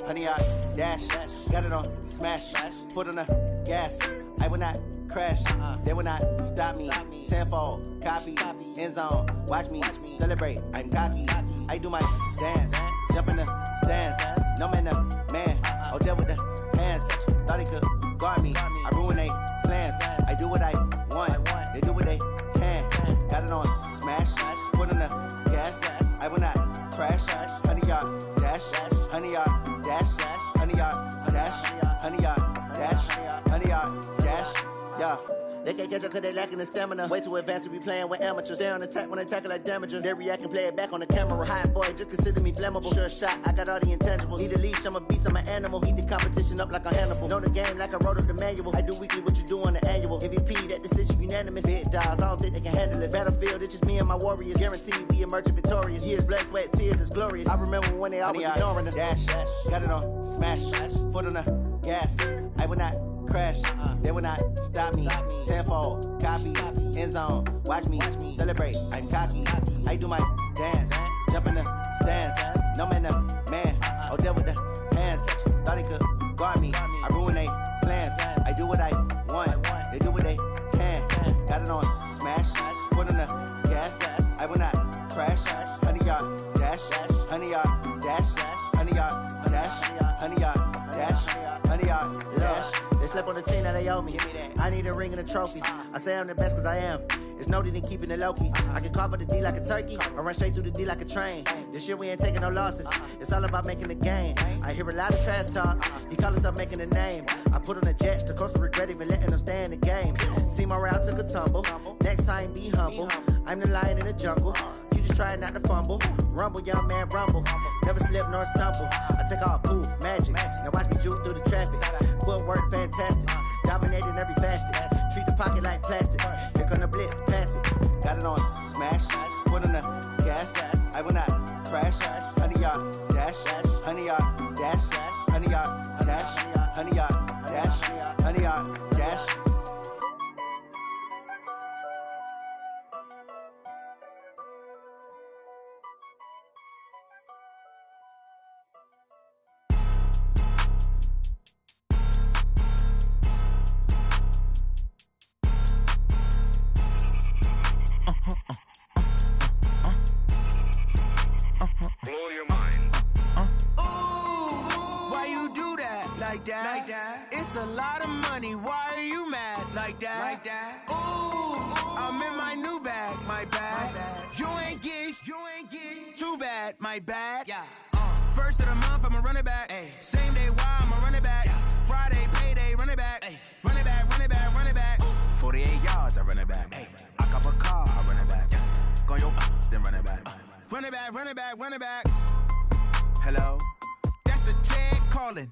honey yard, dash. Got it on, smash, foot on the gas. I will not crash, they will not stop me. Tenfold, copy, end zone, watch me celebrate. I'm cocky, I do my dance, jump in the stands. No man, the man, oh, deal with the hands. Thought he could guard me, I ruin they plans. I do what I want, they do what they can. Got it on, smash, foot on the gas. I will not crash, honey yard, dash, honey yard, dash, honey yard, dash, honey yard, dash, honey yard, dash, yeah. They can't catch up cause they lacking the stamina. Way too advanced to be playing with amateurs. Stay on attack when they tackle like damager. They react and play it back on the camera. Hot boy, just consider me flammable. Sure shot, I got all the intangibles. Need a leash, I'm a beast, I'm an animal. Heat the competition up like a Hannibal. Know the game like I wrote up the manual. I do weekly what you do on the annual. MVP, that decision unanimous. Big dogs, I don't think they can handle it. Battlefield, it's just me and my warriors. Guaranteed we emerging victorious. Years, blood, sweat, tears, it's glorious. I remember when they always ignoring us. Dash, got it on, smash, foot on the gas. I will not crash, they will not stop me. Tenfold, copy, end zone, watch me celebrate. I'm cocky, I do my dance, jump in the stands. No man, the man, oh, deal with the hands. Thought he could guard me, I ruin they plans. I do what I want, they do what they can. Got it on, smash, foot on the gas. I will not crash, honey yard, dash, honey yard, dash, honey yard, dash, honey yard, dash, honey yard, dash. They slept on the team that they owe me. I need a ring and a trophy. I say I'm the best cause I am. It's no need in keeping it low-key. I can carve for the D like a turkey, or run straight through the D like a train. This year we ain't taking no losses. It's all about making the game. I hear a lot of trash talk. He call himself making a name. I put on the Jets, the coach will regret even letting them stay in the game. Team morale took a tumble. Next time be humble. I'm the lion in the jungle. You just trying not to fumble. Rumble, young man, rumble. Never slip nor stumble. I take off, poof, magic. Now watch me juke through the traffic. Footwork fantastic. Dominating every facet. Treat the pocket like plastic. Here come the blitz, pass it. Got it on, smash, foot on the gas. I will not crash, honey yard, dash, honey yard, dash, honey yard, dash, honey yard, dash, honey yard, dash. Like that. It's a lot of money. Why are you mad like that? Ooh, I'm in my new bag, my bad. You ain't get too bad, my bad. Yeah. First of the month, I'ma run it back. Ay. Same day, why I'ma run it back. Yeah. Friday, payday, run it back. Ay. Run it back, run it back, run it back. Ooh. 48 yards, I run it back. Ay. I cop a car, I run it back. Yeah. Go yo, then run it back. Run it back, run it back, run it back. Hello, that's the check calling.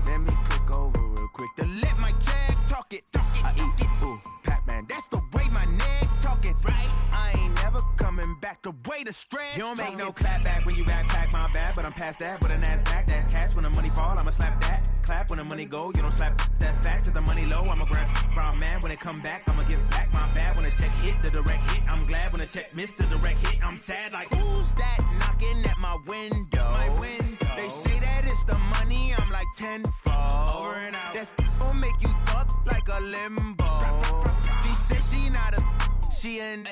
Let me click over real quick to let my check talk it. I eat it, ooh, Pac-Man, that's the way my neck talking. Right, I ain't never coming back the way the stress. You don't make no clap back when you backpack, my bad, but I'm past that. But a NASDAQ, that's cash. When the money fall, I'ma slap that. Clap when the money go, you don't slap. That's facts. If the money low, I'ma grab brown man. When it come back, I'ma give back my bad. When the check hit, the direct hit, I'm glad. When the check missed the direct hit, I'm sad. Like who's that knocking at my window? My window. They say that it's the money, I'm like tenfold. Over and out. That's gon' make you up like a limbo. She said she not a, she an.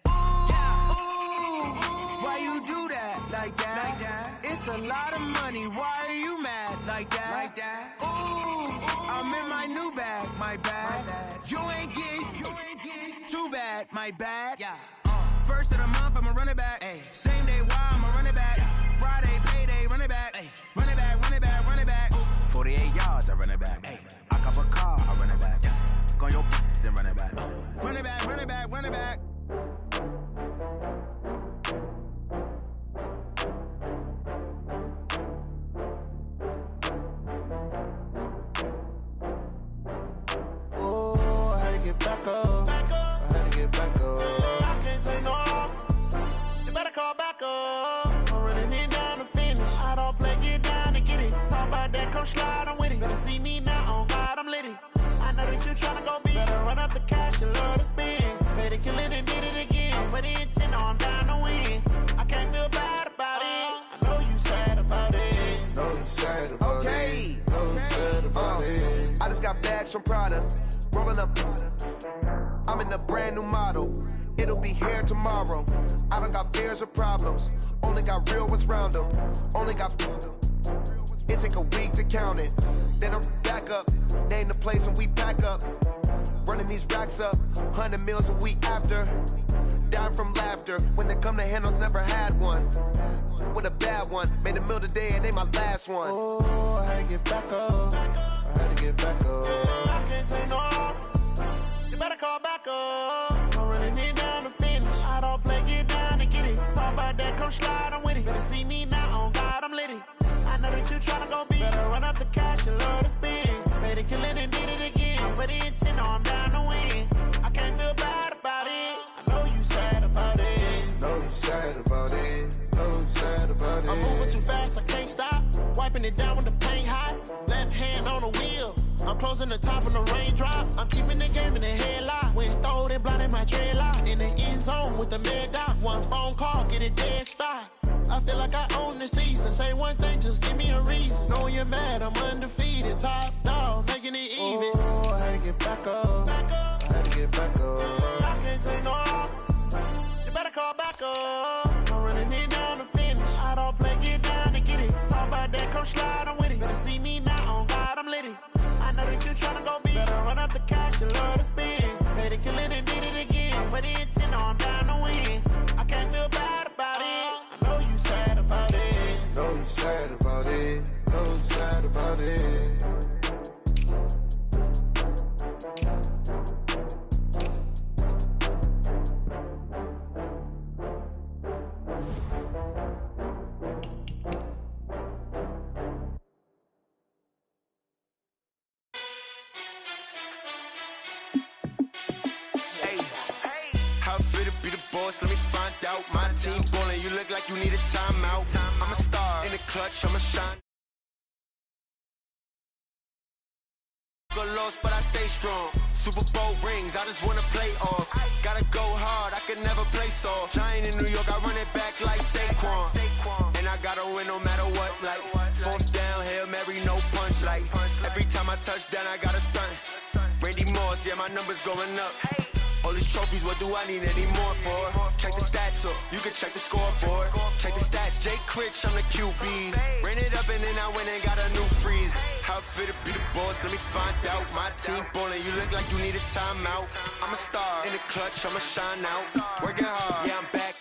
Ooh, why you do that like that? It's a lot of money. Why are you mad like that? Ooh, I'm in my new bag, my bad. You ain't get too bad, my bad. Yeah. First of the month, I'ma run it back. Ay. Same day, why I'ma run it back. Friday, payday, run it back. Ay. Run it back, run it back, run it back. 48 yards, I run it back. Ay. I cop a car, I run it back. Go yo, then run it back. Run it back, run it back, run it back. Oh, I had to get back up. I had to get back up. I can't take no loss. You better call back up. I'm running it down to finish. I don't play, get down to get it. Talk about that, come slide, I'm with it. Better see me now, on God, I'm litty. I know that you tryna go big. Better run up the cash, you love to spend. Better kill it and did it again. I'm with the intent, I'm down to win. I can't feel bad about it. I know you sad about it. Know you sad from Prada. Rolling up, I'm in a brand new model. It'll be here tomorrow. I don't got fears or problems. Only got real ones round them. Only got. It take a week to count it. Then I'm back up. Name the place and we pack up. Running these racks up. 100 meals a week after. Dying from laughter. When they come to handles, never had one. With a bad one. Made a meal today and they my last one. Oh, I had to get back up. I had to get back up. I can't take no off. You better call back up. I'm running it down to finish. I don't play, get down to get it. Talk about that, come slide, I'm with it. Better see me now, on God, I'm litty. I know that you tryna go big. Better run up the cash and love to spend. Made it, kill it, and did it again. I'm with the intent, no, I'm down to win. I can't feel bad about it. I know you sad about it. Know you sad about it. Know you sad about it. I'm moving too fast, I can't stop. Wiping it down with the paint hot. Left hand on the wheel. I'm closing the top of the raindrop. I'm keeping the game in the headlock. When throwed and blinded my dreadlock. In the end zone with the mad dot. One phone call, get it dead stop. I feel like I own the season. Say one thing, just give me a reason. Knowing you're mad, I'm undefeated. Top dog, making it even. Oh, I had to get back up. Back up. I had to get back up. I can't take no off. You better call back up. I'm running it down to finish. I don't play, get down to get it. Talk about that, come slide, I'm with it. Better see me now, on God, I'm litty. I know that you tryna go big. Better run up the cash and love to spend. Made it, kill it, and did it again. With the intent, no, I'm down to win. I can't feel bad about it. I know you sad about it. Know you sad about it. Know you sad about it. How fit to be the boss? Let me find out. My team ballin', you look like you need a timeout. I'm a star in the clutch, I'm a shine. Got lost, but I stay strong. Super Bowl rings, I just wanna play off. Gotta go hard, I can never play soft. Giant in New York, I run it back like Saquon. And I gotta win no matter what, like fourth down, Hail Mary, no punch. Like every time I touch down, I gotta stunt. Randy Moss, yeah, my numbers going up. All these trophies, what do I need any more for? Check the stats up, you can check the scoreboard. Check the stats, Jay Critch, I'm the QB. Ran it up and then I went and got a new freeze. How fit to be the boss, let me find out. My team ballin', you look like you need a timeout. I'm a star in the clutch, I'ma shine out. Working hard, yeah, I'm back.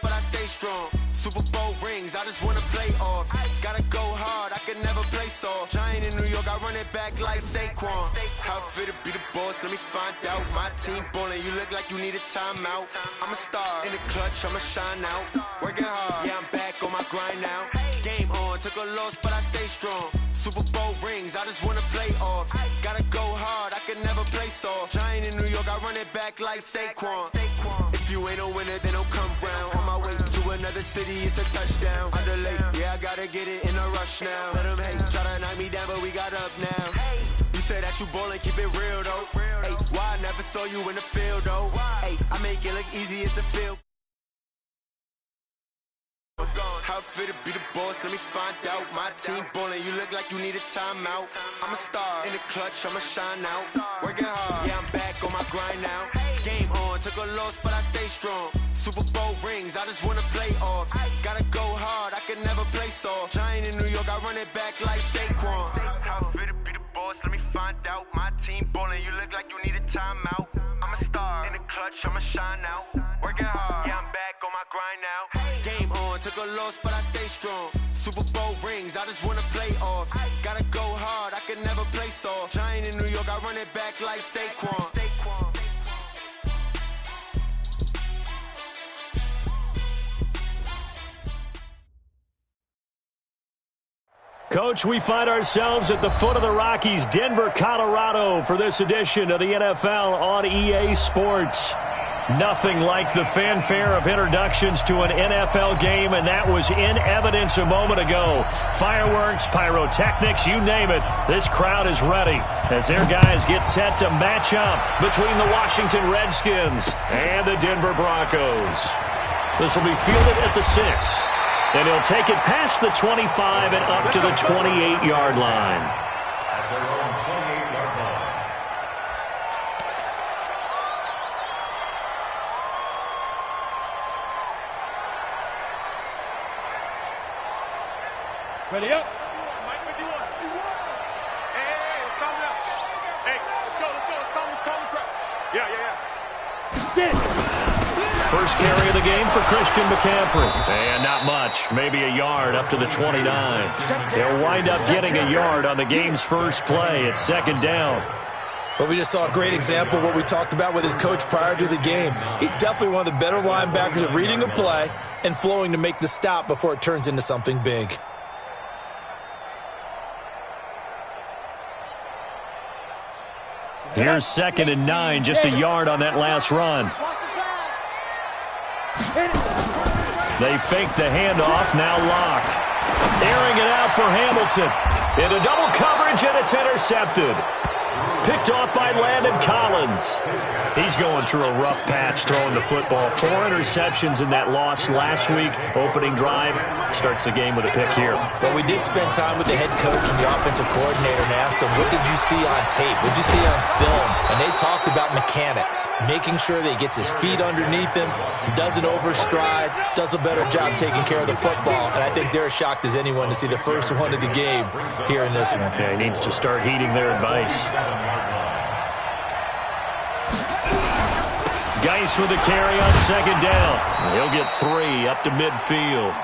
But I stay strong. Super Bowl rings, I just wanna play off. Gotta go hard, I can never play soft. Giant in New York, I run it back like Saquon. How fit to be the boss, let me find out. My team ballin', you look like you need a timeout. I'm a star in the clutch, I'ma shine out. Working hard, yeah, I'm back on my grind now. Game on, took a loss, but I stay strong. Super Bowl rings, I just wanna play off. Gotta go hard, I can never play soft. Giant in New York, I run it back like Saquon. If you ain't a winner, then don't come round. On my way to another city, it's a touchdown. Underlay, yeah, I gotta get it in a rush now. Let them hate, try to knock me down, but we got up now. You said that you ballin', keep it real though. Hey, why I never saw you in the field though? Hey, I make it look easy, it's a field. How fit to be the boss, let me find out. My team ballin', you look like you need a timeout. I'm a star in the clutch, I'ma shine out. Working hard, yeah, I'm back on my grind now. Game on, took a loss, but I stay strong. Super Bowl rings, I just wanna play off. Gotta go hard, I can never play soft. Giant in New York, I run it back like Saquon. How fit to be the boss, let me find out. My team ballin', you look like you need a timeout. I'm a star in the clutch, I'ma shine out. Working hard, yeah, I'm back on my grind now. Game on, took a loss, but I stay strong. Super Bowl rings, I just wanna play off. Gotta go hard, I can never play soft. Giant in New York, I run it back like Saquon. Coach, we find ourselves at the foot of the Rockies, Denver, Colorado, for this edition of the NFL on EA Sports. Nothing like the fanfare of introductions to an NFL game, and that was in evidence a moment ago. Fireworks, pyrotechnics, you name it. This crowd is ready as their guys get set to match up between the Washington Redskins and the Denver Broncos. This will be fielded at the 6. And he'll take it past the 25 and up to the 28-yard line. Ready up. Mike, what do you want? Hey, it's coming up. Hey, let's go. It's coming. Yeah. First carry of the game for Christian McCaffrey. And not much. Maybe a yard up to the 29. They'll wind up getting a yard on the game's first play. It's second down. Well, we just saw a great example of what we talked about with his coach prior to the game. He's definitely one of the better linebackers at reading a play and flowing to make the stop before it turns into something big. Here's 2nd and 9, just a yard on that last run. They fake the handoff, now Locke. Airing it out for Hamilton. Into double coverage, and it's intercepted. Picked off by Landon Collins. He's going through a rough patch throwing the football. 4 interceptions in that loss last week. Opening drive. Starts the game with a pick here. Well, we did spend time with the head coach and the offensive coordinator and asked him, what did you see on tape? What did you see on film? And they talked about mechanics, making sure that he gets his feet underneath him, doesn't overstride, does a better job taking care of the football. And I think they're as shocked as anyone to see the first one of the game here in this one. Yeah, he needs to start heeding their advice. Geis with the carry on second down. He'll get 3 up to midfield.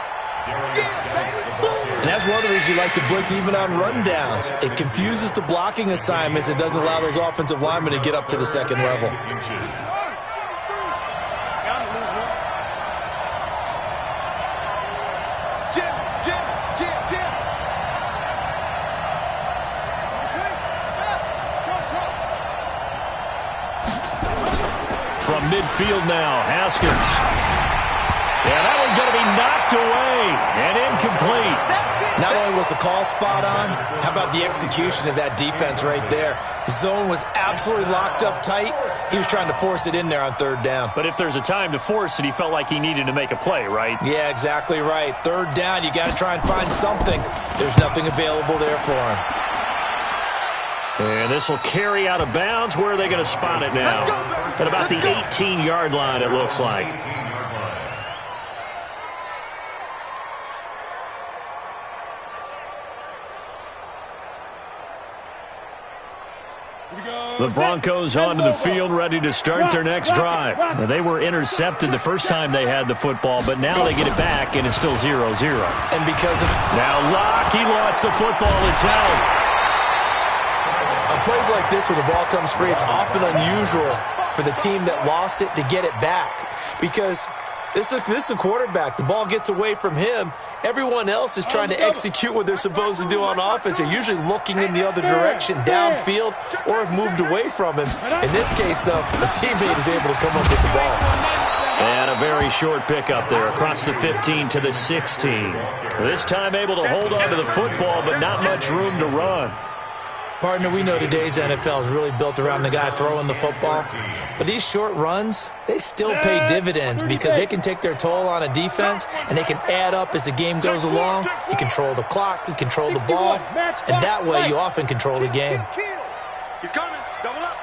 And that's one of the reasons you like to blitz even on rundowns. It confuses the blocking assignments. It doesn't allow those offensive linemen to get up to the second level. From midfield now, Haskins. Yeah, that one's going to be knocked away and incomplete. Not only was the call spot on, how about the execution of that defense right there? The zone was absolutely locked up tight. He was trying to force it in there on third down. But if there's a time to force it, he felt like he needed to make a play, right? Yeah, exactly right. Third down, you got to try and find something. There's nothing available there for him. And this will carry out of bounds. Where are they going to spot it now? At about the 18-yard line, it looks like. The Broncos onto the field, ready to start their next drive. Now, they were intercepted the first time they had the football, but now they get it back, and it's still 0-0. And because of... Now Locke, he lost the football. It's held. On plays like this, when the ball comes free, it's often unusual for the team that lost it to get it back. Because this is a quarterback. The ball gets away from him. Everyone else is trying to execute what they're supposed to do on offense. They're usually looking in the other direction, downfield, or have moved away from him. In this case, though, a teammate is able to come up with the ball. And a very short pickup there across the 15 to the 16. This time able to hold on to the football, but not much room to run. Partner, we know today's NFL is really built around the guy throwing the football. But these short runs, they still pay dividends because they can take their toll on a defense, and they can add up as the game goes along. You control the clock, you control the ball, and that way you often control the game. He's coming. Double up.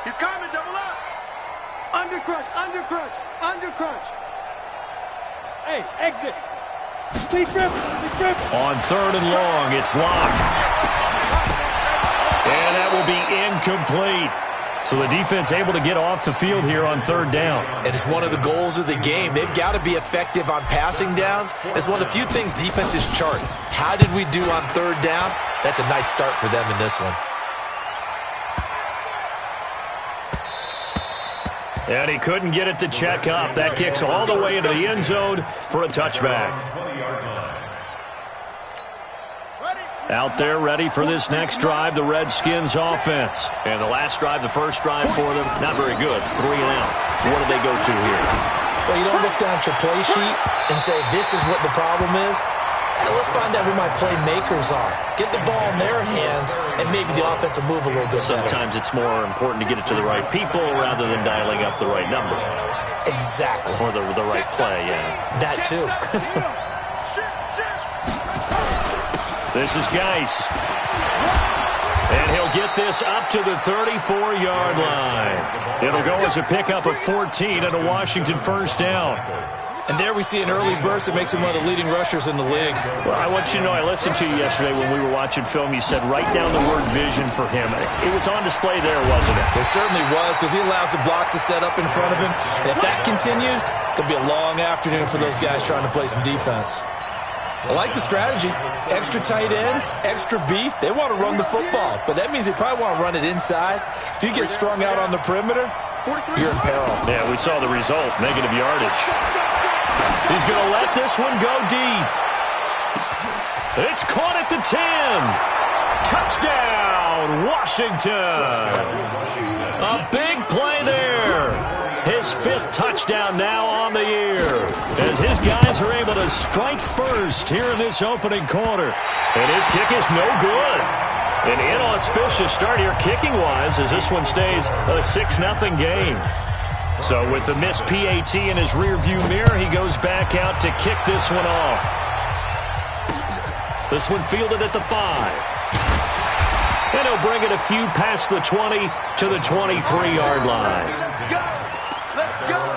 He's coming. Double up. Under crunch. Hey, exit. Deep rip. On 3rd and long, it's Locke. And that will be incomplete. So the defense able to get off the field here on 3rd down. And it's one of the goals of the game. They've got to be effective on passing downs. It's one of the few things defenses chart. How did we do on 3rd down? That's a nice start for them in this one. And he couldn't get it to check up. That kicks all the way into the end zone for a touchback. Out there ready for this next drive, the Redskins offense. And the last drive, the first drive for them, not very good. 3 and out. So what do they go to here? Well, you don't look down at your play sheet and say, this is what the problem is. Hey, let's find out who my playmakers are. Get the ball in their hands, and maybe the offense will move a little bit better. Sometimes it's more important to get it to the right people rather than dialing up the right number. Exactly. Or the right play, yeah. That too. This is Geis. And he'll get this up to the 34-yard line. It'll go as a pickup of 14 and a Washington first down. And there we see an early burst that makes him one of the leading rushers in the league. Well, I want you to know, I listened to you yesterday when we were watching film. You said write down the word vision for him. It was on display there, wasn't it? It certainly was, because he allows the blocks to set up in front of him. And if that continues, there'll be a long afternoon for those guys trying to play some defense. I like the strategy. Extra tight ends, extra beef. They want to run the football, but that means they probably want to run it inside. If you get strung out on the perimeter, you're in peril. Yeah, we saw the result, negative yardage. He's going to let this one go deep. It's caught at the 10. Touchdown, Washington. A big play there. His 5th touchdown now on the year, as his guys are able to strike first here in this opening quarter. And his kick is no good. An inauspicious start here kicking-wise, as this one stays a 6-0 game. So with the missed PAT in his rearview mirror, he goes back out to kick this one off. This one fielded at the 5. And he'll bring it a few past the 20 to the 23-yard line. Let's go!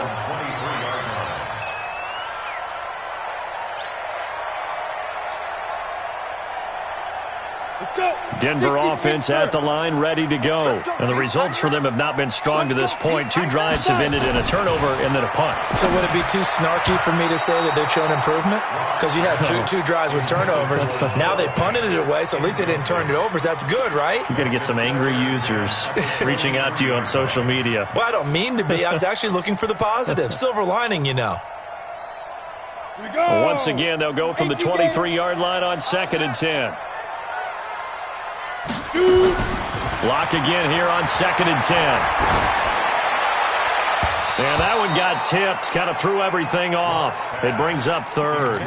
Denver offense at the line, ready to go. And the results for them have not been strong to this point. 2 drives have ended in a turnover and then a punt. So would it be too snarky for me to say that they've shown improvement? Because you had two drives with turnovers. Now they punted it away, so at least they didn't turn it over. So that's good, right? You're going to get some angry users reaching out to you on social media. Well, I don't mean to be. I was actually looking for the positive. Silver lining, you know. Once again, they'll go from the 23-yard line on 2nd and 10. Lock again here on 2nd and 10. And that one got tipped, kind of threw everything off. It brings up 3rd.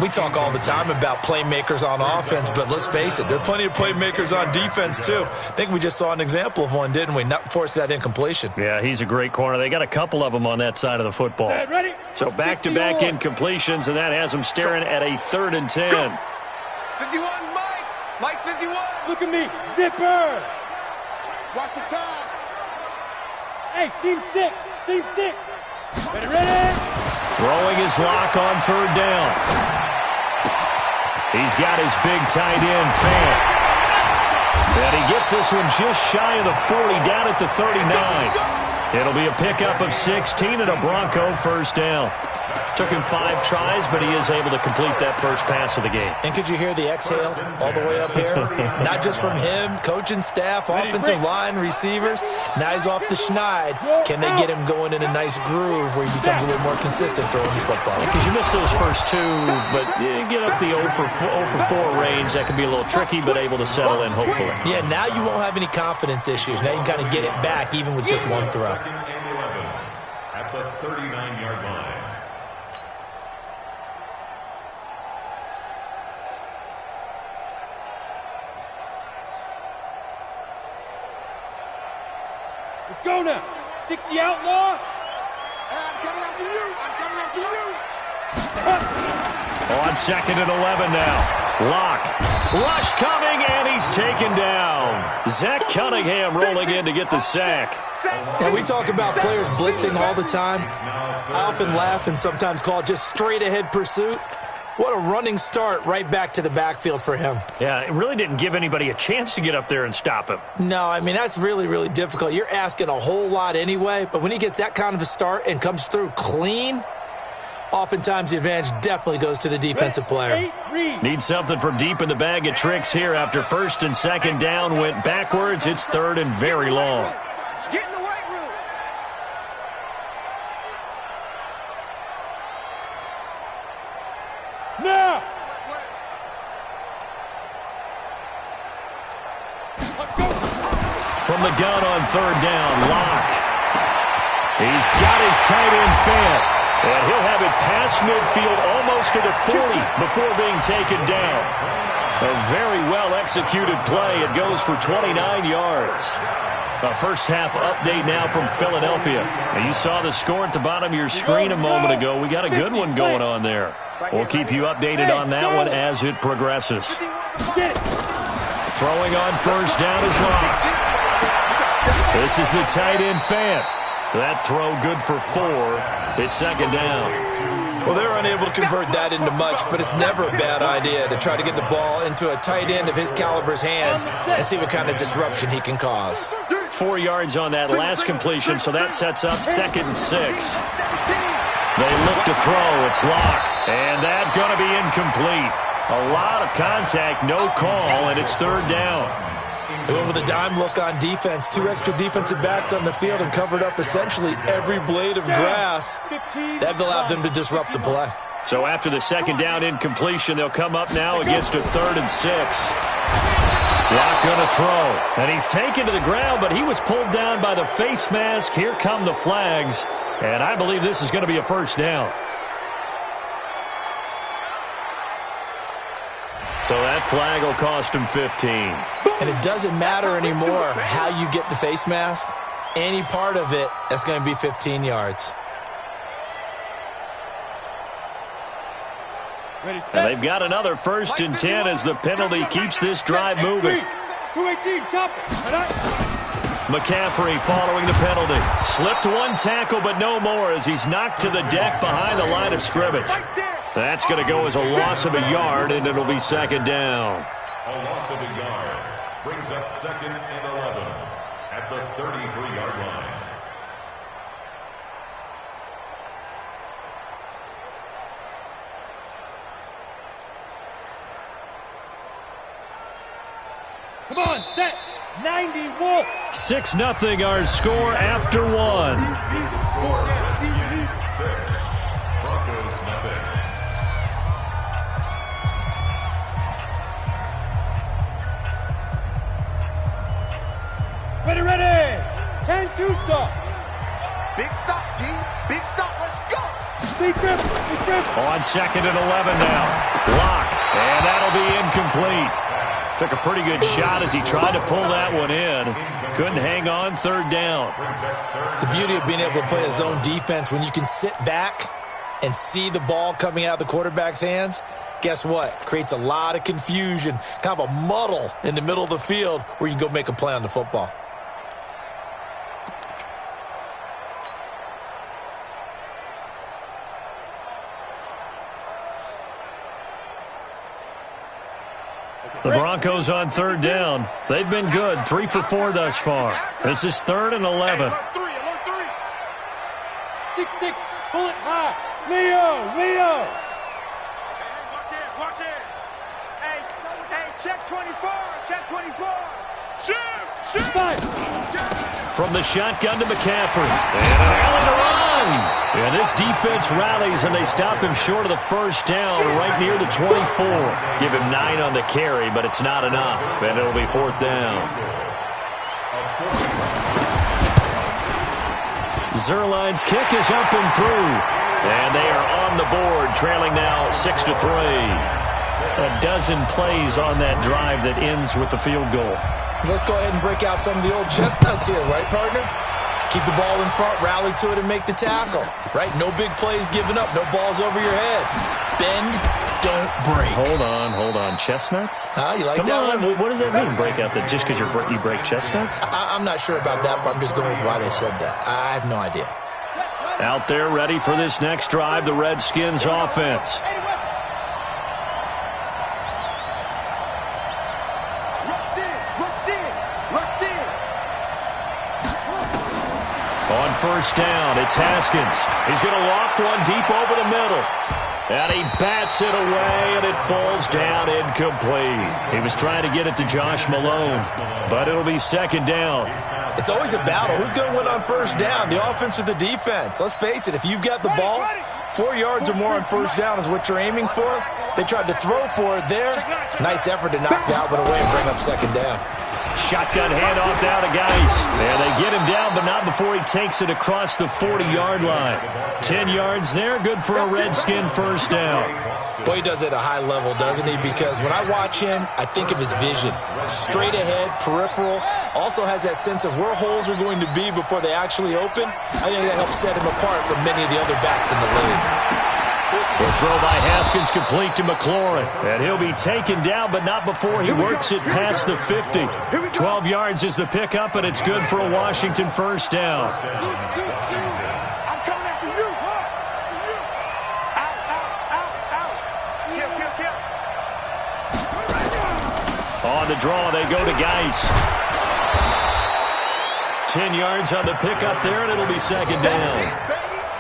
We talk all the time about playmakers on offense, but let's face it, there are plenty of playmakers on defense too. I think we just saw an example of one, didn't we? Not force that incompletion. Yeah, he's a great corner. They got a couple of them on that side of the football. Ready? So back-to-back incompletions, and that has them staring at a 3rd and 10. 51, Mike 51. Look at me. Zipper. Watch the pass. Hey, seam 6. Seam 6. Ready? Throwing his lock on 3rd down. He's got his big tight end, Fant. And he gets this one just shy of the 40, down at the 39. It'll be a pickup of 16 and a Bronco first down. Took him 5 tries, but he is able to complete that first pass of the game. And could you hear the exhale all the way up here? Not just from him, coaching staff, offensive line, receivers. Now he's off the schneid. Can they get him going in a nice groove where he becomes a little more consistent throwing the football? Because you miss those first 2, but you get up the 0 for 4 range. That can be a little tricky, but able to settle in, hopefully. Yeah, now you won't have any confidence issues. Now you can kind of get it back even with just one throw. At the 39-yard line. Let's go now. 60 outlaw. I'm coming after you. I'm coming after you. On 2nd and 11 now. Lock. Rush coming, and he's taken down. Zach Cunningham rolling in to get the sack. Yeah, we talk about players blitzing all the time. I often laugh and sometimes call it just straight-ahead pursuit. What a running start right back to the backfield for him. Yeah, it really didn't give anybody a chance to get up there and stop him. No, I mean, that's really, really difficult. You're asking a whole lot anyway, but when he gets that kind of a start and comes through clean, oftentimes the advantage definitely goes to the defensive player. Need something from deep in the bag of tricks here after 1st and 2nd down went backwards. It's 3rd and very long. Get in the right room. Now. From the gun on 3rd down, Lock. He's got his tight end Fant. And he'll have it past midfield almost to the 40 before being taken down. A very well-executed play. It goes for 29 yards. A first-half update now from Philadelphia. Now, you saw the score at the bottom of your screen a moment ago. We got a good one going on there. We'll keep you updated on that one as it progresses. Throwing on first down is Locke. This is the tight end Fant. That throw good for 4. It's second down. Well, they're unable to convert that into much, but it's never a bad idea to try to get the ball into a tight end of his caliber's hands and see what kind of disruption he can cause. 4 yards on that last completion, so that sets up 2nd and 6. They look to throw. It's Locke. And that's going to be incomplete. A lot of contact, no call, and it's 3rd down. They went with a dime look on defense. 2 extra defensive backs on the field and covered up essentially every blade of grass. That allowed them to disrupt the play. So after the 2nd down incompletion, they'll come up now against a 3rd and 6. Locke going to throw. And he's taken to the ground, but he was pulled down by the face mask. Here come the flags. And I believe this is going to be a first down. So that flag will cost him 15. And it doesn't matter anymore how you get the face mask. Any part of it, that's going to be 15 yards. And they've got another 1st and 10 as the penalty keeps this drive moving. 218, chop it. McCaffrey following the penalty. Slipped 1 tackle, but no more as he's knocked to the deck behind the line of scrimmage. That's going to go as a loss of a yard, and it'll be 2nd down. A loss of a yard brings up 2nd and 11 at the 33-yard line. Come on, set. 91. 6-0 our score after 1. Score, 6. Broncos nothing. Ready. 10-2 stop. Big stop, G. Big stop. Let's go. Big grip. On 2nd and 11 now. Locke, and that'll be incomplete. Took a pretty good shot as he tried to pull that one in. Couldn't hang on, 3rd down. The beauty of being able to play a zone defense when you can sit back and see the ball coming out of the quarterback's hands, guess what? Creates a lot of confusion, kind of a muddle in the middle of the field where you can go make a play on the football. The Broncos on 3rd down. They've been good, 3 for 4 thus far. This is 3rd and 11. Alert 3. 6-6, pull it high. Leo. Watch it. Hey, check 24. Shoot. 5. From the shotgun to McCaffrey. And an alley to run. And this defense rallies, and they stop him short of the 1st down right near the 24. Give him 9 on the carry, but it's not enough, and it'll be 4th down. Zerline's kick is up and through. And they are on the board, trailing now 6-3. A dozen plays on that drive that ends with the field goal. Let's go ahead and break out some of the old chestnuts here, right, partner? Keep the ball in front, rally to it, and make the tackle, right? No big plays given up, no balls over your head. Bend, don't break. Hold on. Chestnuts? You like Come that on. one? What does that mean, break out? That just because you break chestnuts? I'm not sure about that, but I'm just going with why they said that. I have no idea. Out there ready for this next drive, the Redskins offense. On 1st down, it's Haskins. He's going to loft one deep over the middle. And he bats it away, and it falls down incomplete. He was trying to get it to Josh Malone, but it'll be 2nd down. It's always a battle. Who's going to win on 1st down, the offense or the defense? Let's face it, if you've got the ball, 4 yards or more on 1st down is what you're aiming for. They tried to throw for it there. Nice effort to knock that one away and bring up 2nd down. Shotgun handoff now to Geis. And they get him down, but not before he takes it across the 40-yard line. 10 yards there, good for a Redskin 1st down. Boy, he does it at a high level, doesn't he? Because when I watch him, I think of his vision. Straight ahead, peripheral. Also has that sense of where holes are going to be before they actually open. I think that helps set him apart from many of the other backs in the league. The throw by Haskins complete to McLaurin. And he'll be taken down, but not before he works it past the 50. 12 yards is the pickup, and it's good for a Washington first down. I'm coming after you. Out. Kill. On the draw, they go to Geis. 10 yards on the pickup there, and it'll be second down.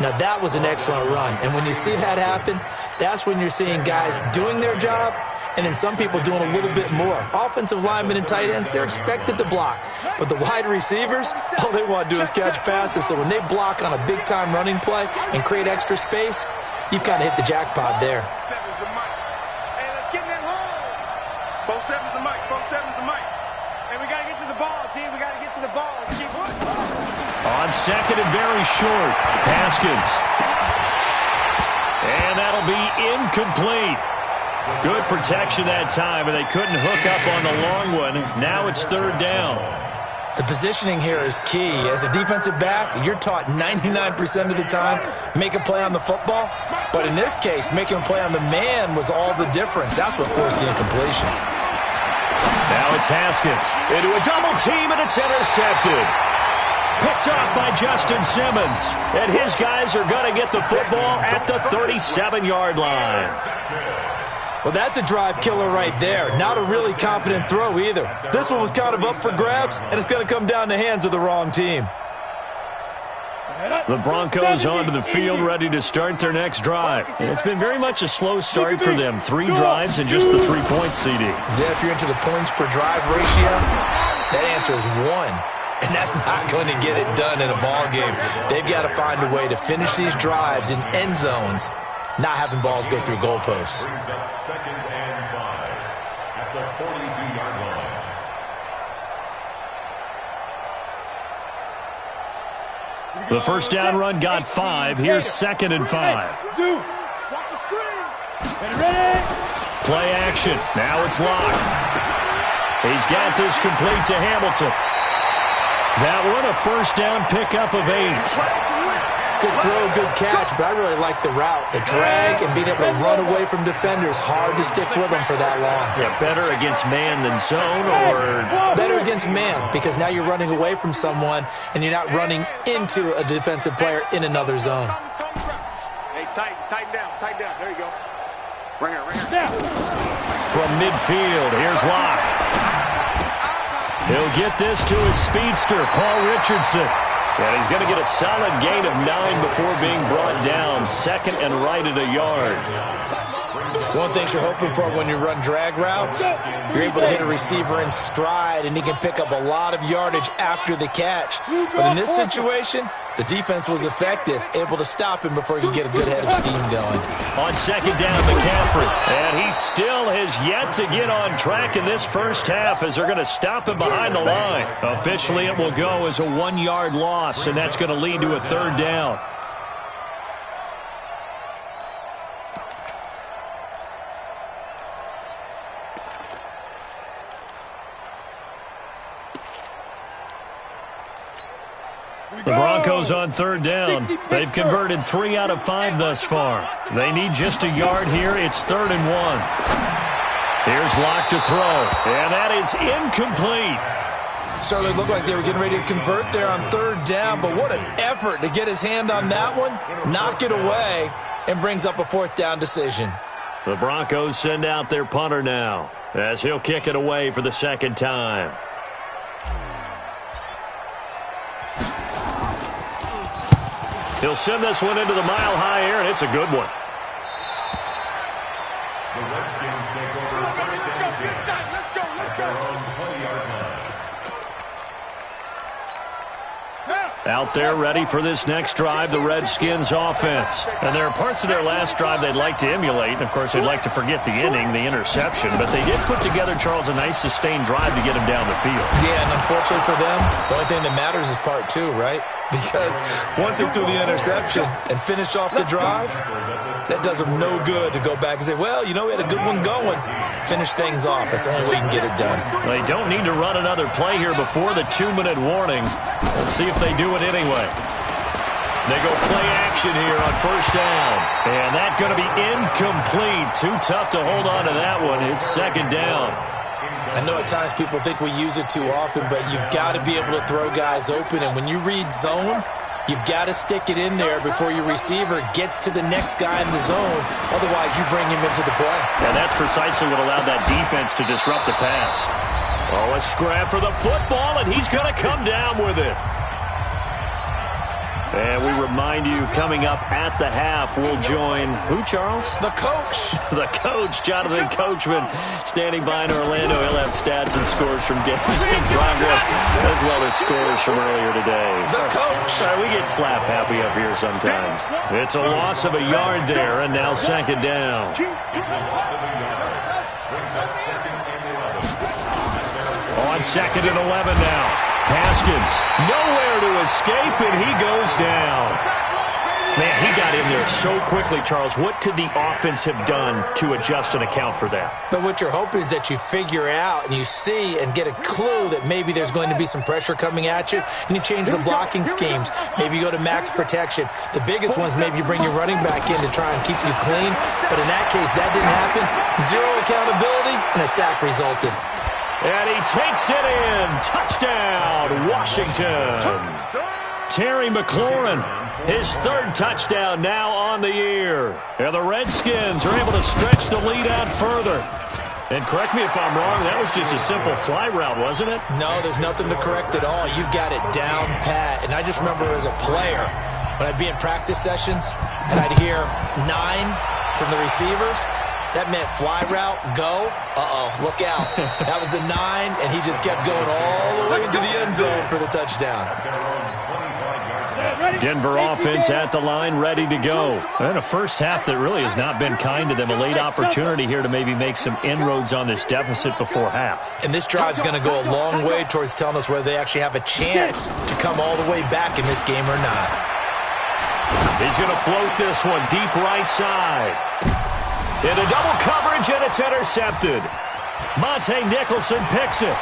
Now, that was an excellent run. And when you see that happen, that's when you're seeing guys doing their job and then some people doing a little bit more. Offensive linemen and tight ends, they're expected to block. But the wide receivers, all they want to do is catch passes. So when they block on a big-time running play and create extra space, you've kind of hit the jackpot there. Hey, let's get in that hole. Both sevens the mic. Hey, we got to get to the ball, team. We got to get to the ball. On second and very short, Haskins. And that'll be incomplete. Good protection that time, and they couldn't hook up on the long one. Now it's third down. The positioning here is key. As a defensive back, you're taught 99% of the time, make a play on the football. But in this case, making a play on the man was all the difference. That's what forced the incompletion. Now it's Haskins into a double team, and it's intercepted. Picked off by Justin Simmons. And his guys are going to get the football at the 37-yard line. Well, that's a drive killer right there. Not a really confident throw either. This one was kind of up for grabs, and it's going to come down the hands of the wrong team. The Broncos onto the field, ready to start their next drive. It's been very much a slow start for them. 3 drives and just the 3-point CD. Yeah, if you're into the points per drive ratio, that answer is 1. And that's not going to get it done in a ball game. They've got to find a way to finish these drives in end zones, not having balls go through goalposts. Brings up second and 5 at the 42-yard line. The first down run got 5. Here's second and 5. Zoo, watch the screen. Ready? Play action. Now it's Locke. He's got this complete to Hamilton. That one, a first down pickup of 8. Good throw, good catch, but I really like the route. The drag and being able to run away from defenders, hard to stick with them for that long. Yeah, better against man than zone, or better against man, because now you're running away from someone and you're not running into a defensive player in another zone. Hey, tighten down. There you go. Ring her. from midfield, here's Locke. He'll get this to his speedster, Paul Richardson. And he's going to get a solid gain of 9 before being brought down. Second and right at a yard. One thing you're hoping for when you run drag routes, you're able to hit a receiver in stride, and he can pick up a lot of yardage after the catch. But in this situation, the defense was effective, able to stop him before he could get a good head of steam going. On second down, McCaffrey. And he still has yet to get on track in this first half as they're going to stop him behind the line. Officially, it will go as a 1-yard loss, and that's going to lead to a third down. The Broncos on third down. They've converted 3 out of 5 thus far. They need just a yard here. It's 3rd and 1. Here's Locke to throw, and that is incomplete. Certainly looked like they were getting ready to convert there on 3rd down, but what an effort to get his hand on that one, knock it away, and brings up a 4th down decision. The Broncos send out their punter now as he'll kick it away for the second time. He'll send this one into the mile-high air, and it's a good one. The Redskins take over first and 10 at their own 20-yard line. Out there ready for this next drive, the Redskins offense. And there are parts of their last drive they'd like to emulate. And, of course, they'd like to forget the inning, the interception. But they did put together, Charles, a nice sustained drive to get him down the field. Yeah, and unfortunately for them, the only thing that matters is part 2, right? Because once they threw the interception and finished off the drive, that does them no good to go back and say, well, you know, we had a good one going. Finish things off. That's the only way you can get it done. They don't need to run another play here before the 2-minute warning. Let's see if they do it anyway. They go play action here on first down. And that's going to be incomplete. Too tough to hold on to that one. It's second down. I know at times people think we use it too often, but you've got to be able to throw guys open. And when you read zone, you've got to stick it in there before your receiver gets to the next guy in the zone. Otherwise, you bring him into the play. And that's precisely what allowed that defense to disrupt the pass. Oh, a scrap for the football, and he's going to come down with it. And we remind you, coming up at the half, we'll join who, Charles? The coach. The coach, Jonathan Coachman, standing by in Orlando. He'll have stats and scores from games in progress, as well as scores from earlier today. The coach. We get slap happy up here sometimes. It's a loss of a yard there, and now second down. On second and 11 now. Haskins, nowhere to escape, and he goes down. Man, he got in there so quickly, Charles. What could the offense have done to adjust and account for that? But what you're hoping is that you figure out and you see and get a clue that maybe there's going to be some pressure coming at you, and you change the blocking schemes. Maybe you go to max protection. The biggest one's maybe you bring your running back in to try and keep you clean. But in that case, that didn't happen. Zero accountability, and a sack resulted. And he takes it in. Touchdown, Washington. Terry McLaurin, his third touchdown now on the year. And the Redskins are able to stretch the lead out further. And correct me if I'm wrong, that was just a simple fly route, wasn't it? No, there's nothing to correct at all. You've got it down pat. And I just remember as a player, when I'd be in practice sessions, and I'd hear 9 from the receivers, that meant fly route, go, look out. That was the 9, and he just kept going all the way into the end zone for the touchdown. Denver offense at the line, ready to go. And a first half that really has not been kind to them. A late opportunity here to maybe make some inroads on this deficit before half. And this drive's going to go a long way towards telling us whether they actually have a chance to come all the way back in this game or not. He's going to float this one deep right side. Into double coverage, and it's intercepted. Monte Nicholson picks it.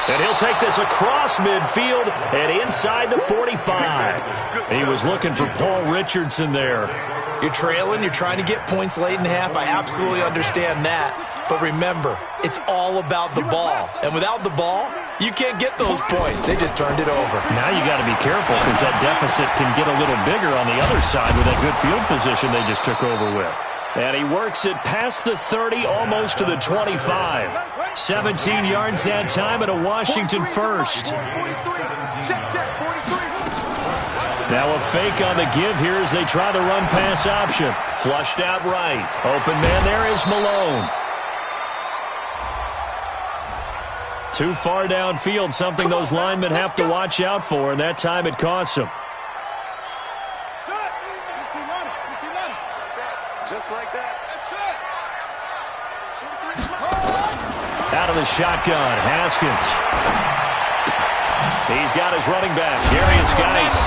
And he'll take this across midfield and inside the 45. He was looking for Paul Richardson there. You're trailing. You're trying to get points late in half. I absolutely understand that. But remember, it's all about the ball. And without the ball, you can't get those points. They just turned it over. Now you got to be careful because that deficit can get a little bigger on the other side with that good field position they just took over with. And he works it past the 30, almost to the 25. 17 yards that time and a Washington first. Now a fake on the give here as they try the run-pass option. Flushed out right. Open man there is Malone. Too far downfield, something those linemen have to watch out for, and that time it costs them. Just like that. Out of the shotgun, Haskins. He's got his running back, Darius Geis.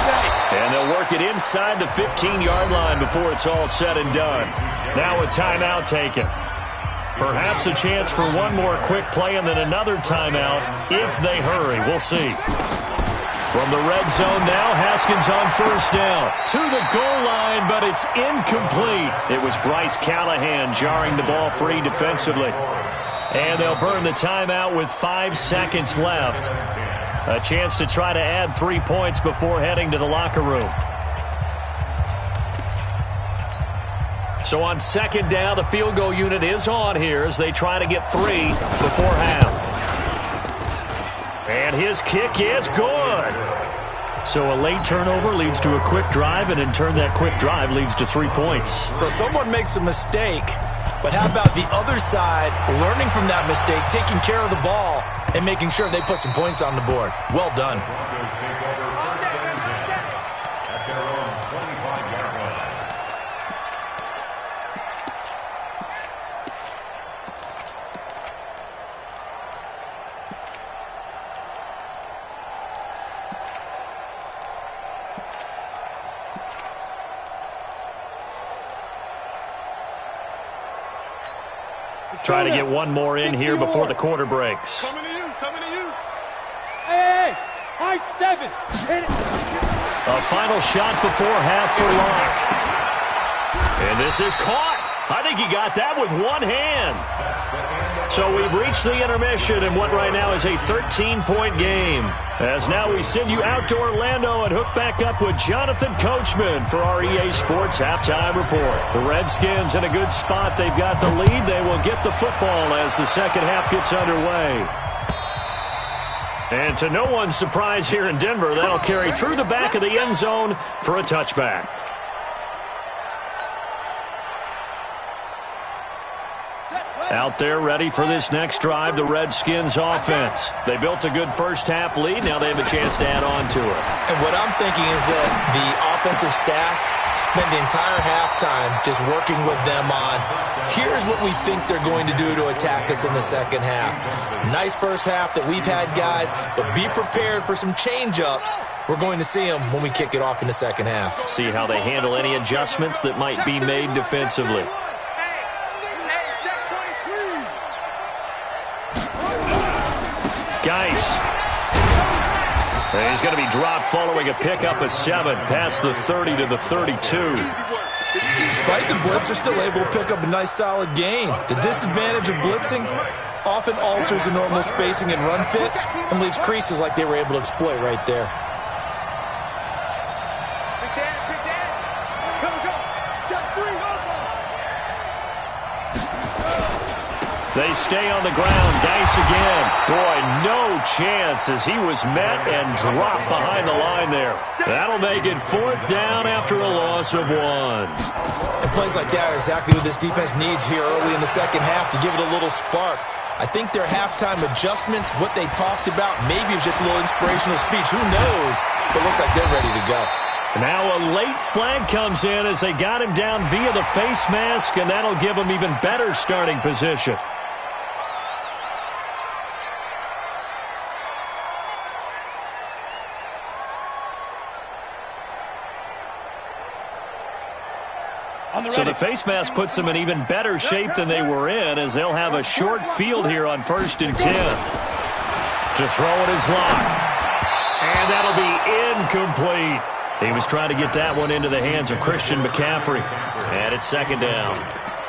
And they'll work it inside the 15-yard line before it's all said and done. Now a timeout taken. Perhaps a chance for one more quick play and then another timeout if they hurry. We'll see. From the red zone now, Haskins on first down. To the goal line, but it's incomplete. It was Bryce Callahan jarring the ball free defensively. And they'll burn the timeout with 5 seconds left. A chance to try to add 3 points before heading to the locker room. So on second down, the field goal unit is on here as they try to get 3 before half. And his kick is good. So a late turnover leads to a quick drive, and in turn that quick drive leads to 3 points. So someone makes a mistake, but how about the other side learning from that mistake, taking care of the ball, and making sure they put some points on the board? Well done. Try to get one more in here before the quarter breaks. Coming to you, coming to you. Hey, high 7. Hit it. A final shot before half for Locke. And this is caught. I think he got that with one hand. So we've reached the intermission in what right now is a 13-point game. As now we send you out to Orlando and hook back up with Jonathan Coachman for our EA Sports Halftime Report. The Redskins in a good spot. They've got the lead. They will get the football as the second half gets underway. And to no one's surprise here in Denver, that'll carry through the back of the end zone for a touchback. Out there ready for this next drive, the Redskins offense. They built a good first-half lead. Now they have a chance to add on to it. And what I'm thinking is that the offensive staff spent the entire halftime just working with them on, here's what we think they're going to do to attack us in the second half. Nice first half that we've had, guys, but be prepared for some change-ups. We're going to see them when we kick it off in the second half. See how they handle any adjustments that might be made defensively. Geis. He's going to be dropped following a pickup of 7 past the 30 to the 32. Despite the blitz, they're still able to pick up a nice solid gain. The disadvantage of blitzing often alters the normal spacing and run fits and leaves creases like they were able to exploit right there. They stay on the ground. Geis again. Boy, no chance as he was met and dropped behind the line there. That'll make it 4th down after a loss of 1. And plays like that are exactly what this defense needs here early in the second half to give it a little spark. I think their halftime adjustments, what they talked about, maybe it was just a little inspirational speech. Who knows? But it looks like they're ready to go. Now a late flag comes in as they got him down via the face mask, and that'll give him even better starting position. So the face mask puts them in even better shape than they were in, as they'll have a short field here on 1st and 10. To throw it is Locke. And that'll be incomplete. He was trying to get that one into the hands of Christian McCaffrey. And it's 2nd down.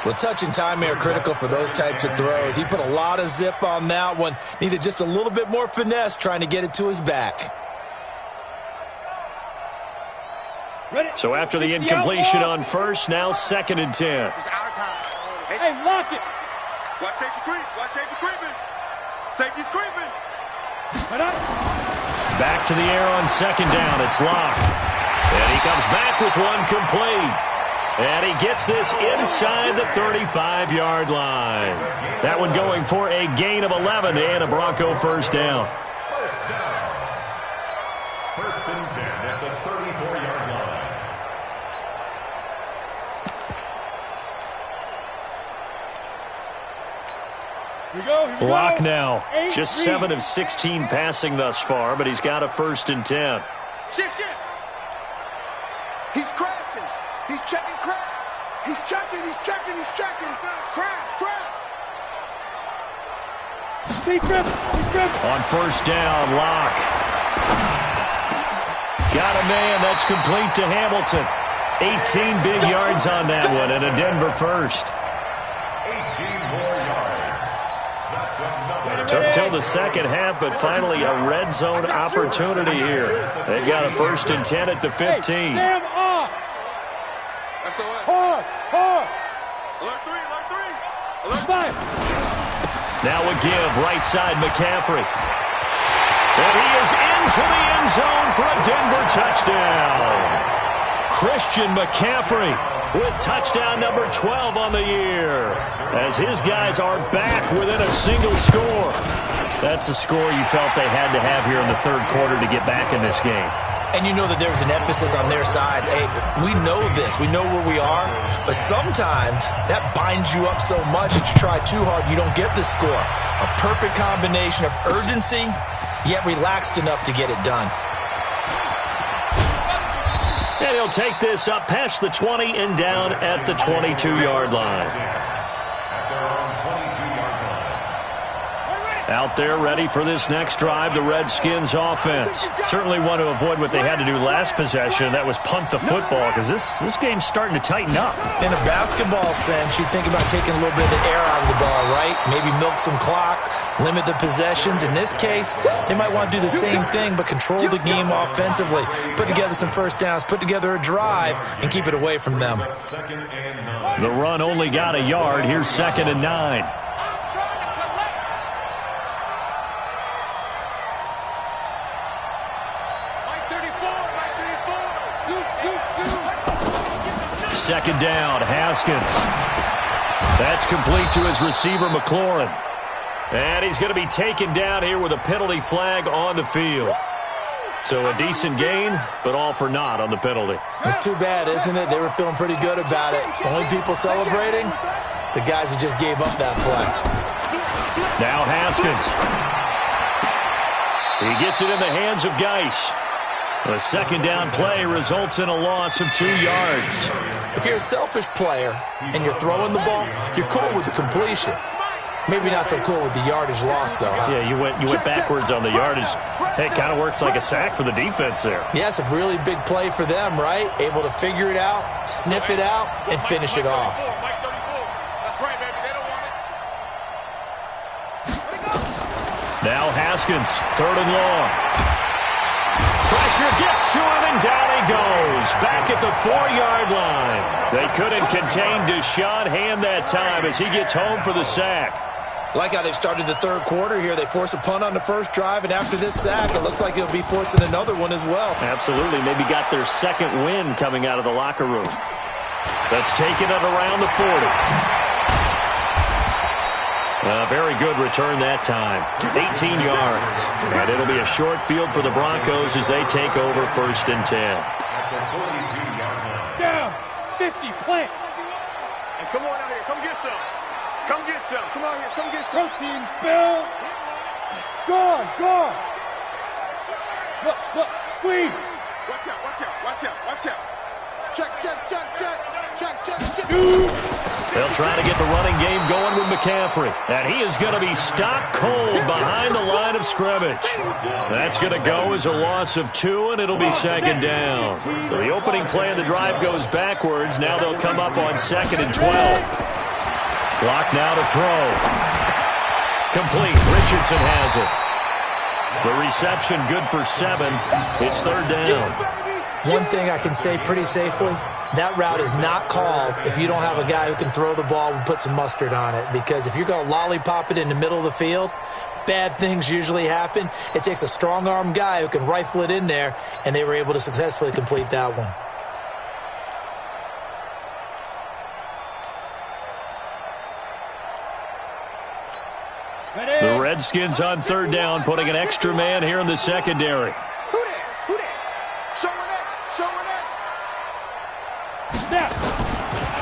Well, touch and timing are critical for those types of throws. He put a lot of zip on that one. Needed just a little bit more finesse trying to get it to his back. So after the incompletion on 1st, now 2nd and 10. It's our time. Hey, lock it. Watch safety creep. Watch safety creeping. Safety's creeping. Back to the air on 2nd down. It's Locke. And he comes back with one complete. And he gets this inside the 35-yard line. That one going for a gain of 11 and a Bronco 1st down. 1st and 10 at the 34-yard line. Locke now, just 7 of 16 passing thus far, but he's got a 1st and 10. Shift. He's crashing. He's checking crash. He's checking. Crash. On 1st down, Locke. Got a man. That's complete to Hamilton. 18 big yards on that one, and a Denver 1st. 18 more yards. That's another. Took till the second half, but finally a red zone opportunity here. They've got a 1st and 10 at the 15. Sam off. That's all right. Hard. Alert 3. Five. Now a give, right side McCaffrey. And he is into the end zone for a Denver touchdown. Christian McCaffrey with touchdown number 12 on the year, as his guys are back within a single score. That's a score you felt they had to have here in the 3rd quarter to get back in this game. And you know that there was an emphasis on their side. Hey, we know this. We know where we are. But sometimes that binds you up so much that you try too hard, you don't get the score. A perfect combination of urgency, yet relaxed enough to get it done. And he'll take this up past the 20 and down at the 22-yard line. At their own 22-yard line. Out there ready for this next drive, the Redskins offense. Certainly want to avoid what they had to do last possession. That was punt the football, because this game's starting to tighten up. In a basketball sense, you think about taking a little bit of the air out of the ball, right? Maybe milk some clock, limit the possessions. In this case, they might want to do the same thing, but control the game offensively. Put together some first downs, put together a drive, and keep it away from them. The run only got a yard. Here's 2nd and 9. Second down, Haskins. That's complete to his receiver, McLaurin. And he's going to be taken down here with a penalty flag on the field. So a decent gain, but all for naught on the penalty. It's too bad, isn't it? They were feeling pretty good about it. Only people celebrating, the guys who just gave up that play. Now Haskins. He gets it in the hands of Geis. A second down play results in a loss of 2 yards. If you're a selfish player and you're throwing the ball, you're cool with the completion. Maybe not so cool with the yardage loss, though. Huh? Yeah, you went backwards on the yardage. Hey, it kind of works like a sack for the defense there. Yeah, it's a really big play for them, right? Able to figure it out, sniff it out, and finish it off. That's right, baby. They don't want it. Now Haskins, 3rd and long. Pressure gets to him, and down he goes. Back at the 4-yard line. They couldn't contain Deshaun Hand that time as he gets home for the sack. Like how they've started the third quarter here. They force a punt on the first drive, and after this sack, it looks like they'll be forcing another one as well. Absolutely. Maybe got their second win coming out of the locker room. That's taken it around the 40. Very good return that time. 18 yards. And it'll be a short field for the Broncos as they take over 1st and 10. Down. 50. Plant. And come on out here. Come get some. Come get some. Come out here. Come get some. Protein spill. Gone. Look. Squeeze. Watch out. Watch out. Watch out. Watch out. Check. They'll try to get the running game going with McCaffrey. And he is going to be stopped cold behind the line of scrimmage. That's going to go as a loss of 2, and it'll be 2nd down. So the opening play of the drive goes backwards. Now they'll come up on 2nd and 12. Clock now to throw. Complete. Richardson has it. The reception good for 7. It's 3rd down. One thing I can say pretty safely, that route is not called if you don't have a guy who can throw the ball and put some mustard on it. Because if you're going to lollipop it in the middle of the field, bad things usually happen. It takes a strong-arm guy who can rifle it in there, and they were able to successfully complete that one. The Redskins on 3rd down, putting an extra man here in the secondary. Who that? Showing that.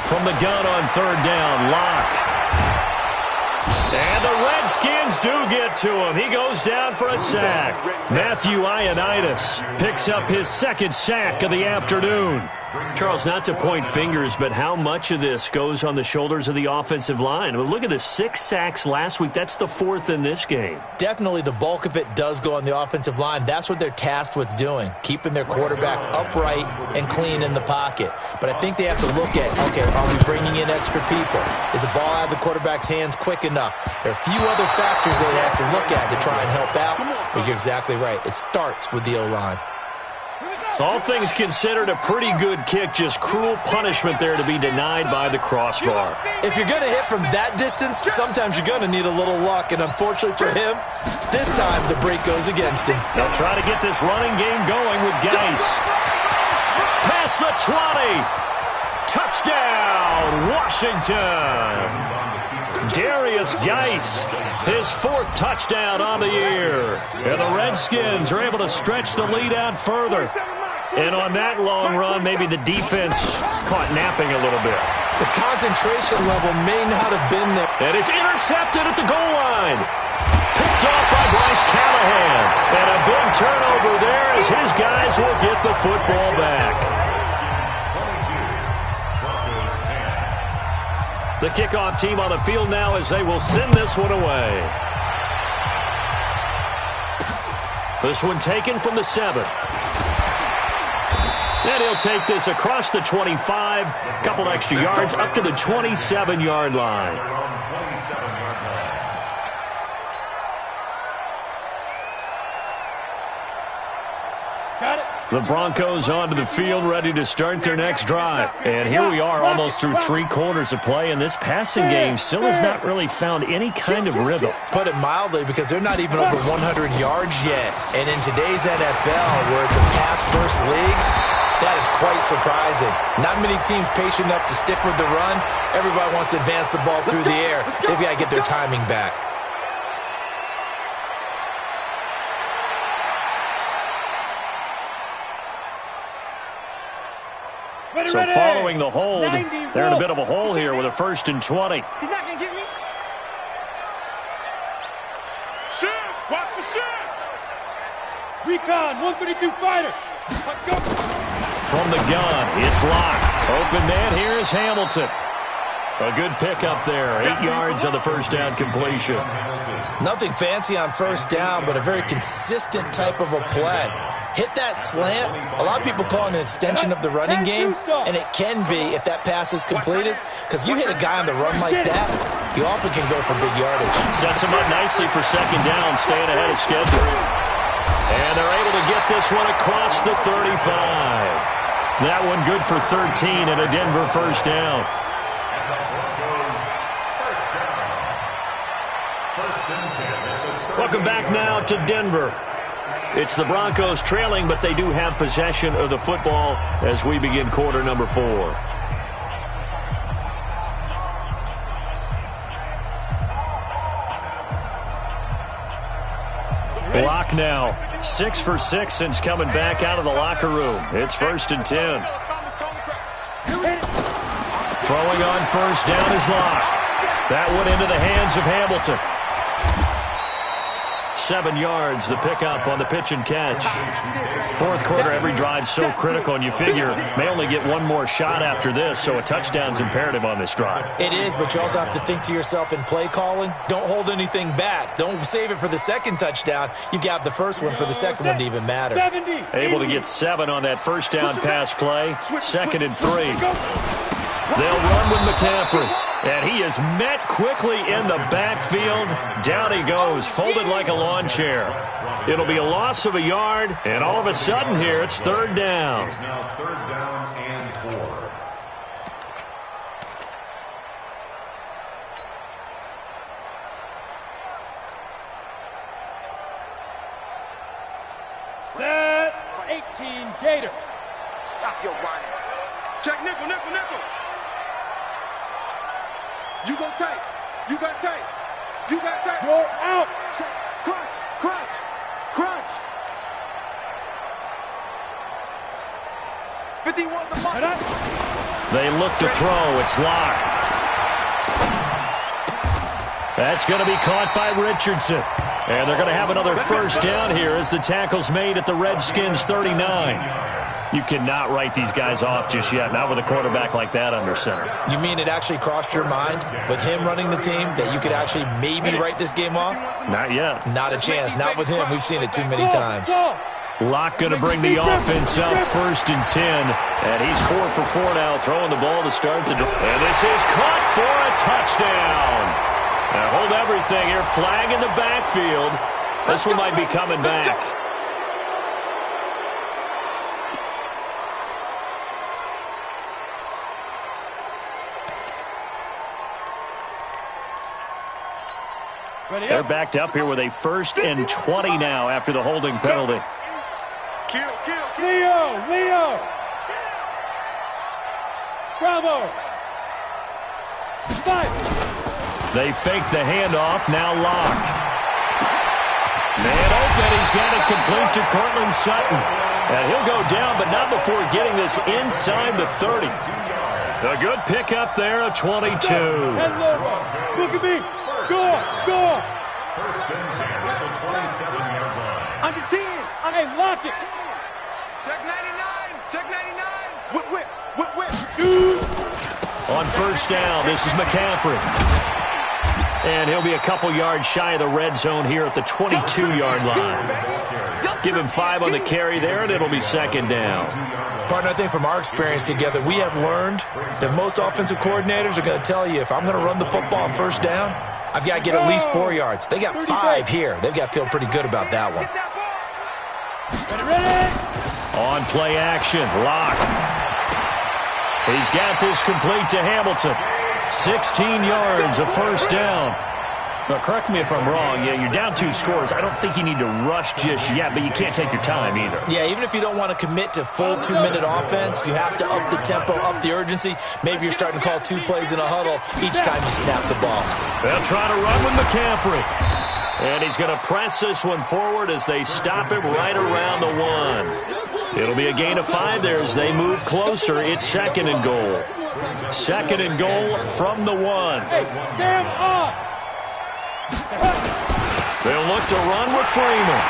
From the gun on 3rd down, Locke. And the Redskins do get to him. He goes down for a sack. Matthew Ioannidis picks up his 2nd sack of the afternoon. Charles, not to point fingers, but how much of this goes on the shoulders of the offensive line? I mean, look at the 6 sacks last week. That's the 4th in this game. Definitely the bulk of it does go on the offensive line. That's what they're tasked with doing, keeping their quarterback upright and clean in the pocket. But I think they have to look at, okay, are we bringing in extra people? Is the ball out of the quarterback's hands quick enough? There are a few other factors they have to look at to try and help out, but you're exactly right. It starts with the O-line. All things considered, a pretty good kick, just cruel punishment there to be denied by the crossbar. If you're going to hit from that distance, sometimes you're going to need a little luck, and unfortunately for him, this time the break goes against him. They'll try to get this running game going with Geis. Past the 20. Touchdown, Washington. Darius Geis, his 4th touchdown on the year. And the Redskins are able to stretch the lead out further. And on that long run, maybe the defense caught napping a little bit. The concentration level may not have been there. And it's intercepted at the goal line. Picked off by Bryce Callahan. And a big turnover there as his guys will get the football back. The kickoff team on the field now as they will send this one away. This one taken from the 7. And he'll take this across the 25, couple extra yards up to the 27-yard line. Got it. The Broncos onto the field, ready to start their next drive. And here we are, almost through 3 quarters of play, and this passing game still has not really found any kind of rhythm. Put it mildly, because they're not even over 100 yards yet. And in today's NFL, where it's a pass-first league, that is quite surprising. Not many teams patient enough to stick with the run. Everybody wants to advance the ball through the air. They've got to get their timing back. So following the hold, they're in a bit of a hole here with a 1st and 20. He's not going to get me. Shoot! Watch the shoot! Recon, 132 fighter. Let's go. From the gun, it's locked. Open man, here is Hamilton. A good pickup there. 8 yards on the first down completion. Nothing fancy on first down, but a very consistent type of a play. Hit that slant. A lot of people call it an extension of the running game, and it can be if that pass is completed, because you hit a guy on the run like that, you often can go for big yardage. Sets him up nicely for 2nd down, staying ahead of schedule. And they're able to get this one across the 35. That one good for 13 and a Denver first down. Welcome back now to Denver. It's the Broncos trailing, but they do have possession of the football as we begin quarter number 4. Block now. 6 for 6 since coming back out of the locker room. It's 1st and 10. Throwing on first down is Locke. That one into the hands of Hamilton. 7 yards, the pickup on the pitch and catch. 4th quarter, every drive so critical, and you figure may only get one more shot after this, so a touchdown's imperative on this drive. It is, but you also have to think to yourself in play calling, don't hold anything back. Don't save it for the 2nd touchdown. You've got the first one for the 2nd one to even matter. Able to get 7 on that first down pass play. 2nd and 3. They'll run with McCaffrey. And he is met quickly in the backfield. Down he goes, folded like a lawn chair. It'll be a loss of a yard, and all of a sudden here, it's 3rd down. It's now 3rd down and 4. Set 18 Gator. Stop your whining. Check nickel, nickel, nickel. You go tight. You got tight. You got tight. Go out. Check. Crunch, crunch, crunch. 51 the muscle. They look to throw. It's Locke. That's going to be caught by Richardson. And they're going to have another first down here as the tackle's made at the Redskins 39. You cannot write these guys off just yet, not with a quarterback like that under center. You mean it actually crossed your mind with him running the team that you could actually maybe write this game off? Not yet. Not a chance. Not with him. We've seen it too many times. Locke going to bring the offense up 1st and 10. And he's 4 for 4 now, throwing the ball to start the drive. And this is caught for a touchdown. Now hold everything here. Flag in the backfield. This one might be coming back. They're backed up here with a 1st and 20 now after the holding penalty. Kill, kill, kill. Leo. Bravo. 5. They fake the handoff. Now Locke. Man open. He's got it complete to Cortland Sutton. And he'll go down, but not before getting this inside the 30. A good pickup there, a 22. Look at me. Go. 1st and 10 at the 27-yard line. Under 10. Hey, lock it. Check 99. Check 99. Whip. Shoot. On first down, this is McCaffrey. And he'll be a couple yards shy of the red zone here at the 22-yard line. Give him 5 on the carry there, and it'll be second down. Partner, I think from our experience together, we have learned that most offensive coordinators are going to tell you, if I'm going to run the football on first down, I've got to get at least 4 yards. They got 5 here. They've got to feel pretty good about that one. On play action, Locke. He's got this complete to Hamilton. 16 yards, a first down. Now, correct me if I'm wrong. Yeah, you're down 2 scores. I don't think you need to rush just yet, but you can't take your time either. Yeah, even if you don't want to commit to full 2-minute offense, you have to up the tempo, up the urgency. Maybe you're starting to call 2 plays in a huddle each time you snap the ball. They'll try to run with McCaffrey. And he's going to press this one forward as they stop him right around the 1. It'll be a gain of 5 there as they move closer. It's second and goal. Second and goal from the 1. Hey, stand up! They'll look to run with Freeman.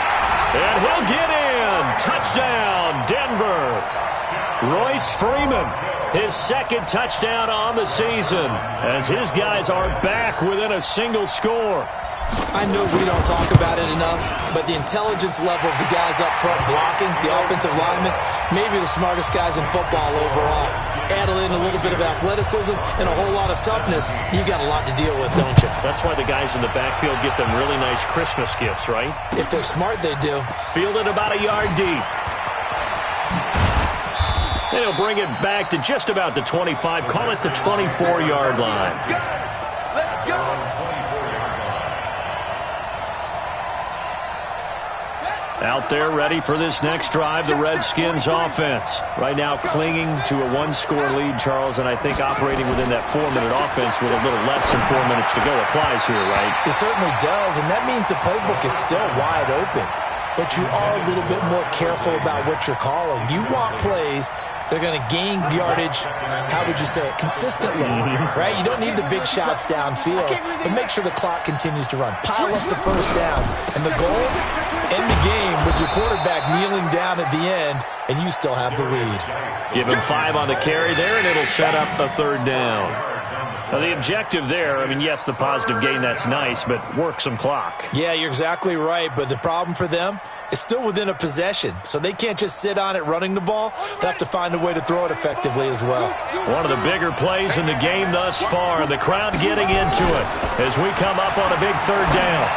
And he'll get in. Touchdown, Denver. Royce Freeman, his second touchdown on the season, as his guys are back within a single score. I know we don't talk about it enough, but the intelligence level of the guys up front blocking, the offensive linemen, maybe the smartest guys in football overall. Add in a little bit of athleticism and a whole lot of toughness, you've got a lot to deal with, don't you? That's why the guys in the backfield get them really nice Christmas gifts, right? If they're smart, they do. Fielded about a yard deep. And he'll bring it back to just about the 25. Call it the 24-yard line. Let's go! Out there ready for this next drive, the Redskins offense. Right now clinging to a 1-score lead, Charles, and I think operating within that 4-minute offense with a little less than 4 minutes to go applies here, right? It certainly does, and that means the playbook is still wide open. But you are a little bit more careful about what you're calling. You want plays that are going to gain yardage, how would you say it, consistently, right? You don't need the big shots downfield, but make sure the clock continues to run. Pile up the first downs, and the goal, end the game with your quarterback kneeling down at the end, and you still have the lead. Give him 5 on the carry there, and it'll set up a third down. Now, the objective there, I mean, yes, the positive gain, that's nice, but work some clock. Yeah, you're exactly right, but the problem for them is still within a possession, so they can't just sit on it running the ball. They have to find a way to throw it effectively as well. One of the bigger plays in the game thus far, the crowd getting into it as we come up on a big third down.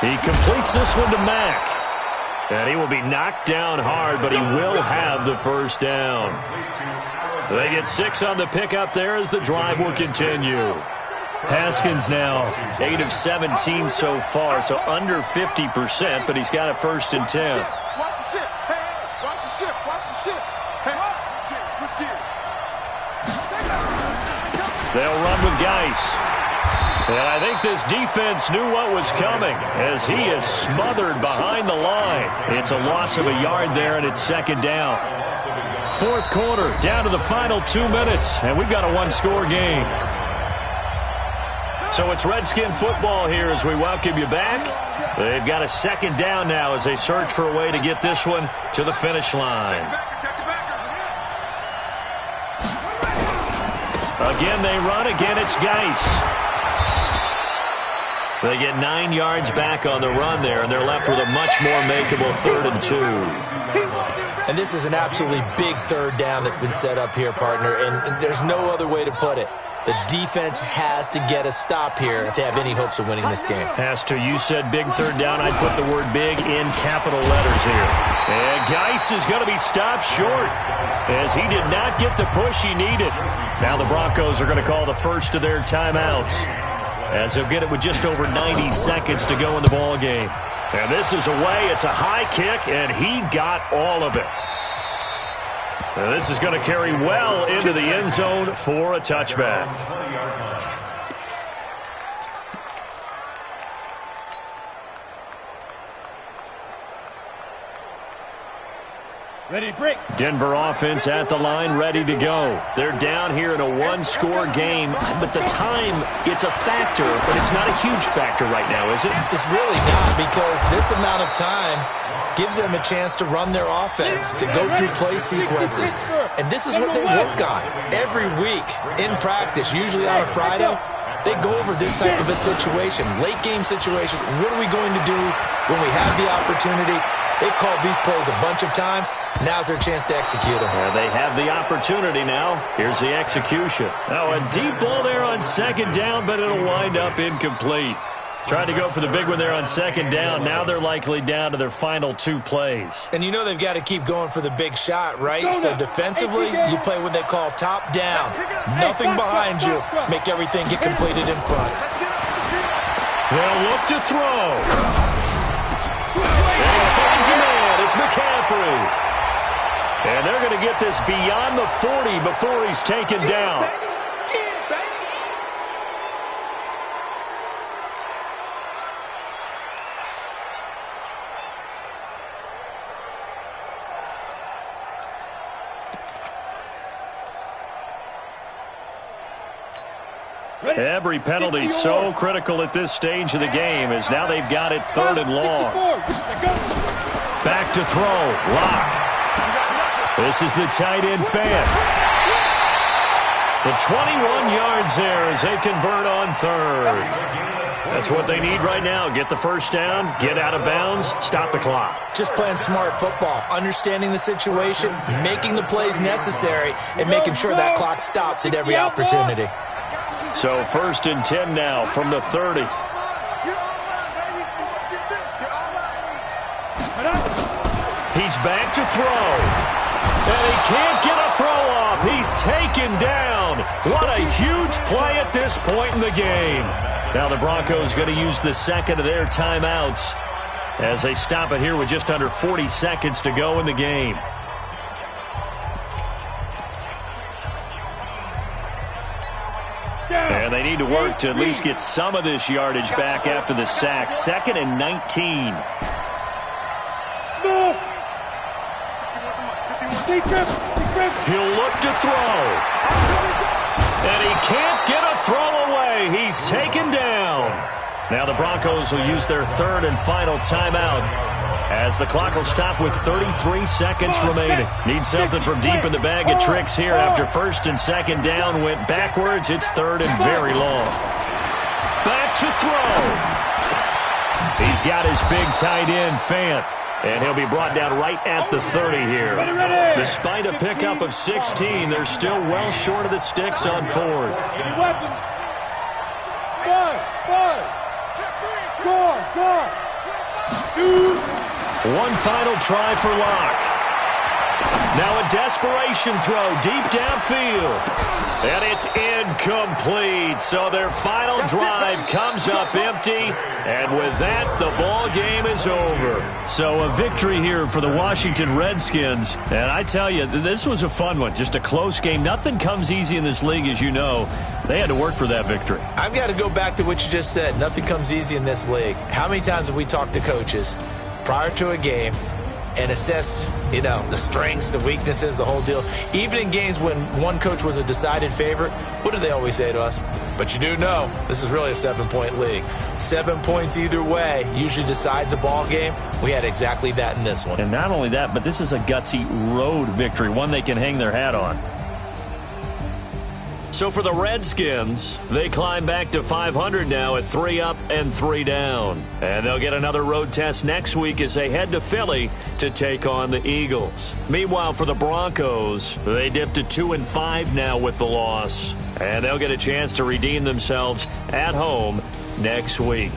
He completes this one to Mack, and he will be knocked down hard, but he will have the first down. They get 6 on the pickup there as the drive will continue. Haskins now 8 of 17 so far, so under 50%, but he's got a 1st and 10. Watch the ship. Hey, watch the ship. Watch the ship. Hey, switch gears. They'll run with Geis. And I think this defense knew what was coming as he is smothered behind the line. It's a loss of a yard there, and it's second down. 4th quarter, down to the final 2 minutes, and we've got a 1-score game. So it's Redskin football here as we welcome you back. They've got a second down now as they search for a way to get this one to the finish line. Again, they run. Again, it's Geis. They get 9 yards back on the run there, and they're left with a much more makeable 3rd and 2. And this is an absolutely big third down that's been set up here, partner, and there's no other way to put it. The defense has to get a stop here if they have any hopes of winning this game. Has to. You said big third down. I'd put the word big in capital letters here. And Geis is going to be stopped short as he did not get the push he needed. Now the Broncos are going to call the first of their timeouts as they'll get it with just over 90 seconds to go in the ball game. And this is away. It's a high kick, and he got all of it. And this is going to carry well into the end zone for a touchback. Ready to break. Denver offense at the line, ready to go. They're down here in a 1-score game, but the time, it's a factor, but it's not a huge factor right now, is it? It's really not, because this amount of time gives them a chance to run their offense, to go through play sequences. And this is what they work on every week in practice, usually on a Friday. They go over this type of a situation, late game situation. What are we going to do when we have the opportunity? They've called these plays a bunch of times. Now's their chance to execute them. And they have the opportunity now. Here's the execution. Oh, a deep ball there on second down, but it'll wind up incomplete. Tried to go for the big one there on second down. Now they're likely down to their final 2 plays. And you know they've got to keep going for the big shot, right? So defensively, you play what they call top down. Nothing behind you. Make everything get completed in front. They'll look to throw. And he finds a man. It's McCaffrey. And they're going to get this beyond the 40 before he's taken down. Every penalty so critical at this stage of the game as now they've got it 3rd and long. Back to throw. Lock. This is the tight end fan. The 21 yards there as they convert on 3rd. That's what they need right now. Get the first down, get out of bounds, stop the clock. Just playing smart football, understanding the situation, making the plays necessary, and making sure that clock stops at every opportunity. So 1st and 10 now from the 30. He's back to throw. And he can't get a throw off. He's taken down. What a huge play at this point in the game. Now the Broncos going to use the second of their timeouts as they stop it here with just under 40 seconds to go in the game. And they need to work to at least get some of this yardage back after the sack. 2nd and 19. He'll look to throw. And he can't get a throw away. He's taken down. Now the Broncos will use their 3rd and final timeout as the clock will stop with 33 seconds remaining. Need something from deep in the bag of tricks here after 1st and 2nd down went backwards. It's 3rd and very long. Back to throw. He's got his big tight end, Fant. And he'll be brought down right at the 30 here. Despite a pickup of 16, they're still well short of the sticks on 4th. One final try for Locke. Now a desperation throw deep downfield. And it's incomplete. So their final drive comes up empty. And with that, the ball game is over. So a victory here for the Washington Redskins. And I tell you, this was a fun one. Just a close game. Nothing comes easy in this league, as you know. They had to work for that victory. I've got to go back to what you just said. Nothing comes easy in this league. How many times have we talked to coaches prior to a game and assessed, the strengths, the weaknesses, the whole deal? Even in games when one coach was a decided favorite, what do they always say to us? But you do know, this is really a 7-point league. 7 points either way usually decides a ball game. We had exactly that in this one. And not only that, but this is a gutsy road victory, one they can hang their hat on. So for the Redskins, they climb back to 500 now at 3 up and 3 down. And they'll get another road test next week as they head to Philly to take on the Eagles. Meanwhile, for the Broncos, they dip to 2-5 now with the loss. And they'll get a chance to redeem themselves at home next week.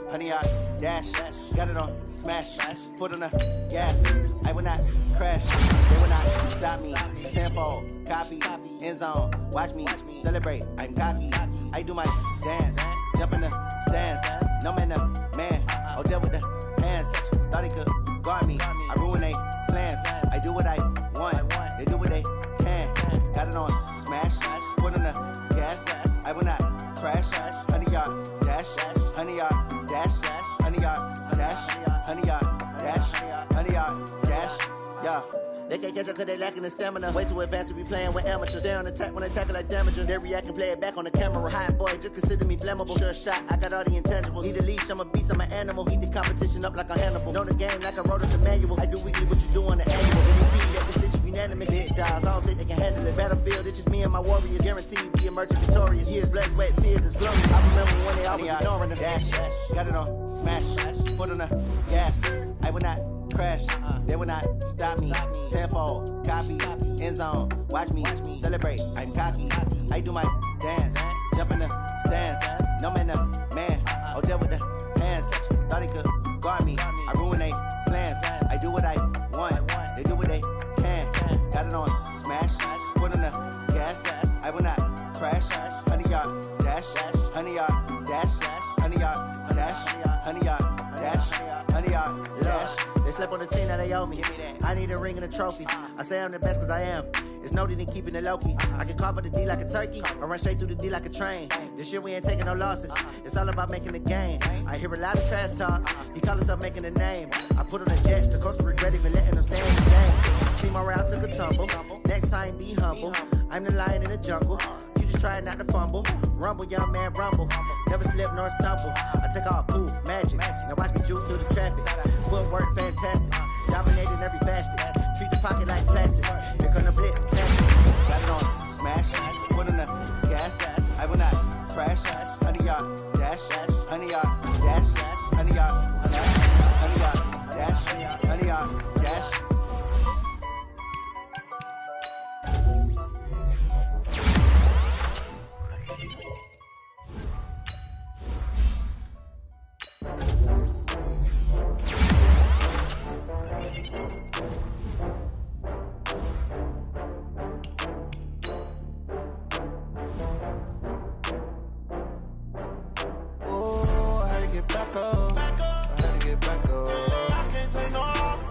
Honey, I dash, got it on, smash, foot on the gas. I will not crash, they will not stop me. Tenfold, copy, end zone, watch me celebrate. I'm cocky, I do my dance, jump in the stands. No man, man, I'll deal with the hands. Thought he could guard me, I ruin they plans. I do what I want, they do what they can. Got it on, smash, foot on the gas. I will not crash, honey, y'all dash, honey, y'all dash, honey, y'all dash, honey, y'all dash, honey, y'all dash, yeah. They can't catch up cause they lacking the stamina. Way too advanced to be playing with amateurs. They on attack when they tackle like damages. They react and play it back on the camera. Hot boy, just consider me flammable. Sure shot, I got all the intangibles. Need a leash, I'm a beast, I'm an animal. Eat the competition up like a Hannibal. Know the game like I wrote us the manual. I do weekly what you do on the annual. MVP, that decision unanimous. Big dials, I don't think they can handle it. Battlefield, it's just me and my warriors. Guaranteed be emerging victorious. Years, blood, sweat, tears, is glorious. I remember when they always ignoring us. Dash, got it on, smash, foot on the gas. I will not crash, they will not stop me. Tenfold, copy, end zone, watch me celebrate. I'm cocky, I do my dance, jump in the stands. No man, man, oh there with the hands. Thought he could guard me, I ruin they plans. I do what I want, they do what they can. Got it on, smash, foot on the gas. I will not crash, 100-yard dash, 100-yard dash, 100-yard dash, 100-yard dash, 100-yard dash. They slept on the team that they owe me. I need a ring and a trophy. I say I'm the best cause I am. It's noted in keeping it low-key. I can carve up the D like a turkey or run straight through the D like a train. This year we ain't taking no losses. It's all about making the game. I hear a lot of trash talk. He call himself making a name. I put on the jets. The coach regret even letting them stay in the game. Team morale took a tumble. Next time be humble. I'm the lion in the jungle. You just try not to fumble. Rumble, young man, rumble. Never slip nor stumble. I take off, poof, magic. Now watch me juke through the traffic. Footwork fantastic. Dominating every facet. Treat the pocket like plastic. Here come the blitz. Got it on, smash. Foot on the gas. I will not crash. 100-yard dash. 100-yard dash. 100-yard dash. 100-yard dash. 100-yard dash. Back up. I had to get back up. I can't take no loss.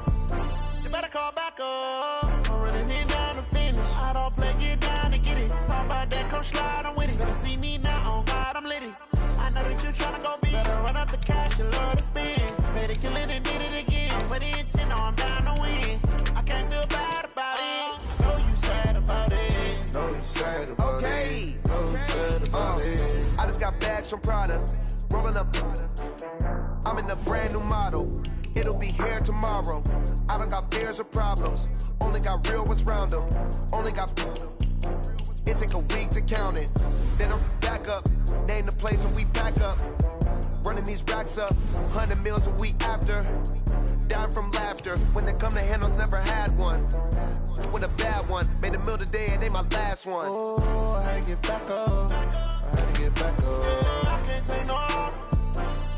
You better call back up. I'm running it down to finish. I don't play, get down to get it. Talk about that, come slide, I'm with it. Better see me now, on God, I'm lit it. I know that you tryna go big. Better run up the cash, you love to spend. Better kill it and did it again. But the intent, no, I'm down to win. I can't feel bad about it. I know you sad about it. Know you sad about it. Know you sad about it. I just got bags from Prada. Rolling up, I'm in a brand new model. It'll be here tomorrow. I don't got fears or problems. Only got real ones round them. Only got. It take a week to count it. Then I'm back up. Name the place and we back up. Running these racks up. 100 meals a week after. Dying from laughter. When they come to handles, never had one. With a bad one. Made a meal today and they my last one. Oh, I had to get back up. I had to get back up. I can't take no loss.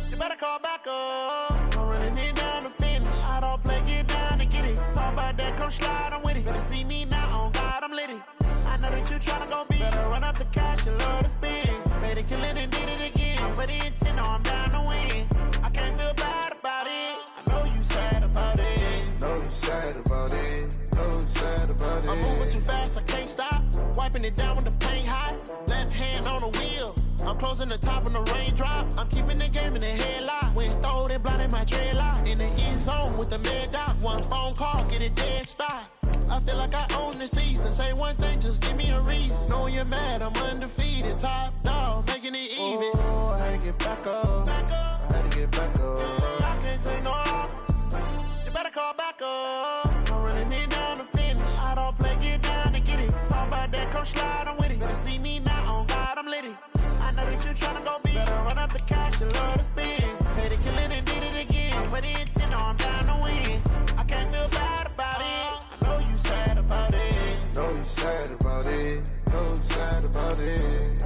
You better call back up. I'm running it down to finish. I don't play, get down to get it. Talk about that, come slide, I'm with it. Better see me now, on God, I'm lit it. I know that you tryna go big. Better run up the cash, you love to spend. Better kill it and did it again. But the intent, no, I'm down to win. I can't feel bad about it. I know you sad about it. Know you sad about it. Know you sad about it. I'm moving too fast, I can't stop. Wiping it down with the paint hot. Left hand on the wheel. I'm closing the top on the raindrop. I'm keeping the game in the headlock. When throwed and blinded my dreadlock. In the end zone with the mad dot. One phone call, get it dead stop. I feel like I own the season. Say one thing, just give me a reason. Knowing you're mad, I'm undefeated. Top dog, making it even. Oh, I had to get back up. I had to get back up. I can't take no loss. You better call back up. I'm running it down to finish. I don't play, get down to get it. Talk about that, come slide, I'm with it. Better see me now, on God, I'm lit it. I know that you tryna go big. Better run up the cash, you love to spend. Better kill it and did it again. But the intent, no, I'm down to win. I can't feel bad about it. I know you sad about it. Know you sad about it. Know you sad about it.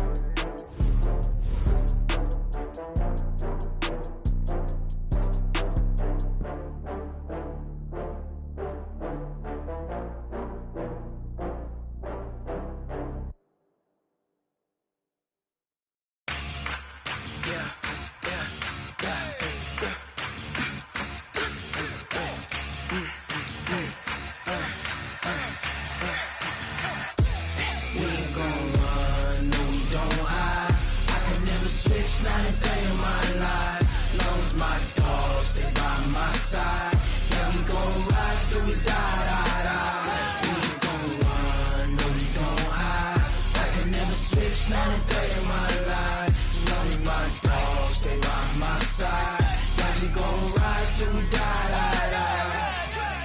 switch, not a day in my life. As long as my dogs stay by my side, yeah, we gon' ride till we die.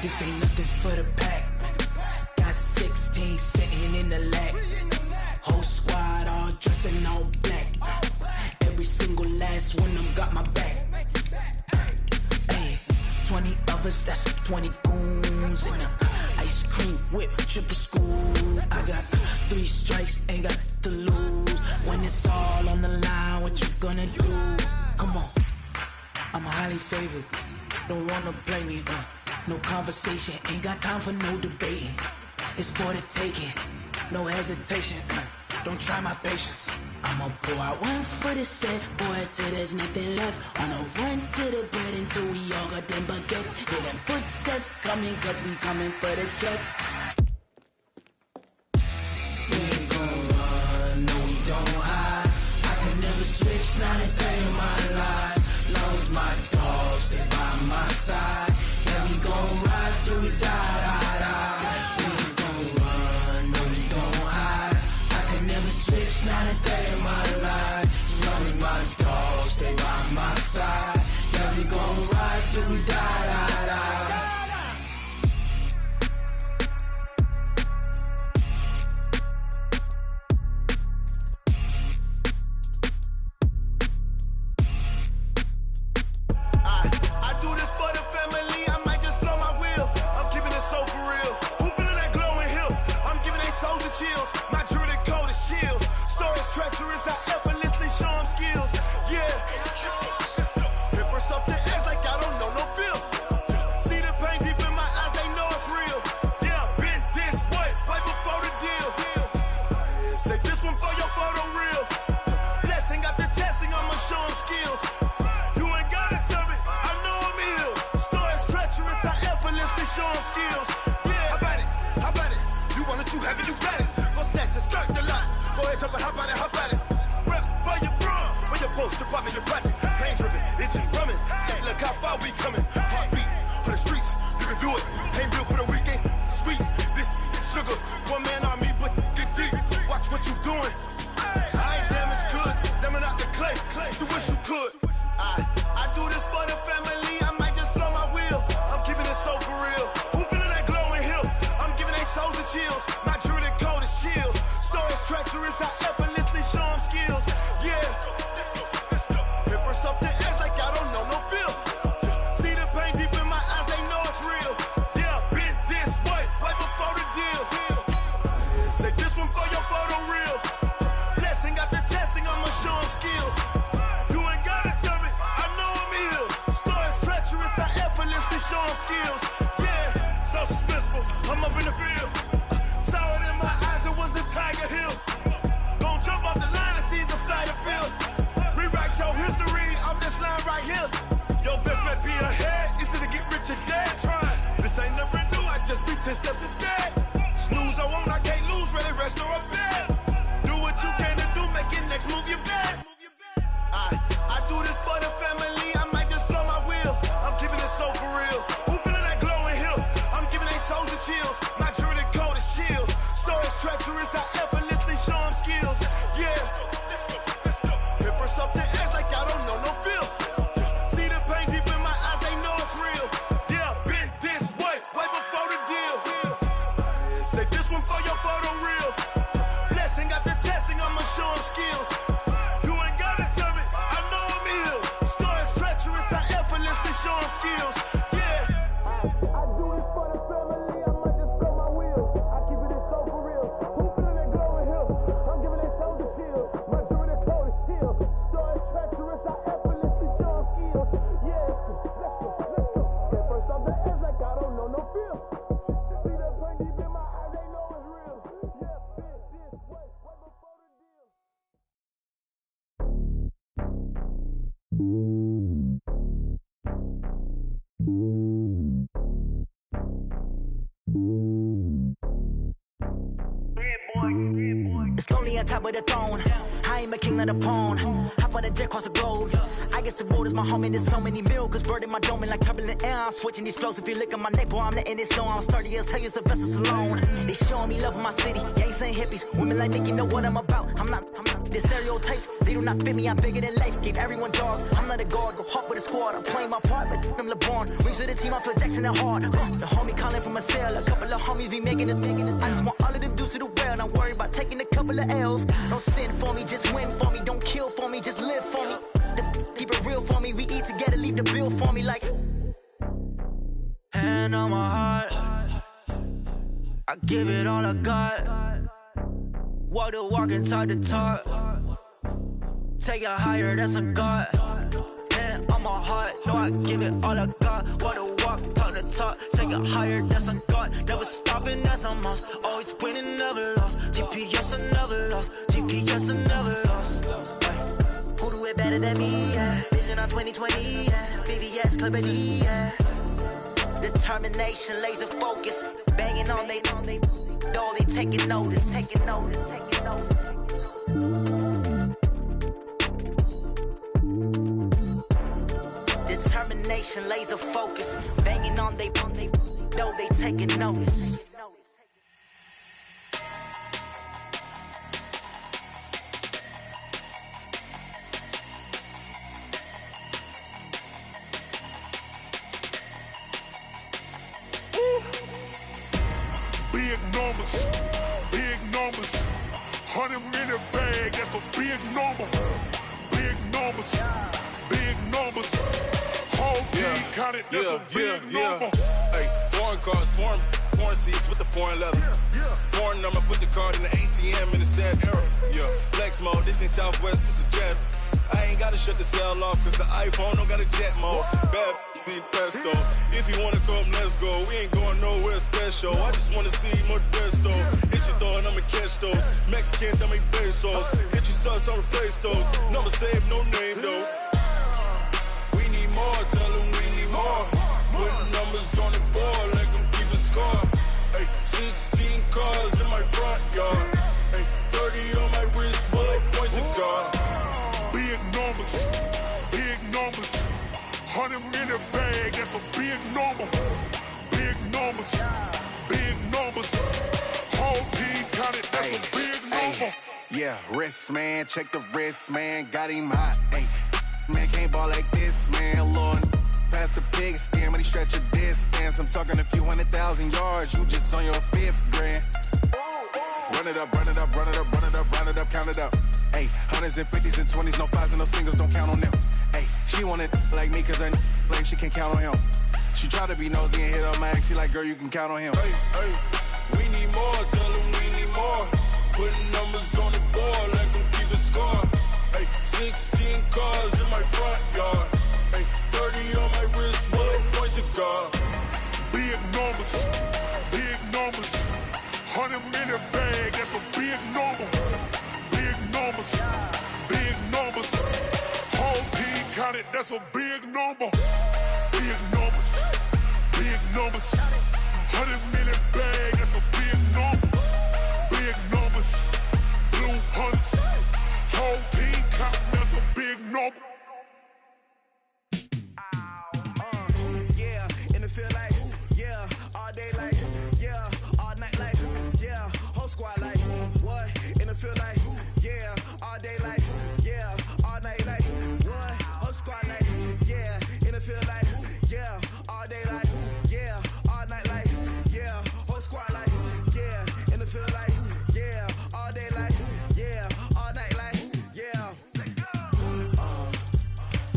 This ain't nothing for the pack. Got 16 sitting in the lag. Whole squad all dressing all black. Every single last one of them got my back. Hey, 20 of us, that's 20 goons in them. Ice cream whip, triple school. I got 3 strikes, ain't got to lose. When it's all on the line, what you gonna do? Come on, I'm highly favored. Don't wanna blame me, no conversation, ain't got time for no debating. It's for the taking, no hesitation. Don't try my patience. I'ma pour out one for the set, boy, till there's nothing left. On a run to the bread until we all got them baguettes. Hear them footsteps coming, cause we coming for the check. We ain't gon' run, no we don't hide. I could never switch, not a day in my life. Long as my dogs stay by my side, yeah, we gon' ride till we die. We ain't gon' run, no we don't hide. I could never switch, not a day in my life. As long as my dogs stay by my side, yeah, we gon' ride till we die. I do this for the family, I might just blow my wheel. I'm keeping it so for real. Who feeling that glowing hill? I'm giving they soldier chills. My druid code is chill. Stories treacherous, I effortlessly show them skills. Yeah. Hit first off the edge like I don't know no feel. See the pain deep in my eyes, they know it's real. Yeah, been this way, way before the deal. Say this one for your photo reel. Blessing after testing, I'ma show them skills. You ain't gotta tell me, I know I'm ill. Stories treacherous, I effortlessly show them skills. Yeah, how about it? You want it, you have it, you got it. Go snatch a skirt the lot. Go ahead, jump it, how about it? Rep for your bro, where your post, department, your projects. Pain driven, itching, drumming. Hey, look how far we coming. Heartbeat on the streets, you can do it. Ain't built for the weekend, sweet. This sugar, one man army, but get deep. Watch what you doing. I ain't damaged goods, damn out the clay. You wish you could. I do this for the family, I might just blow my wheel. I'm keeping it so for real. Who feeling that glowing hill? I'm giving they soldier chills. My druid code is chill. Stories treacherous, I effortlessly show them skills. Yeah. Hit first off the edge like I don't know no feel. See the pain deep in my eyes, they know it's real. Yeah, been this way, way before the deal. Say this one for your photo reel. Blessing after testing, I'ma show them skills. You ain't gotta tell me, I know I'm ill. Stories treacherous, I effortlessly show them skills. Yeah, so suspenseful, I'm up in the field. Saw it in my eyes, it was the Tiger Hill. Gon' jump off the line and see the fly the field. Rewrite your history off this line right here. Your best bet be ahead, it's to get rich or dead. Try, this ain't never new, I just be 10 steps instead. Snooze I won't, I can't lose, ready, rest or a bed. Do what you can to do, make it next move your best. I do this for the family, I might just blow my wheel. I'm keeping it so for real. Who feeling that glowing hill? I'm giving they soldier chills. My druid code is chill. Stories treacherous, I effortlessly show them skills. Yeah. Hit first off the edge like I don't know no feel. See the pain deep in my eyes, they know it's real. Yeah, been this way, way before the deal. Say this one for your photo reel. Blessing after testing, I'ma show them skills. You ain't gotta tell me, I know I'm ill. Stories treacherous, I effortlessly show them skills. Yeah. I do this for the family, I might just blow my wheel. I keep it so for real. Who feeling that glowing hill? I'm giving they soldier chills. My druid code is chill. Stories treacherous, I effortlessly show them skills. Yeah, let's go. Get first off the edge like I don't know no feel. See that pain deep in my eyes, they know it's real. Yeah, been this way, way before the deal. It's lonely on top of the throne. I ain't a king of the pawn. hop on a jet across the globe. I guess the road is my home and there's so many milkers burning my dome like turbulent air. I'm switching these flows. If you look at my neck, boy, I'm letting it slow. I'm sturdy as hell, a vessel alone. They showing me love in my city. Gangs ain't hippies. Women like Nicky know what I'm about. I'm not. The stereotypes, they do not fit me. I'm bigger than life. Gave everyone jobs. I'm not a guard. Go hard with a squad. I'm playing my part like them LeBron. Rings to the team. I feel Jackson and hard. The homie calling from a cell. A couple of homies be making it. I just want all of them dudes to do well. Not worry about taking a couple of L's. Don't sin for me, just win for me. Don't kill for me, just live for me. Keep it real for me. We eat together, leave the bill for me like. Hand on my heart, I give it all I got. Walk the walk and talk the talk. Take it higher, that's a God. Hand on my heart, no, I give it all I got. Walk the walk, talk the talk. Take it higher, that's a God. Never stopping, that's a must. Always winning, never lost. GPS, I never lost. GPS, I never lost. Who do it better than me? Yeah. Vision on 2020, yeah. VVS, Clippity, yeah. Determination, laser focus, banging on they door, they taking notice. Determination, laser focus, banging on they door, they taking notice. Big numbers, 100 minute bag, that's a big number. Big numbers, whole team counted, that's a big number. Hey, foreign cars, foreign seats with the foreign leather. Foreign number, put the card in the ATM in the sad era. Yeah, flex mode, this ain't Southwest, this a jet. I ain't gotta shut the cell off, cause the iPhone don't got a jet mode. Bad pesto. If you wanna come, let's go. We ain't going nowhere special. I just wanna see Modesto. Hit your thought, I'ma catch those. Mexican, dummy pesos. Hit your sus, I'll replace those. Number saved, no name though. We need more, tell them we need more. Putting numbers on the board, like them keep a score. Hey, 16 cars in my front yard. Hey, 30 on my wrist, bullet point to God. Big numbers, 100 minute bag, that's a big number. Big numbers, whole team counted, that's a big number. Yeah, wrist man, check the wrist man, got him hot. Ay, man can't ball like this, man. Lord, past the pig skin, but he stretch a distance. I'm talking a few 100,000 yards, you just on your 5th grand. Run it up, count it up. Ay, hundreds and 50s and 20s, no 5s and no singles, don't count on them. Ay, she want it like me, cause her like she can't count on him. She try to be nosy and hit on my ex, she like, girl, you can count on him. Hey, we need more, tell them we need more. Putting numbers on the board, like them keep a score. Hey, 16 cars in my front yard. Hey, 30 on my wrist, bullet point to God. Big numbers, 100 minute bag, that's a big number. Big numbers, whole team counted, that's a big number. Big numbers, 100 minute bag, that's a big number. Big numbers, blue hunts, whole team counting, that's a big number. Yeah, in the field like, yeah, all day like, yeah, all night like, yeah, whole squad like, what? In the field like, yeah, all day like, yeah, all night like, what? Whole squad like, yeah, in the field like, yeah, all day like, yeah, all night like, yeah, whole squad like, yeah, in the field like, yeah, all day like, yeah, all night like, yeah.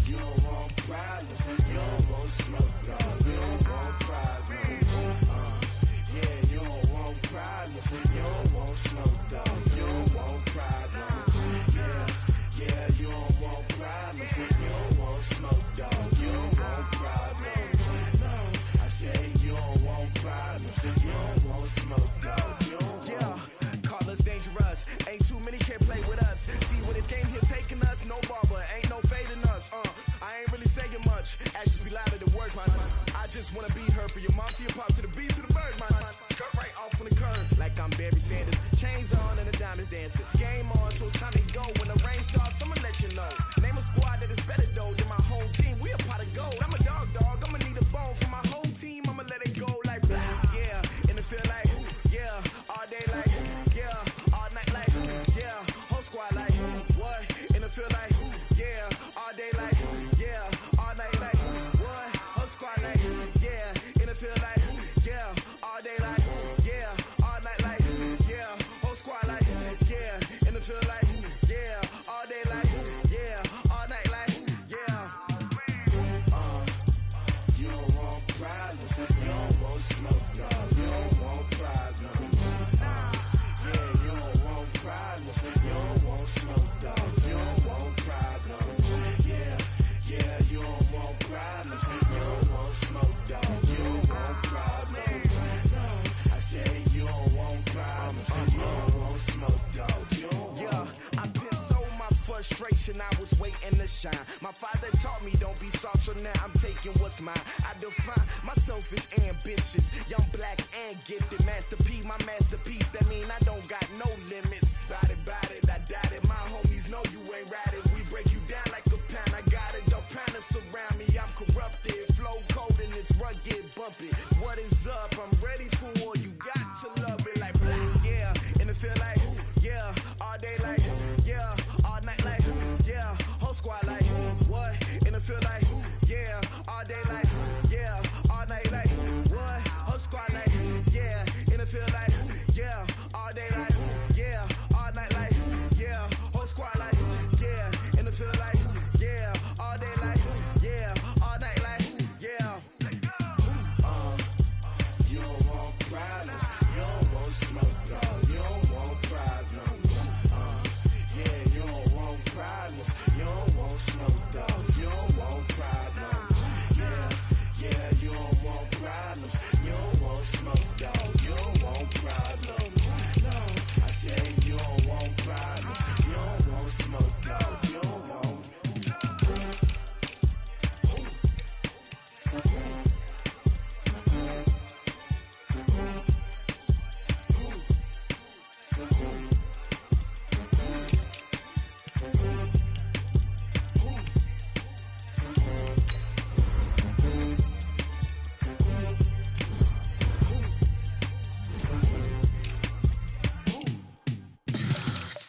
You don't want problems, you don't want smoke, no, you don't want problems. Yeah, you don't want problems, you don't want smoke, dog, you don't want problems. Yeah, you don't want problems, you don't want smoke, dog, you don't want problems. No, I say you don't want problems, you don't want smoke, dog, you don't want. Yeah, call us dangerous, ain't too many can play with us. See what this game here taking us, no barber, ain't no fading us. I ain't really saying much, actions be louder than words, man. I just wanna be heard for your mom to your pop to the beat to the bird, man. Cut right off on the curb, like I'm Barry Sanders. Chains on and the diamonds dancing. Game on, so it's time to go. When the rain starts, I'ma let you know. celebration, I was waiting to shine. My father taught me don't be soft, so now I'm taking what's mine. I define myself as ambitious, young, black, and gifted. Master P, my masterpiece, that mean I don't got no limits. Bout it, I doubt it. My homies know you ain't ratted. We break you down like a pound. I got it, don't pound us around me. I'm corrupted, flow cold and it's rugged, bumpy. What is up? I'm ready for all you got to love it like yeah, and it feel like yeah, all day like yeah, all night like yeah, whole squad like what? And it feel like yeah, all day like yeah, all night like what? Whole squad like yeah, and it feel like yeah, all day like yeah, all night like yeah, whole squad like yeah, and it feel like yeah, all day like yeah, all night like yeah. You don't want problems, you don't want smoke, dog. You don't want problems. Yeah, you don't want problems, you don't want smoke, dog. You don't want problems. Yeah, you don't want problems, you don't want smoke, dog. You don't want problems. No, I said you don't want problems, you don't want smoke, dog. You don't want.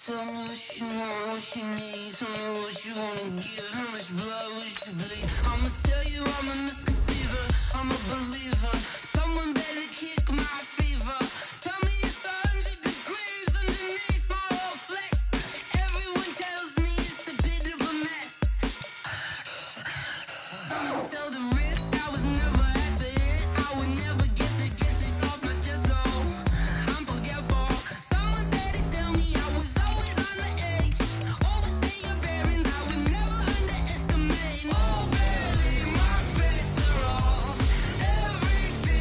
Tell me what you want, what you need. Tell me what you wanna give. How much blood would you bleed? I'ma tell you I'm a misconceiver. I'm a believer. Someone better kick my fever. Tell me it's 100 degrees underneath my whole flesh. Everyone tells me it's a bit of a mess. I'ma tell the risk I was never at the end. I would never get it off my chest though. I'm forgetful. Someone better tell me I was always on the edge. Always stay your bearings. I would never underestimate. Oh, barely my bets are off. Everything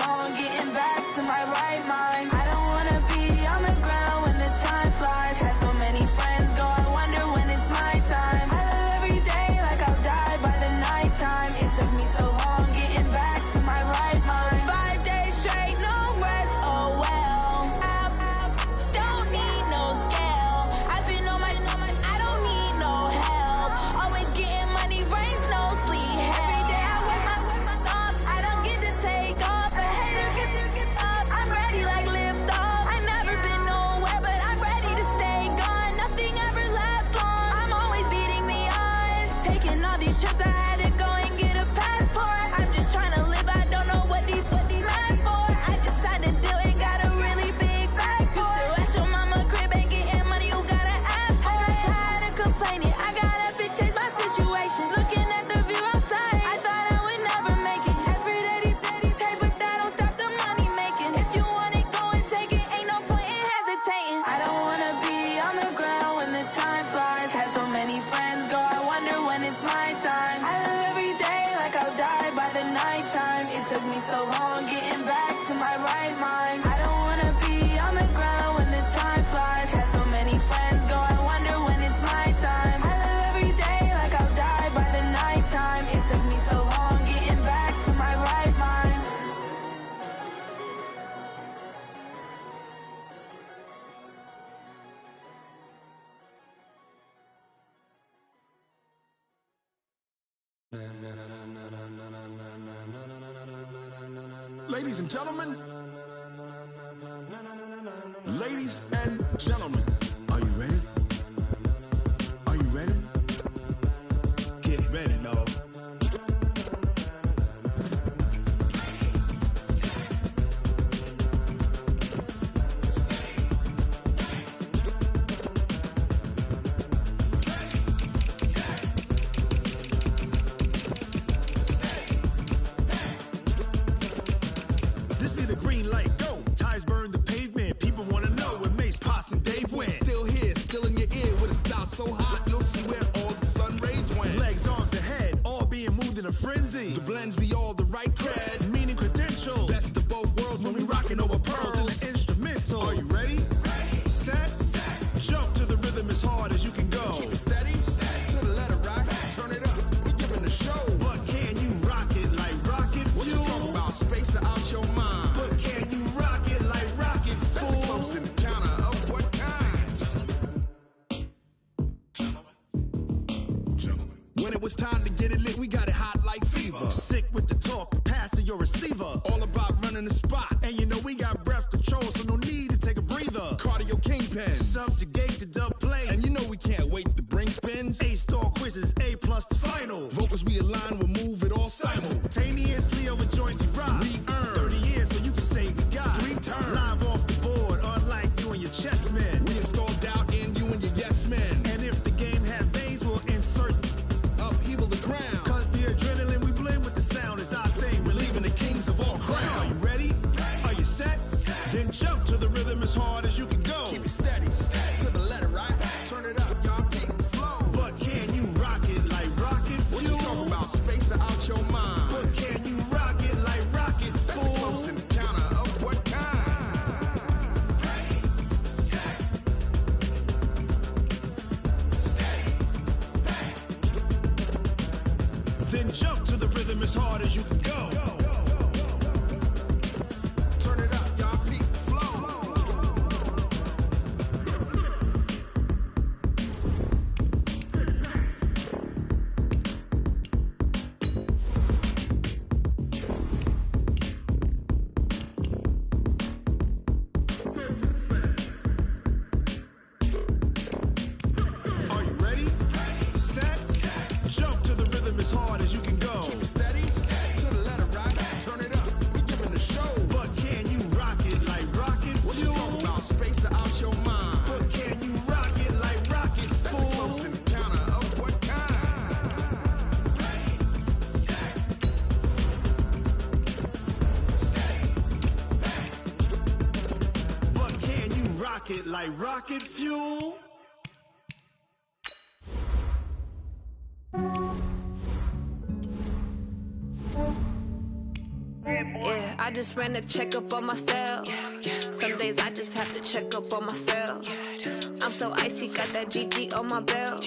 long getting back to my right mind. I don't wanna be on the ground when the time flies. Had so many friends go, I wonder when it's my time. I live every day like I'll die by the nighttime. It took me so long getting back to my right mind. 5 days straight, no rest, oh well. I don't need no scale. I've been on my, I don't need no help. Always getting money, rains, no sleep. Every day I work my thumb, I don't get to take off. But haters get up, I'm ready like lift off. I never been nowhere, but I'm ready to stay gone. Nothing ever lasts long, I'm always beating the odds. Taking all these trips, I had to go and get a passport. I'm just trying to live, I don't know what these mad for. I just signed a deal and got a really big bag for it. You still at your mama crib and getting money, you gotta ask for it. I'm tired of complaining, I gotta change my situation. Looking at the view outside, I thought I would never make it. Every day they take, but that don't stop the money making. If you want it, go and take it, ain't no point in hesitating. I don't wanna be on the ground when the time flies. Had so many friends go, I wonder when it's my time. I live every day like I'll die by the nighttime. It took me so long getting back to my right mind. I don't wanna be on the ground when the time flies. Had so many friends go, I wonder when it's my time. I live every day like I'll die by the nighttime. It took me so long getting back to my right mind. Ladies and gentlemen, ladies and gentlemen, are you ready? Are you ready? Get ready, no. This be the green light, go. Tires burn the pavement. People wanna know where Mace, Potts, and Dave went. Still here, still in your ear with a style so hot, you'll see where all the sun rays went. Legs, arms, and head, all being moved in a frenzy. The blends be all the right cred, Meaning credentials. best of both worlds when we rockin' over Pearls in pearls. the instrumental. Are you ready? Set? Jump to the rhythm as hard as you can go. Keep it steady, to the letter rock, turn it up, we giving the show. But can you rock it like rocket What you fuel? talking about, space or out your mind? But can you rock it like rockets, That's a fool? close encounter of what kind? When it was time to get it lit, we got it hot like fever. Sick with the talk, the pass to your receiver. All about running the spot, And you know we got breath control, so no need to take a breather. cardio kingpin. Subjugate the dub play. And you know we can't wait to bring spins. A-star quizzes, A+ the final. Vocals we align, we'll move it all Simultaneously over joints we rock. We earn 30 years, so you can say we got 3 turns. live off the board, unlike you and your chess men. We install doubt in you and your yes men. And if the game had veins, we'll insert Upheaval the ground. Cause the adrenaline we blend with the sound is our thing. We're leaving the kings of all crowns. So are you ready? Are you set? Then jump to the rhythm as hard as you can go. Keep it steady, to the letter right. Turn it up, y'all keep the flow. But can you rock it like rocket What fuel? you talking about, space or out your mind? But can you rock it like rockets, That's a fool? close encounter of what kind? Then jump to the rhythm as hard as you can go. Turn it up, y'all keep the flow. Are you ready? Set? Jump to the rhythm as hard as you can go. Keep it steady, to the letter right. Turn it up, we giving the show. But can you rock it like rocket What you fuel? talking about, space or out your mind? But can you rock it like rockets, That's a close fool? encounter of what kind? But can you rock it like rocket fuel? Yeah, I I just ran a checkup on myself. Some days I just have to check up on myself. I'm so icy, got that GG on my belt.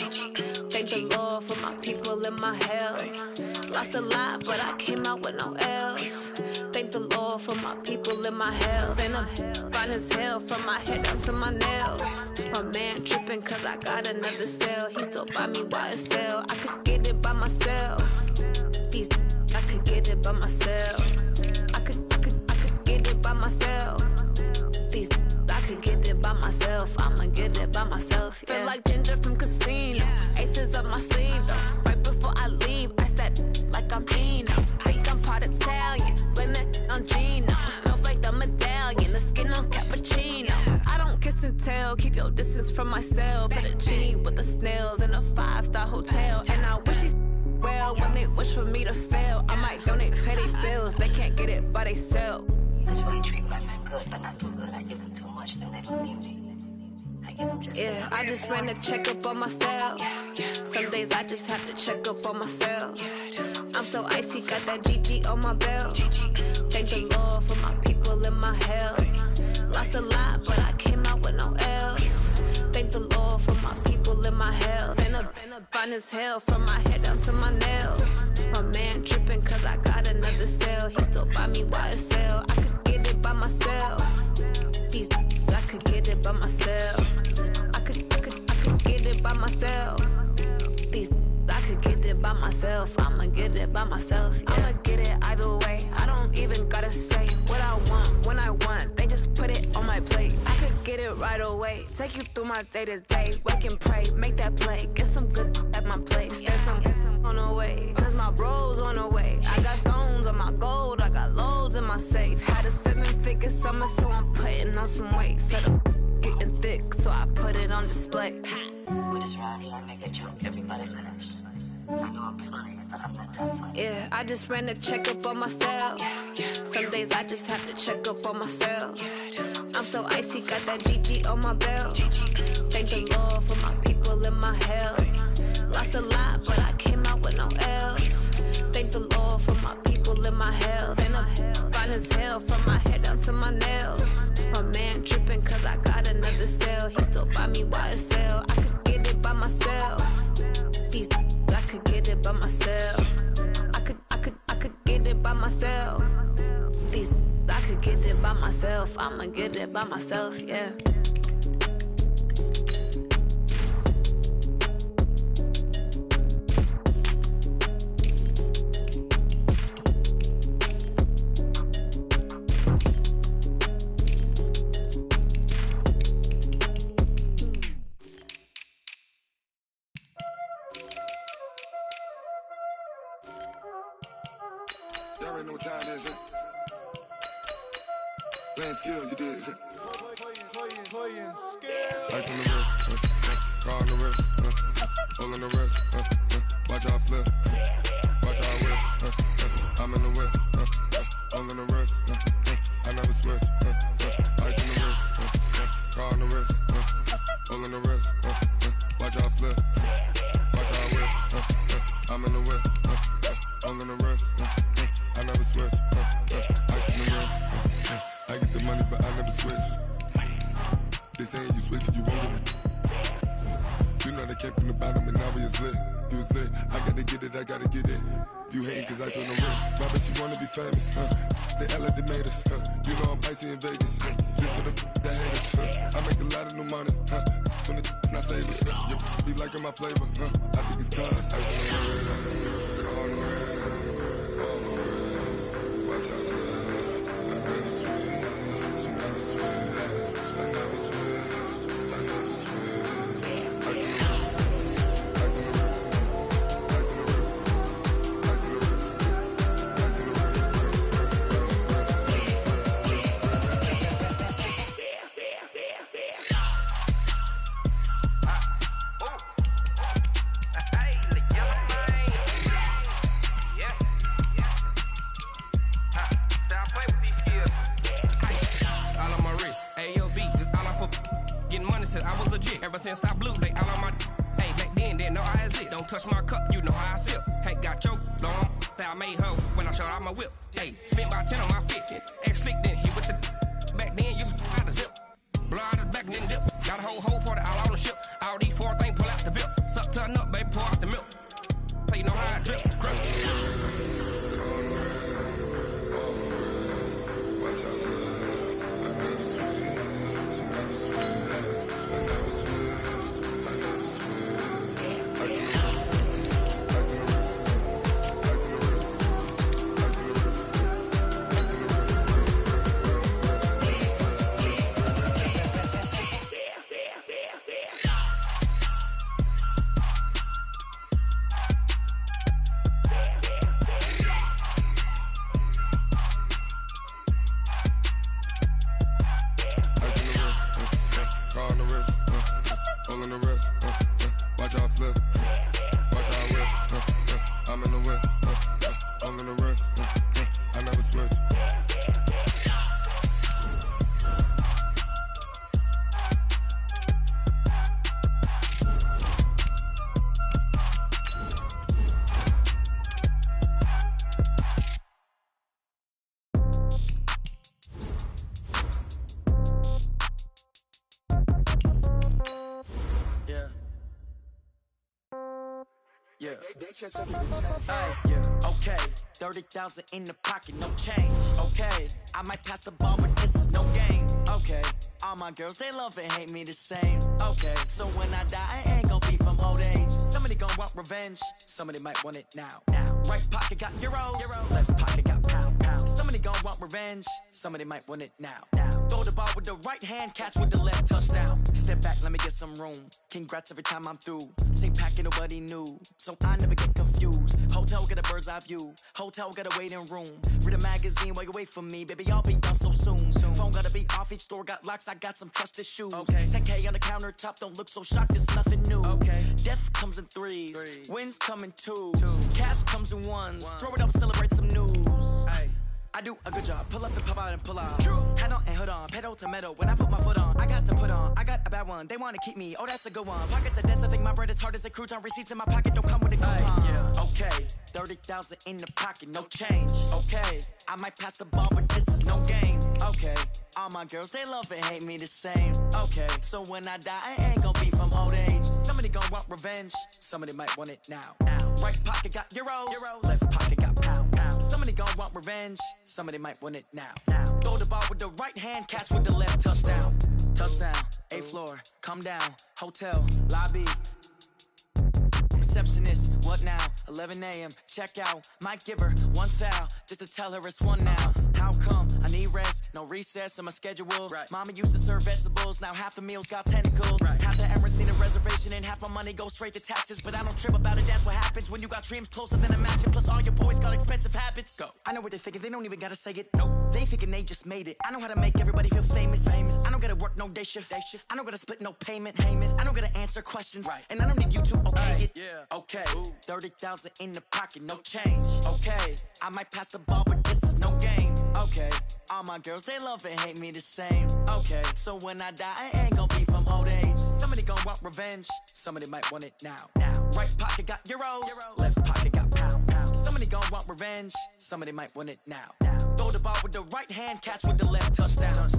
Thank the Lord for my people in my health. Lost a lot, but I came out with no L's. Thank the Lord for my people in my health. And I'm fine as hell from my head down to my nails. My man tripping cause I got another cell. He still buy me YSL. I could get it by myself. These I could get it by myself. I could get it by myself. These I could get it by myself. I'ma get it by myself. Yeah. Feel like Ginger from Casino. Aces up my sleeve though. Right before I leave, I step like I'm Eno. Think I'm part Italian. Blame it on Gino. Snowflake the medallion. The skin on cappuccino. I don't kiss and tell. Keep your distance from myself. At a genie with the snails in a 5-star hotel. And I wish he's well when they wish for me to fail. I might donate petty bills. They can't get it by themselves. That's why you treat my men good, but not too good. I give them too much, then they don't need me. I give them just yeah, I just ran a checkup on myself. Some days I just have to check up on myself. I'm so icy, got that GG on my belt. Thank the Lord for my people in my health. Lost a lot, but I came out with no L's. Thank the Lord for my people in my health. And I'm fine as hell from my head down to my nails. My man tripping cause I got another cell. He still buy me YSL. I could get it by myself. These I could get it by myself. I could get it by myself. These I could get it by myself. I'ma get it by myself. Yeah. I'ma get it either way. I don't even gotta say what I want when I want. They just put it on my plate. I could get it right away. Take you through my day to day. Wake and pray, make that play. Get some good at my place. There's some on the way. Cause my bro's on the way. I got stones on my gold. I got loads in my safe. Had a 7-figure summer, so I'm putting on some weight. Set up getting thick, so I put it on display. With this round, I make a joke, everybody laughs. I know I'm funny, but I'm not that funny. Yeah, I just ran a checkup on myself. Some days I just have to check up on myself. I'm so icy, got that GG on my belt. Thank the Lord for my people in my health. Lost a lot, but I came out with no L's. Thank the Lord for my people in my health. And I'm fine as hell from my head down to my nails. My man tripping cause I got another cell. He still buy me YSL. I could get it by myself. These I could get it by myself. I could get it by myself. These I could get it by myself. I'ma get it by myself, yeah. Y'all already know what time it is, huh? Playing skills, you did. Playing skills. Ice on the wrist, car on the wrist, hole on the wrist, watch out flip, watch out whip, I'm in the whip, hole on the wrist, I never switch, ice on the wrist, car on the wrist, hole on the wrist, watch out flip, watch out whip, I'm in the whip, hole on the wrist, I never switch, ice on the wrist, I get the money but I never switch. They saying you switch and you won't get it. You know they came from the bottom and now we is lit. You was lit, I gotta get it, I gotta get it. You hating cause ice on the wrist. My bitch, you wanna be famous, They act like they made us, You know I'm icy in Vegas, This for the that hate us, I make a lot of new money, When the not save us, You be liking my flavor, I think it's cause ice on the wrist, car on the wrist, all on the wrist, watch out for this. I never switch, you never switch, I never switch, I never switch. Ice on the wrist, ice on the wrist, ice on the wrist, ice on the wrist, ice on the wrist, Ever since I blew, they all on my. Hey, back then in, then know how it's it. Don't touch my cup, you know how I sip. Hey, got your long, that I made her when I showed out my whip. Hey, spent about 10 on my fit. Ex slick, then hit with the back then, used to out the zip. Blow out his back and then dip. Got a whole party out on the ship. All these 4 things pull out the bip. Suck, turn up, baby, pour out the milk. So you know how I drip. Okay, 30,000 in the pocket, no change. Okay, I might pass the ball, but this is no game. Okay, all my girls, they love and hate me the same. Okay, so when I die, I ain't gon' be from old age. Somebody gon' want revenge, somebody might want it now. Right pocket got euros, left pocket got pound. Somebody gon' want revenge, somebody might want it now. Throw the ball with the right hand, catch with the left, touchdown. Step back, let me get some room. Congrats every time I'm through. Same packet, nobody knew, so I never get confused. Hotel get a bird's eye view, hotel got a waiting room. Read a magazine while you wait for me, baby, I'll be done so soon. Phone gotta be off, each store got locks, I got some trusted shoes. 10K on the countertop, don't look so shocked, it's nothing new. Death comes in threes, wins come in twos. Cash comes in ones, throw it up, celebrate some news. I do a good job, pull up and pop out and pull out. Head on and hood on, pedal to metal. When I put my foot on, I got to put on. I got a bad one, they wanna keep me, oh that's a good one. Pockets are dense, I think my bread is hard as a crouton. Receipts in my pocket don't come with a coupon. Okay, 30,000 in the pocket, no change. Okay, I might pass the ball, but this is no game. Okay, all my girls, they love and hate me the same. Okay, so when I die, I ain't gon' be from old age. Somebody gon' want revenge, somebody might want it now. Right pocket got euros, left pocket got pound. Somebody gon' want revenge, somebody might want it now. Throw the ball with the right hand, catch with the left, touchdown. Touchdown, 8th floor, come down, hotel, lobby. Receptionist, what now? 11 a.m., check out. Might give her one foul, just to tell her it's one now. How come? I need rest, no recess in my schedule. Mama used to serve vegetables, now half the meals got tentacles. Half the Emirates need a reservation and half my money goes straight to taxes. But I don't trip about it, that's what happens when you got dreams closer than a match. Plus all your boys got expensive habits. Go. I know what they're thinking, they don't even gotta say it. Nope. They thinking they just made it. I know how to make everybody feel famous. I don't gotta work no day shift. I don't gotta split no payment. I don't gotta answer questions. And I don't need you to okay it. Okay, 30,000 in the pocket, no change. Okay, I might pass the ball, but this is no game. Okay, all my girls, they love and hate me the same. Okay, so when I die, I ain't gon' be from old age. Somebody gon' want revenge, somebody might want it now. Right pocket got euros, left pocket got pound. Somebody gon' want revenge, somebody might want it now. Throw the ball with the right hand, catch with the left, touchdown.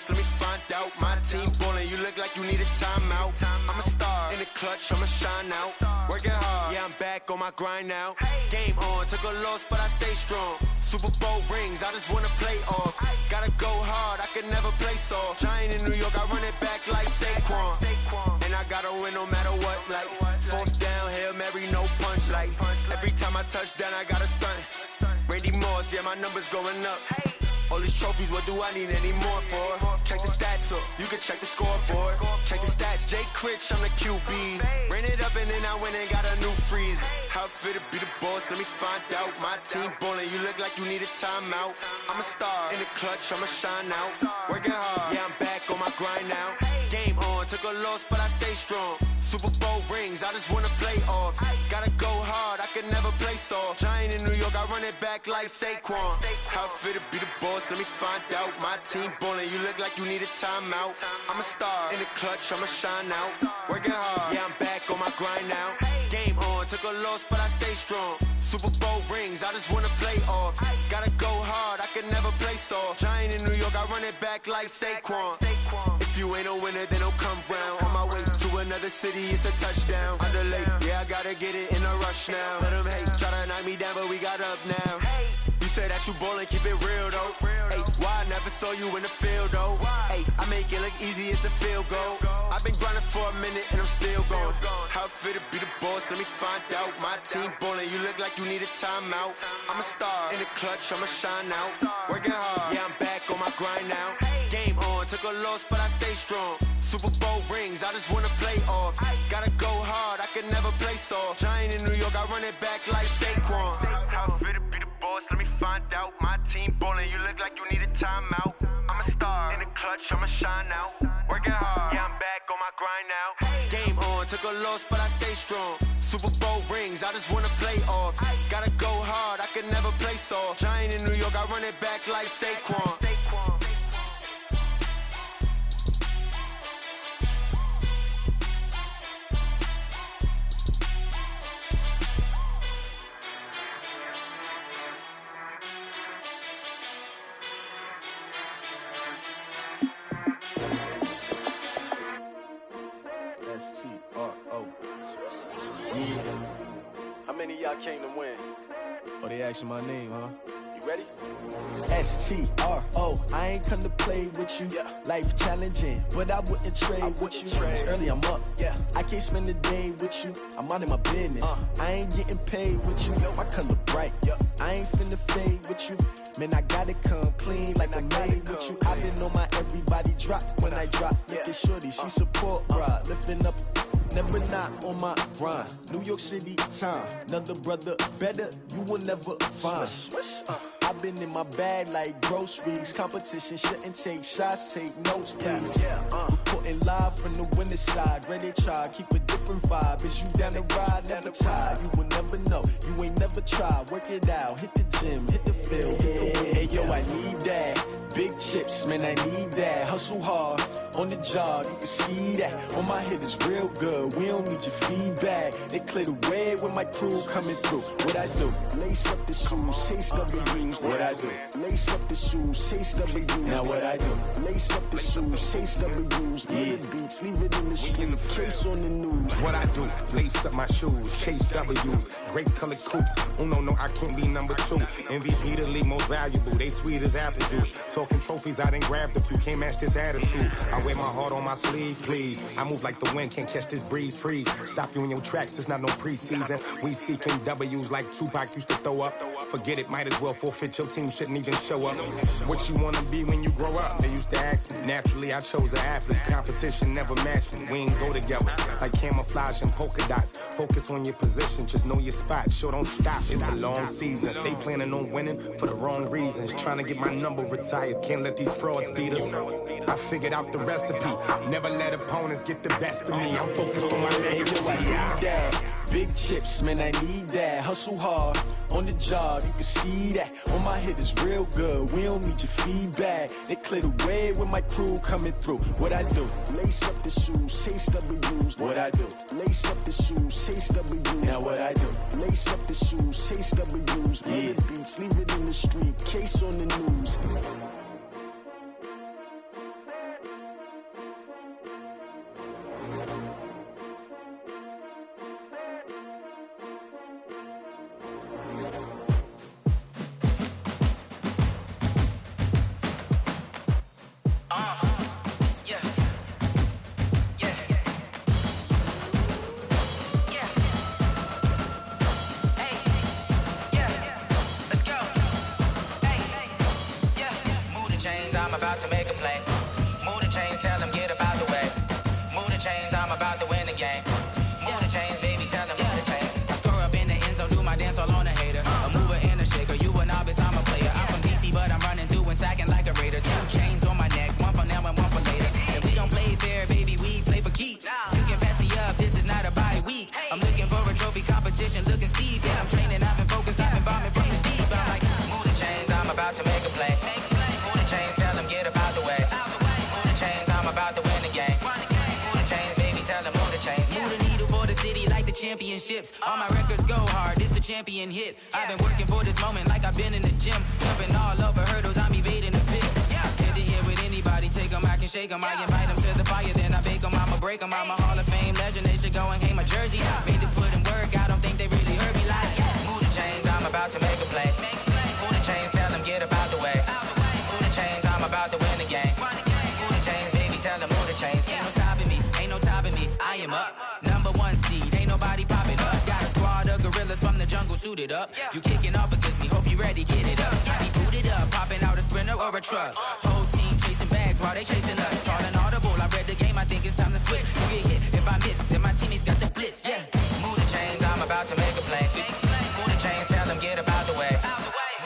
Let me find out. My team ballin', you look like you need a timeout. I'm a star in the clutch, I'ma shine out. Working hard, yeah, I'm back on my grind now. Game on, took a loss, but I stay strong. Super Bowl rings, I just wanna play off. Gotta go hard, I can never play soft. Giant in New York, I run it back like Saquon. And I gotta win no matter what, like fourth down, Hail Mary, no punch. Like every time I touch down, I gotta stunt. Randy Moss, yeah, my numbers going up. All these trophies, what do I need any more for? Check the stats up, you can check the scoreboard. Check the stats, Jay Critch, I'm the QB. Ran it up and then I went and got a new freeze. How it feel to be the boss, let me find out. My team ballin', you look like you need a timeout. I'm a star, in the clutch, I'ma shine out. Working hard, yeah, I'm back on my grind now. Game on, took a loss, but I stay strong. Super Bowl rings, I just wanna play off. Gotta go hard, I can never play soft. Giant in New York, I run it back like Saquon. How it feel to be the boss, let me find out. My team ballin', you look like you need a timeout. I'm a star, in the clutch, I'ma shine out. Working hard, yeah, I'm back on my grind now. Game on, took a loss, but I stay strong. Super Bowl rings, I just wanna play off. Gotta go hard, I can never play soft. Giant in New York, I run it back like Saquon. If you ain't a winner, then don't come round. On my way to another city, it's a touchdown. Underlay, yeah, I gotta get it in a rush now. Let them hate, try to knock me down, but we got up now. You say that you ballin', keep it real though. Ay, why I never saw you in the field though? Ay, I make it look easy, it's a field goal. I've been grinding for a minute and I'm still going. How it feel to be the boss, let me find out. My team ballin', you look like you need a timeout. I'm a star, in the clutch, I'ma shine out. Working hard, yeah, I'm back on my grind now. Game on, took a loss, but I stay strong. Super Bowl rings, I just wanna play off. Gotta go hard, I can never play soft. Giant in New York, I run it back like Saquon. How it feel to be the boss, let me find out. My team ballin', you look like you need a timeout. I'm a star, in the clutch, I'ma shine out. Working hard, yeah, I'm back on my grind now. Game on, took a loss, but I stay strong. Super Bowl rings, I just wanna play off. Gotta go hard, I can never play soft. Giant in New York, I run it back like Saquon. S-T-R-O. How many of y'all came to win? Oh, they asking my name, huh? You ready? S-T-R-O. I ain't come to play with you. Life challenging, but I wouldn't trade with you. It's early, I'm up. I can't spend the day with you. I'm out of my business. I ain't getting paid with you. My color bright. I ain't finna fade with you. Man, I gotta come clean like I made with you. I've been on my everybody drop when I drop. Look at shorty, she support rod. Lifting up, never not on my grind. New York City time. Another brother better, you will never find. I've been in my bag like groceries. Competition shouldn't take shots, take notes, please. Reporting live from the winter side. Ready to try, keep a different vibe. Is you down the ride, never tired. You will never know, you ain't never tried. Work it out, hit the gym, hit the field, hit the wind. Hey yo, I need that. Big chips, man, I need that. Hustle hard, on the job, you can see that. On my head is real good, we don't need your feedback. They clear the way when my crew coming through. What I do? Lace up the shoes, chase W's. What I do? Lace up the shoes, chase W's. Now what I do? Lace up the shoes, chase W's. Yeah. Beats, leave it in the street, case on the news. What I do? Lace up my shoes, chase W's. Great colored coops. Oh no, I can't be number 2. MVP the league most valuable. They sweet as apple juice. Talking trophies, I done grabbed a few. Can't match this attitude. I wear my heart on my sleeve, please. I move like the wind, can't catch this breeze. Freeze. Stop you in your tracks. It's not no preseason. We seeking W's like Tupac used to throw up. Forget it, might as well forfeit. Your team shouldn't even show up. What you wanna be when you grow up? They used to ask me. Naturally, I chose an athlete. Competition never matched me. We ain't go together like camouflage and polka dots. Focus on your position, just know your spot. Sure, don't stop. It's a long season. They planning on winning for the wrong reasons. Trying to get my number retired. Can't let these frauds beat us. I figured out the recipe. Never let opponents get the best of me. I'm focused on my legacy. I need that. Big chips, man, I need that. Hustle hard, on the job, you can see that. On my head is real good, we don't need your feedback. They clear the way when my crew coming through. What I do? Lace up the shoes, chase W's. What I do? Lace up the shoes, chase W's. Now what I do? Lace up the shoes, chase W's. Yeah. Beats, leave it in the street, case on the news. About to make a play. Move the chains, tell them get about the way. Move the chains, I'm about to win the game. Move the chains, baby, tell them move the chains. I score up in the end city like the championships. All my records go hard, this a champion hit. I've been working for this moment like I've been in the gym. Jumping all over hurdles, I'm evading the pit. Head to head with anybody, take them, I can shake them. I invite them to the fire, then I bake them, I'ma break them. I'm a Hall of Fame legend, they should go and hang my jersey. Made to put in work, I don't think they really heard me like. Move the chains, I'm about to make a play. Move the chains, tell them get about the way. Move the chains, I'm about to win the game. Move the chains, baby, tell them move the chains. Ain't no stopping me, ain't no topping me. I am up, number one seed, ain't nobody popping up. Got a squad of gorillas from the jungle suited up. You kicking off against me, hope you ready, get it up. I be booted up, popping out a sprinter or a truck. Whole team chasing bags while they chasing us. Calling audible, I read the game, I think it's time to switch. You get hit if I miss, then my teammates got the blitz, yeah. Move the chains, I'm about to make a play. Move the chains, tell them get about the way.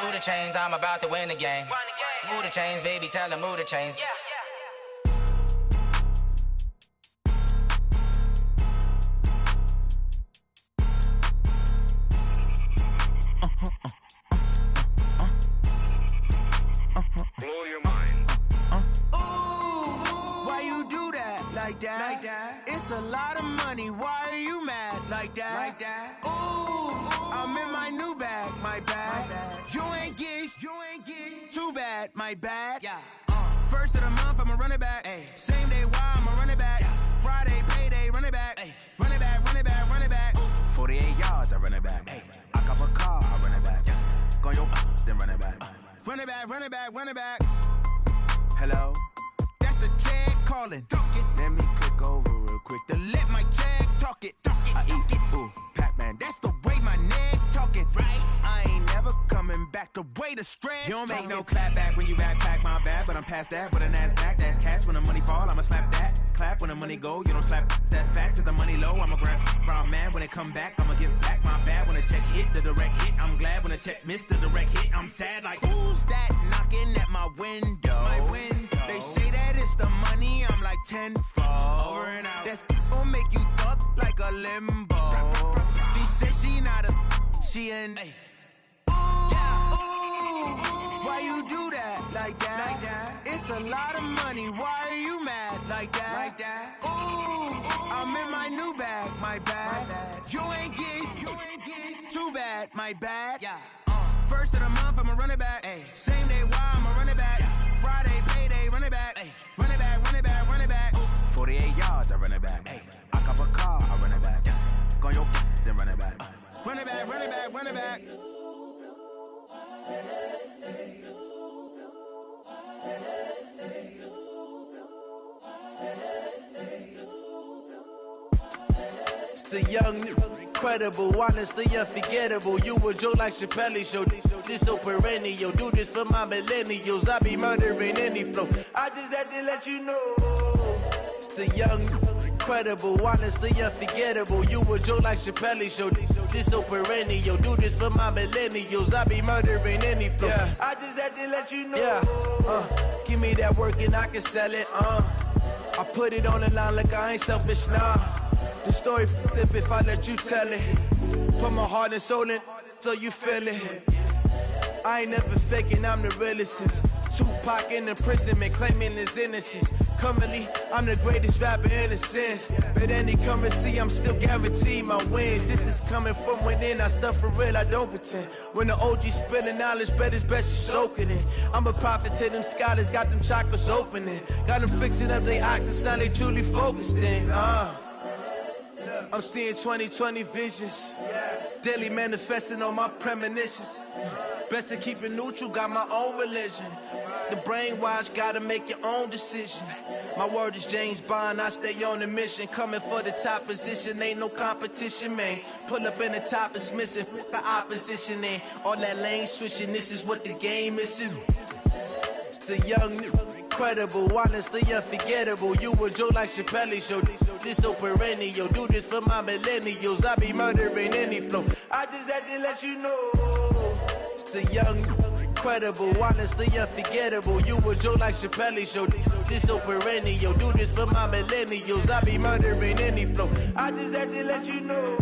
Move the chains, I'm about to win the game. Move the chains, baby, tell them move the chains. Blow your mind. Ooh, why you do that like that? Like that? It's a lot of money. Why are you mad like that? Like that? Ooh, I'm in my new bag, my bad. You ain't get too bad, my bad. Yeah. First of the month, I'ma run it back. Ay. Same day, why I'ma run it back. Yeah. Friday, payday, run it back. Ay. Run it back, run it back, run it back. 48 yards, I run it back. Ay. I cop a car, I run it back. Yeah. Go yo, then run it back. Run it back, run it back, run it back. Hello? That's the jag calling. Let me click over real quick to let my jag talk it. I eat it, ooh, Pac-Man. That's the way my neck talking. Right? I ain't never coming back the way the stress. You don't make no clap back when you backpack, my bad. But I'm past that with a NASDAQ. That's cash when the money fall, I'ma slap that. Clap when the money go, you don't slap. That's facts. If the money low, I'ma grab brown man. When it come back, I'ma give back my bad. When the check hit, the direct hit. I'm glad when the check missed the direct hit. I'm sad like, who's that knocking at my window? My window. They say that it's the money, I'm like tenfold. Over and out. That's gon' make you up like a limbo. She said she not a, she an. Ooh, why you do that like that? Like that? It's a lot of money. Why are you mad like that? Like that? Ooh, I'm in my new bag, my bad. You ain't get too bad, my bad. Yeah. First of the month, I'ma run it back. Ay. Same day, why I'ma run it back. Friday, payday, run it back. Ay. Run it back, run it back, run it back. 48 yards, I run it back. Ay. I cop a car, I run it back. Go yo, then run it back. Run it back, run it back, run it back. It's the young, incredible, honestly unforgettable. You a joke like Chappelle Show. This so perennial. Do this for my millennials. I be murdering any flow. I just had to let you know. It's the young, incredible, honestly unforgettable. You a joke like Chappelle Show. This so perennial. Do this for my millennials. I be murdering any flow. Yeah. I just had to let you know. Yeah. Give me that work and I can sell it. I put it on the line like I ain't selfish, nah. The story flip if I let you tell it. Put my heart and soul in so you feel it. I ain't never faking, I'm the realest since Tupac in imprisonment, claiming his innocence. Currently, I'm the greatest rapper in a sense. But any currency, I'm still guaranteed my wins. This is coming from within, I stuff for real, I don't pretend. When the OG spilling knowledge, bet it's best you soak it in. I'm a prophet to them scholars, got them chakras opening. Got them fixing up they octaves, now they truly focused in. I'm seeing 2020 visions. Daily manifesting on my premonitions. Best to keep it neutral, got my own religion. The brainwash, gotta make your own decision. My word is James Bond, I stay on the mission. Coming for the top position, ain't no competition, man. Pull up in the top, it's missing, the opposition ain't. All that lane switching, this is what the game is. It's the young, incredible, honestly unforgettable. You a joke like Chappelle Show. This so perennial. Do this for my millennials. I be murdering any flow. I just had to let you know. It's the young, incredible, honestly unforgettable. You a joke like Chappelle Show. This so perennial. Do this for my millennials. I be murdering any flow. I just had to let you know.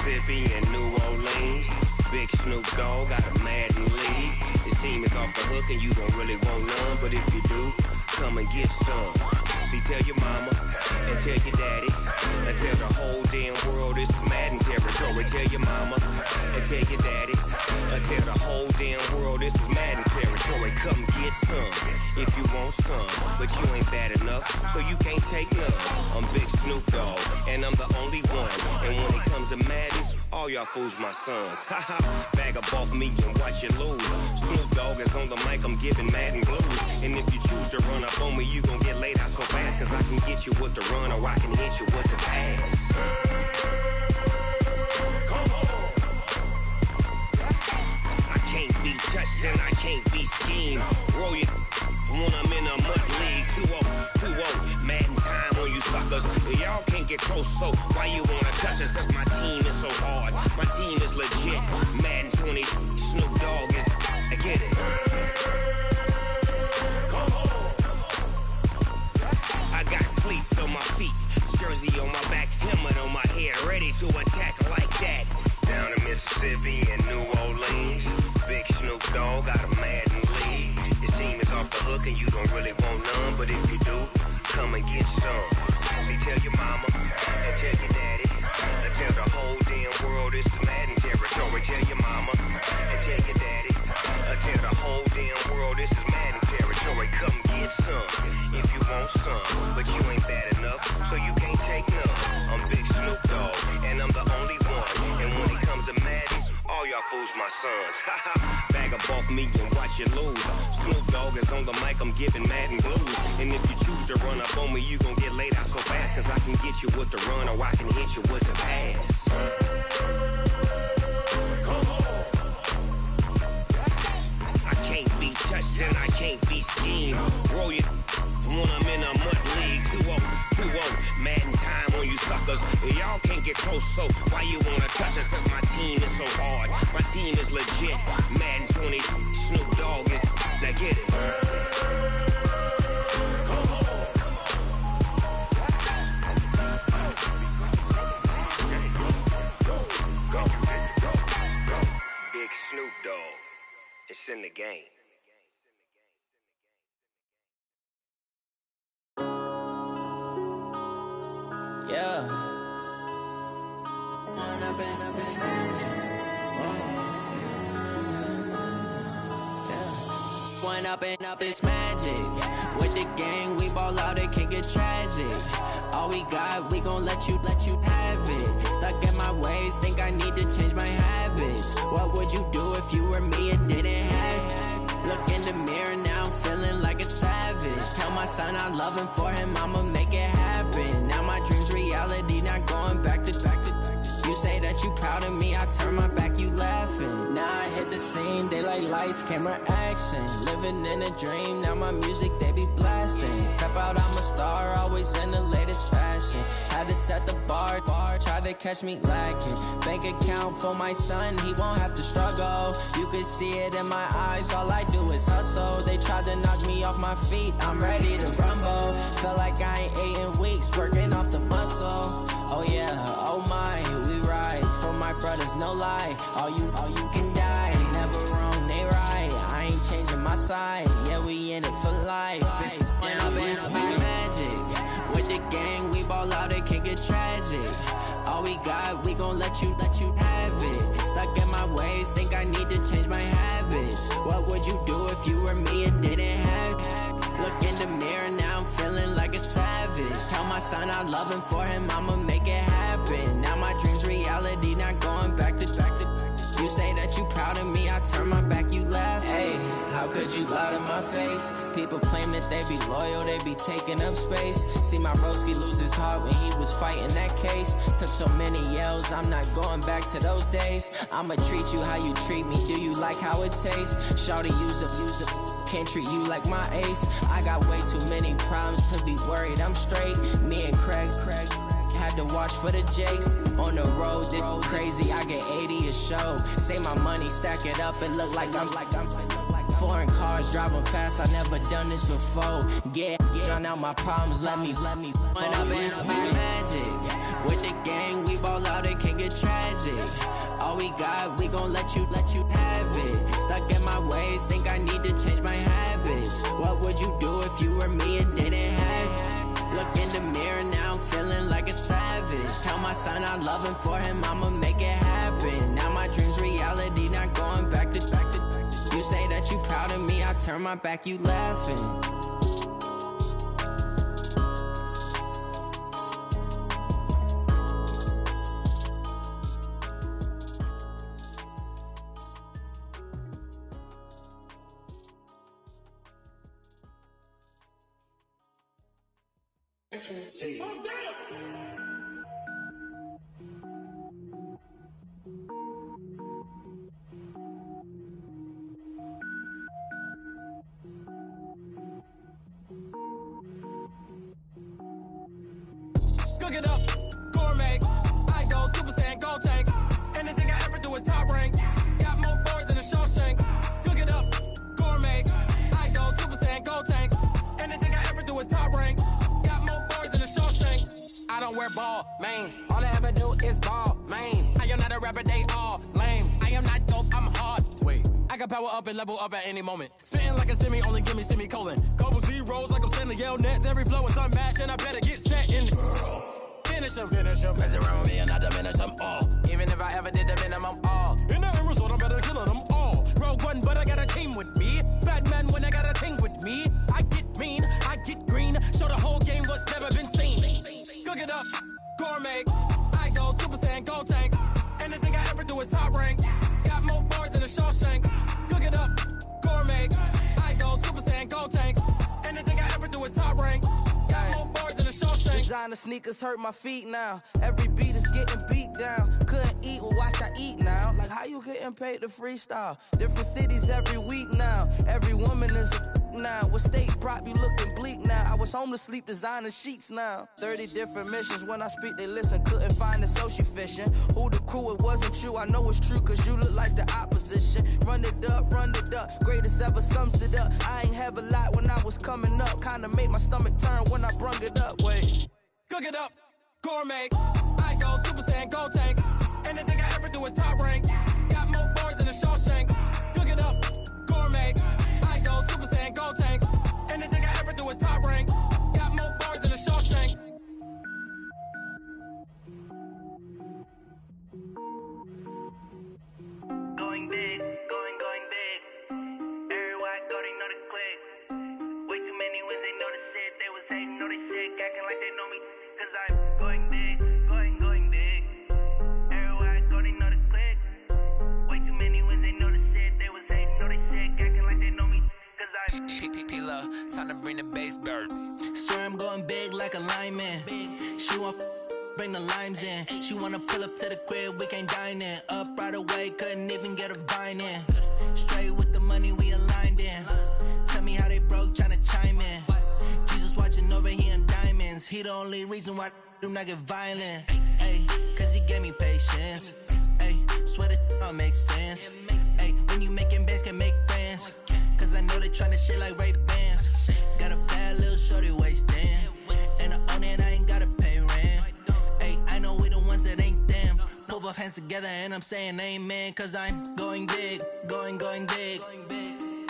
Mississippi and New Orleans. Big Snoop Dogg got a Madden league. His team is off the hook and you don't really want none, but if you do, come and get some. See, tell your mama and tell your daddy and tell the whole damn world this is Madden territory. Tell your mama and tell your daddy and tell the whole damn world this is Madden territory. Come get some if you want some, but you ain't bad enough, so you can't take none. I'm Big Snoop Dogg and I'm the only one. And when it comes to Madden, all y'all fools my sons. Haha, bag up off me and watch you lose. Snoop Dogg is on the mic, I'm giving Madden blues. And if you choose to run up on me, you gon' get laid out so fast. Cause I can get you with the run or I can hit you with the pass. Come on. I can't be touched and I can't be schemed. Roll it when I'm in a mud league. 2-0, Madden time on you suckers. Y'all can't get close, so why you wanna touch us? Cause my team is so hard, my team is legit. Madden 20, Snoop Dogg is, I get it. Come on. I got cleats on my feet, jersey on my back, helmet on my head, ready to attack like that. Down in Mississippi and New Orleans, Big Snoop Dogg got a Madden league. His team is off the hook and you don't really want none, but if you do, come and get some. See, tell your mama and tell your daddy and tell the whole damn world this is Madden territory. Tell your mama and tell your daddy and tell the whole damn world this is Madden territory. Come get some if you want some, but you ain't bad enough, so you can't take none. I'm Big Snoop Dogg and I'm the only one. And when it comes to Madden, all y'all fools my sons. Bag up off me and watch you lose. Snoop Dogg is on the mic, I'm giving Madden blues. And if you choose to run up on me, you gon' get laid out so fast. Cause I can get you with the run or I can hit you with the pass. Come on. I can't be touched and I can't be schemed. Roll it when I'm in a mud league. 2-0, Madden time on you suckers. Y'all can't get close, so why you wanna touch us? Cause my team is so hard, my team is legit. Madden 20, Snoop Dogg is, now get it. Come on. Go. Big Snoop Dogg, it's in the game. Yeah. One up and up is magic. With the gang, we ball out, it can get tragic. All we got, we gon' let you have it. Stuck in my ways, think I need to change my habits. What would you do if you were me and didn't have it? Look in the mirror, now I'm feeling like a savage. Tell my son I love him, for him I'ma make it happen. Now my dream's reality, not going back to. You say that you proud of me, I turn my back, you laughing. Now I hit the scene, daylight lights, camera action. Living in a dream, now my music, they be blasting. Step out, I'm a star, always in the latest fashion. Had to set the bar, try to catch me lacking. Bank account for my son, he won't have to struggle. You can see it in my eyes, all I do is hustle. They tried to knock me off my feet, I'm ready to rumble. Felt like I ain't ate in weeks, working off the muscle. Oh yeah, oh my, we ride for my brothers, no lie. All you can die, never wrong, they right. I ain't changing my side, yeah, we in it for life. When up and up is magic. With the gang, we ball out, it can get tragic. All we got, we gon' let you have it. Stuck in my ways, think I need to change my habits. What would you do if you were me and didn't have it? Look in the mirror, now I'm feeling like a savage. Tell my son I love him, for him I'ma make it happen. Now my dream's reality, not going back to. You say that you proud of me, I turn my back, you laugh. Hey, how could you lie to my face? People claim that they be loyal, they be taking up space. See my broski lose his heart when he was fighting that case. Took so many yells, I'm not going back to those days. I'ma treat you how you treat me, do you like how it tastes? Shawty, use it. Can't treat you like my ace. I got way too many problems to be worried, I'm straight. Me and Craig had to watch for the Jakes. On the road, this crazy, I get 80 a show. Say my money, stack it up, it look like I'm foreign cars, driving fast, I never done this before. Get drown out my problems, let me When up and up is magic. With the gang, we ball out, it can get tragic. let you have it. Stuck in my ways, think I need to change my habits. What would you do if you were me and didn't have it? Look in the mirror, now I'm feeling like a savage. Tell my son I love him, for him I'ma make it happen. Now my dream's reality, not going back to. You say that you proud of me, I turn my back, you laughing. Cook it up, gourmet. I go Super Saiyan, gold tank. Anything I ever do is top rank. Got more boys than a Shawshank. Cook it up, gourmet. I go Super Saiyan, gold tank. Anything I ever do is top rank. Got more boys than a Shawshank. I don't wear ball mains. All I ever do is ball main. I am not a rapper, they all lame. I am not dope, I'm hard. Wait, I can power up and level up at any moment. Spitting like a semi, only give me semicolon. Couple zeros like I'm sending yell nets. Every flow is unmatched and I better get set in. Finish them. Mess around with me and I diminish them all. Even if I ever did the minimum all. In the result, I'm better killing them all. Rogue One, but I got a team with me. Batman when I got a thing with me. I get mean, I get green. Show the whole game what's never been seen. Cook it up, gourmet. I go Super Saiyan, gold tank. Anything I ever do is top rank. Got more bars than a Shawshank. Cook it up, gourmet. I go Super Saiyan, gold tank. Anything I ever do is top rank. Got more bars than a Shawshank. Designer sneakers hurt my feet now. Every beat is getting beat down. Couldn't eat, well watch I eat now. Like how you getting paid to freestyle? Different cities every week now. Every woman is a now. With state prop, you looking bleak now. I was home to sleep, designer sheets now. 30 different missions. When I speak, they listen. Couldn't find it, so she fishing. Who the crew? It wasn't you. I know it's true, cause you look like the opposition. Run it up. Greatest ever sums it up. I ain't have a lot when I was coming up. Kinda made my stomach turn when I brung it up. Wait. Cook it up, gourmet. I go Super Saiyan, gold tank. Anything I ever do is top rank. Got more bars than a Shawshank. Cook it up, gourmet. I go Super Saiyan, gold tank. Anything I ever do is top rank. Got more bars than a Shawshank. Going big, going big. Everywhere I go, they know the click. Way too many wins, they know the shit. They was hating, know they sick, acting like they know me. Cause I'm going big, going big. Everywhere I go, they know the click. Way too many wins, they know the shit. They was hating, know they sick, acting like they know me. Cause I'm P-P-P-Lo, time to bring the bass bird. Swear I'm going big like a lineman. She want bring the limes in. She wanna pull up to the crib, we can't dine in. Up right away, couldn't even get a vine in. Straight with the money we aligned in. Tell me how they broke, tryna chime in. Jesus watching over here in diamonds. He the only reason why I do not get violent. Ay, cause he gave me patience. Ay, swear that all makes sense. Ay, when you making bands, can make friends. Cause I know they tryna shit like Ray-Bans. Got a bad little shorty wasting. And I own it, I ain't gotta pay rent. Ay, I know we the ones that ain't them. Pull both hands together and I'm saying amen. Cause I'm going big, going big.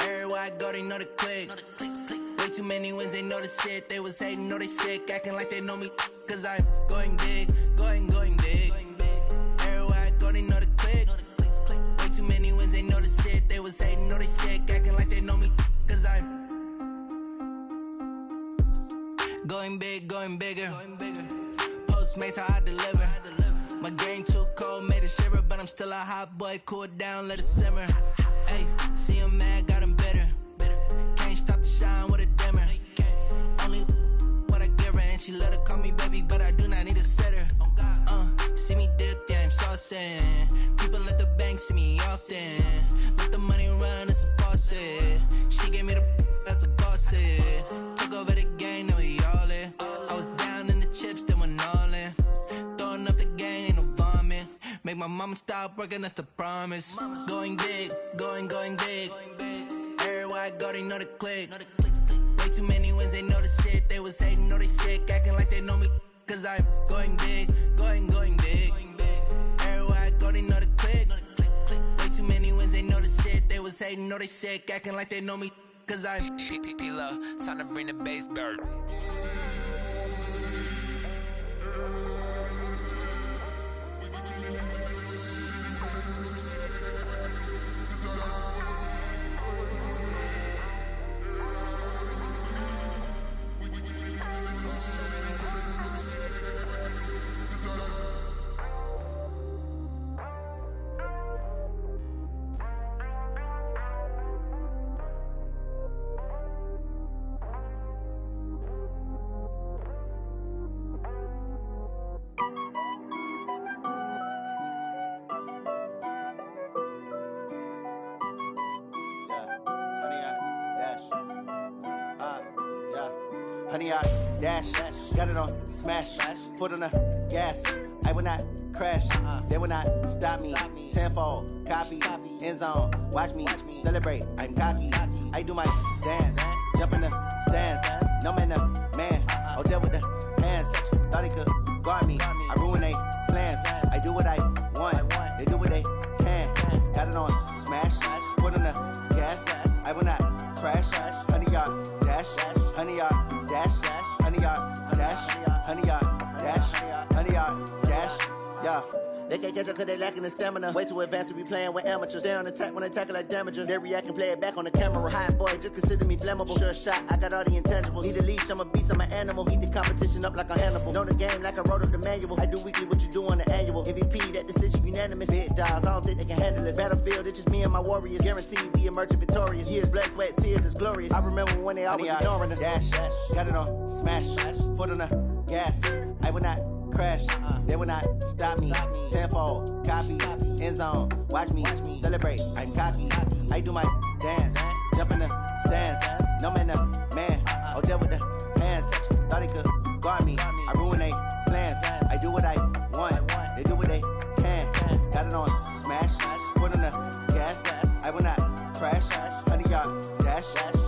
Everywhere I go, they know the click. Way too many wins, they know the shit. They was hating, know they sick, acting like they know me. Cause I'm going big, going big. Everywhere I go, they know the click. Way too many wins, they know the shit. They was hating, know they sick, acting like they know me. Cause I'm going big, going bigger. Postmates, how I deliver. My game too cold, made it shiver. But I'm still a hot boy, cool it down, let it simmer. Hey, see him mad, got him bitter. Can't stop the shine with a dimmer. Only what I give her, and she let her call me baby, but I do not need a sitter. See me dip, yeah, I'm saucing. People at the bank see me often. Let the money run, it's a faucet. She gave me the that's a bosses. Took over the game, now we all in. I was down in the chips, then went all in. Throwing up the gang, ain't no vomit. Make my mama stop working, that's the promise. Going big, going big. Everywhere I go, they know the click. Way too many wins, they know the shit. They was hating, know they sick, acting like they know me. Cause I'm going big, going big. Everywhere I go, they know the click. Way too hating, know they sick, acting like they know me, cause I P-P-P-Love, time to bring the bass bird. Honey, I dash, got it on smash, foot on the gas. I will not crash, they will not stop me. Tenfold, copy, end zone, watch me celebrate. I'm cocky, I do my dance, jump in the stands. No man, man, oh deal with the hands. Thought he could guard me, I ruin they plans. I do what I want, they do what they can. Got it on smash, foot on the gas. I will not crash, honey, y'all dash, honey, y'all dash, honey, y'all dash, honey, y'all dash, honey, y'all dash, yeah. They can't catch up cause they lacking the stamina. Way too advanced to be playing with amateurs. Stay on attack when they tackle like damager. They react and play it back on the camera. Hot boy, just consider me flammable. Sure shot, I got all the intangibles. Need a leash, I'm a beast, I'm an animal. Heat the competition up like a Hannibal. Know the game like I wrote up the manual. I do weekly what you do on the annual. MVP, that decision unanimous. Big dials, I don't think they can handle it. Battlefield, it's just me and my warriors. Guaranteed we emerging victorious. Years, blood, sweat, tears, is glorious. I remember when they always ignoring us. Dash, got it on smash, foot on the gas. I will not crash, they will not stop me. Tenfold, copy, end zone, watch me celebrate. I'm cocky, I do my dance, jump in the stands. No man, man, oh deal with the hands. Thought he could guard me, I ruin they plans. I do what I want, they do what they can. Got it on smash, foot on the gas. I will not crash, honey, y'all dash,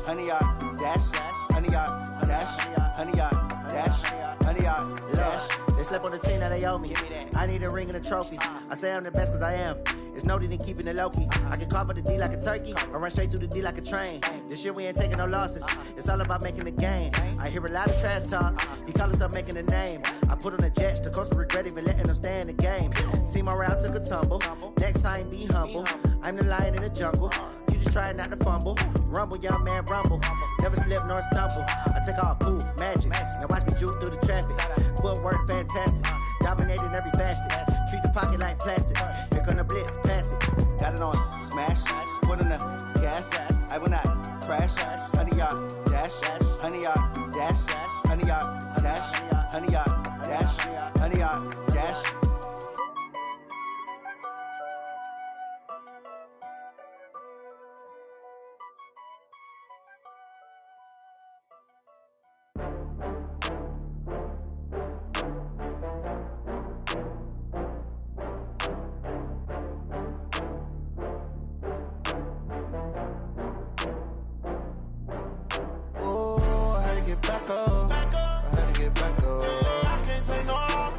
honey, y'all dash, honey, y'all dash, honey, y'all dash, honey, y'all dash. They slept on the team that they owe me. I need a ring and a trophy. I say I'm the best cause I am. It's no need in keeping it low-key. I can carve for the D like a turkey or run straight through the D like a train. This year we ain't taking no losses. It's all about making the game. I hear a lot of trash talk. He call himself making a name. I put on the Jets. The coach regret even letting them stay in the game. Team morale took a tumble. Next time be humble. I'm the lion in the jungle. You just trying not to fumble. Rumble, young man, rumble. Never slip nor stumble. I take off, poof, magic. Now watch me juke through the traffic. Footwork fantastic. Dominating every facet. Treat the pocket like plastic. Here come the blitz, pass it. Got it on smash, foot on the gas. I will not crash, honey, y'all dash, honey, y'all dash, honey, y'all dash, honey, y'all dash, honey, y'all dash. Back up. I had to get back up. I can't take no loss.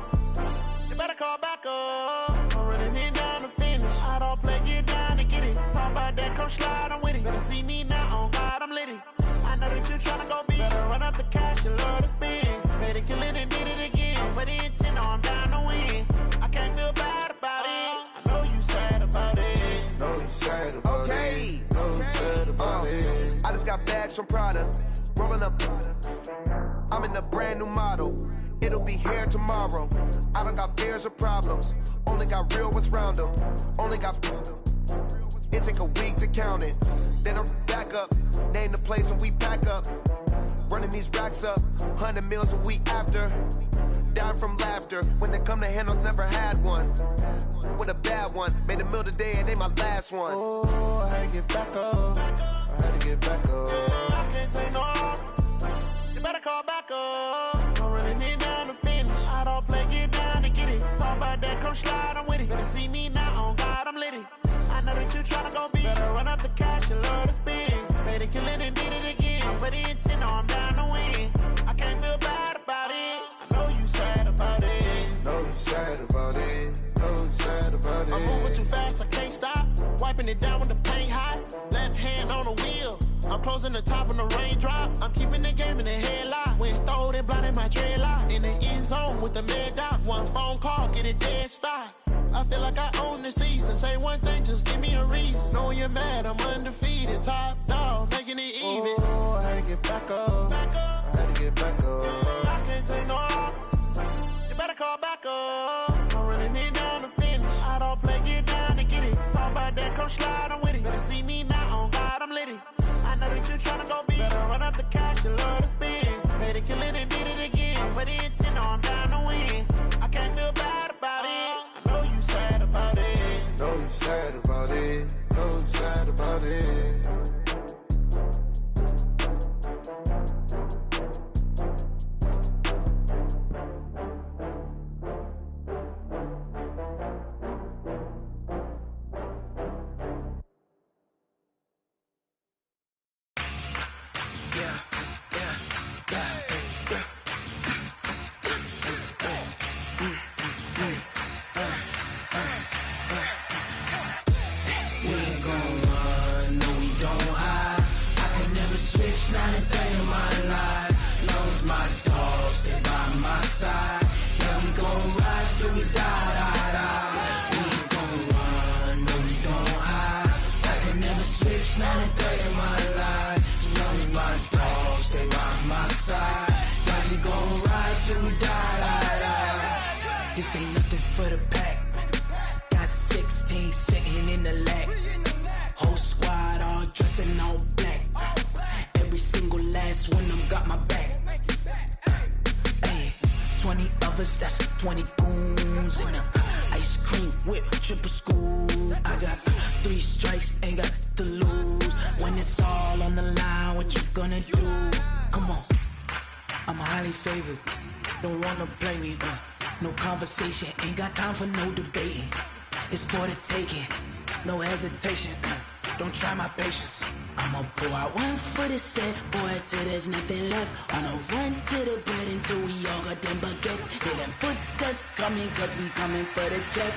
You better call back up. I'm running it down to finish. I don't play, get down to get it. Talk about that, come slide, I'm with it. Better see me now, on God, I'm litty. I know that you tryna go big. Better run up the cash, you love to spend. Better kill it and did it again. But the intent, no, I'm down to win. I can't feel bad about it. I know you sad about it. Know you sad about it. Know you sad about it. I just got bags from Prada. Rolling up, I'm in a brand new model. It'll be here tomorrow. I don't got fears or problems. Only got real ones round them. Only got. It take a week to count it. Then I'm back up. Name the place and we pack up. Running these racks up. 100 meals a week after. Down from laughter. When they come to handles, never had one. With a bad one. Made a meal today and they my last one. Oh, I had to get back up. I had to get back up. I can't take no loss. You better call back up. I'm running it down to finish. I don't play, get down to get it. Talk about that, come slide, I'm with it. Better see me now, on God, I'm litty. I know that you tryna go big. Better run up the cash, you love to spend. Better kill it and did it again. But the intent, no, I'm down to win. I can't feel bad about it. I know you sad about it. Know you sad about it. Know you sad about it. I'm moving too fast, I can't stop. wiping it down when the paint hot. Left hand on the wheel. I'm closing the top on the raindrop. I'm keeping the game in the headlock. When throwed and blinded my dreadlock. In the end zone with the mad dot. One phone call, get it dead stop. I feel like I own the season. Say one thing, just give me a reason. Knowing you're mad, I'm undefeated. Top dog, making it even. Oh, I had to get back up. I had to get back up. I can't take no loss. You better call back up. I'm running it down to finish. I don't play, get down and get it. Talk about that, come slide, I'm with it. Better see me now, on God, I'm litty. I know that you're tryna go big. Better run up the cash, you love to spend. Made it, kill it, and did it again. But the intent, no, I'm down to win. I can't feel bad about it. I know you sad about it. Know you sad about it. Know you sad about it. Not a day in my life. Long as my dogs stay by my side. Yeah, we gon' ride till we die, die, die. We ain't gon' run, no, we don't hide. I can never switch, not a day in my life. As long as my dogs stay by my side. Yeah, we gon' ride till we die, die, die. This ain't nothing for the pack. Got 16 sitting in the lag. Whole squad all dressing all black. Every single last one of them got my back. Hey, 20 of us, that's 20 goons in the ice cream whip, triple scoop. I got 3 strikes, ain't got to lose. When it's all on the line, what you gonna do? Come on, I'm highly favored. Don't wanna play me, no conversation, ain't got time for no debating. It's for the taking, no hesitation. Don't try my patience. I'ma pour out one for the set, boy, till there's nothing left. I'ma run to the bread until we all got them baguettes. Hear them footsteps coming, cause we coming for the jet.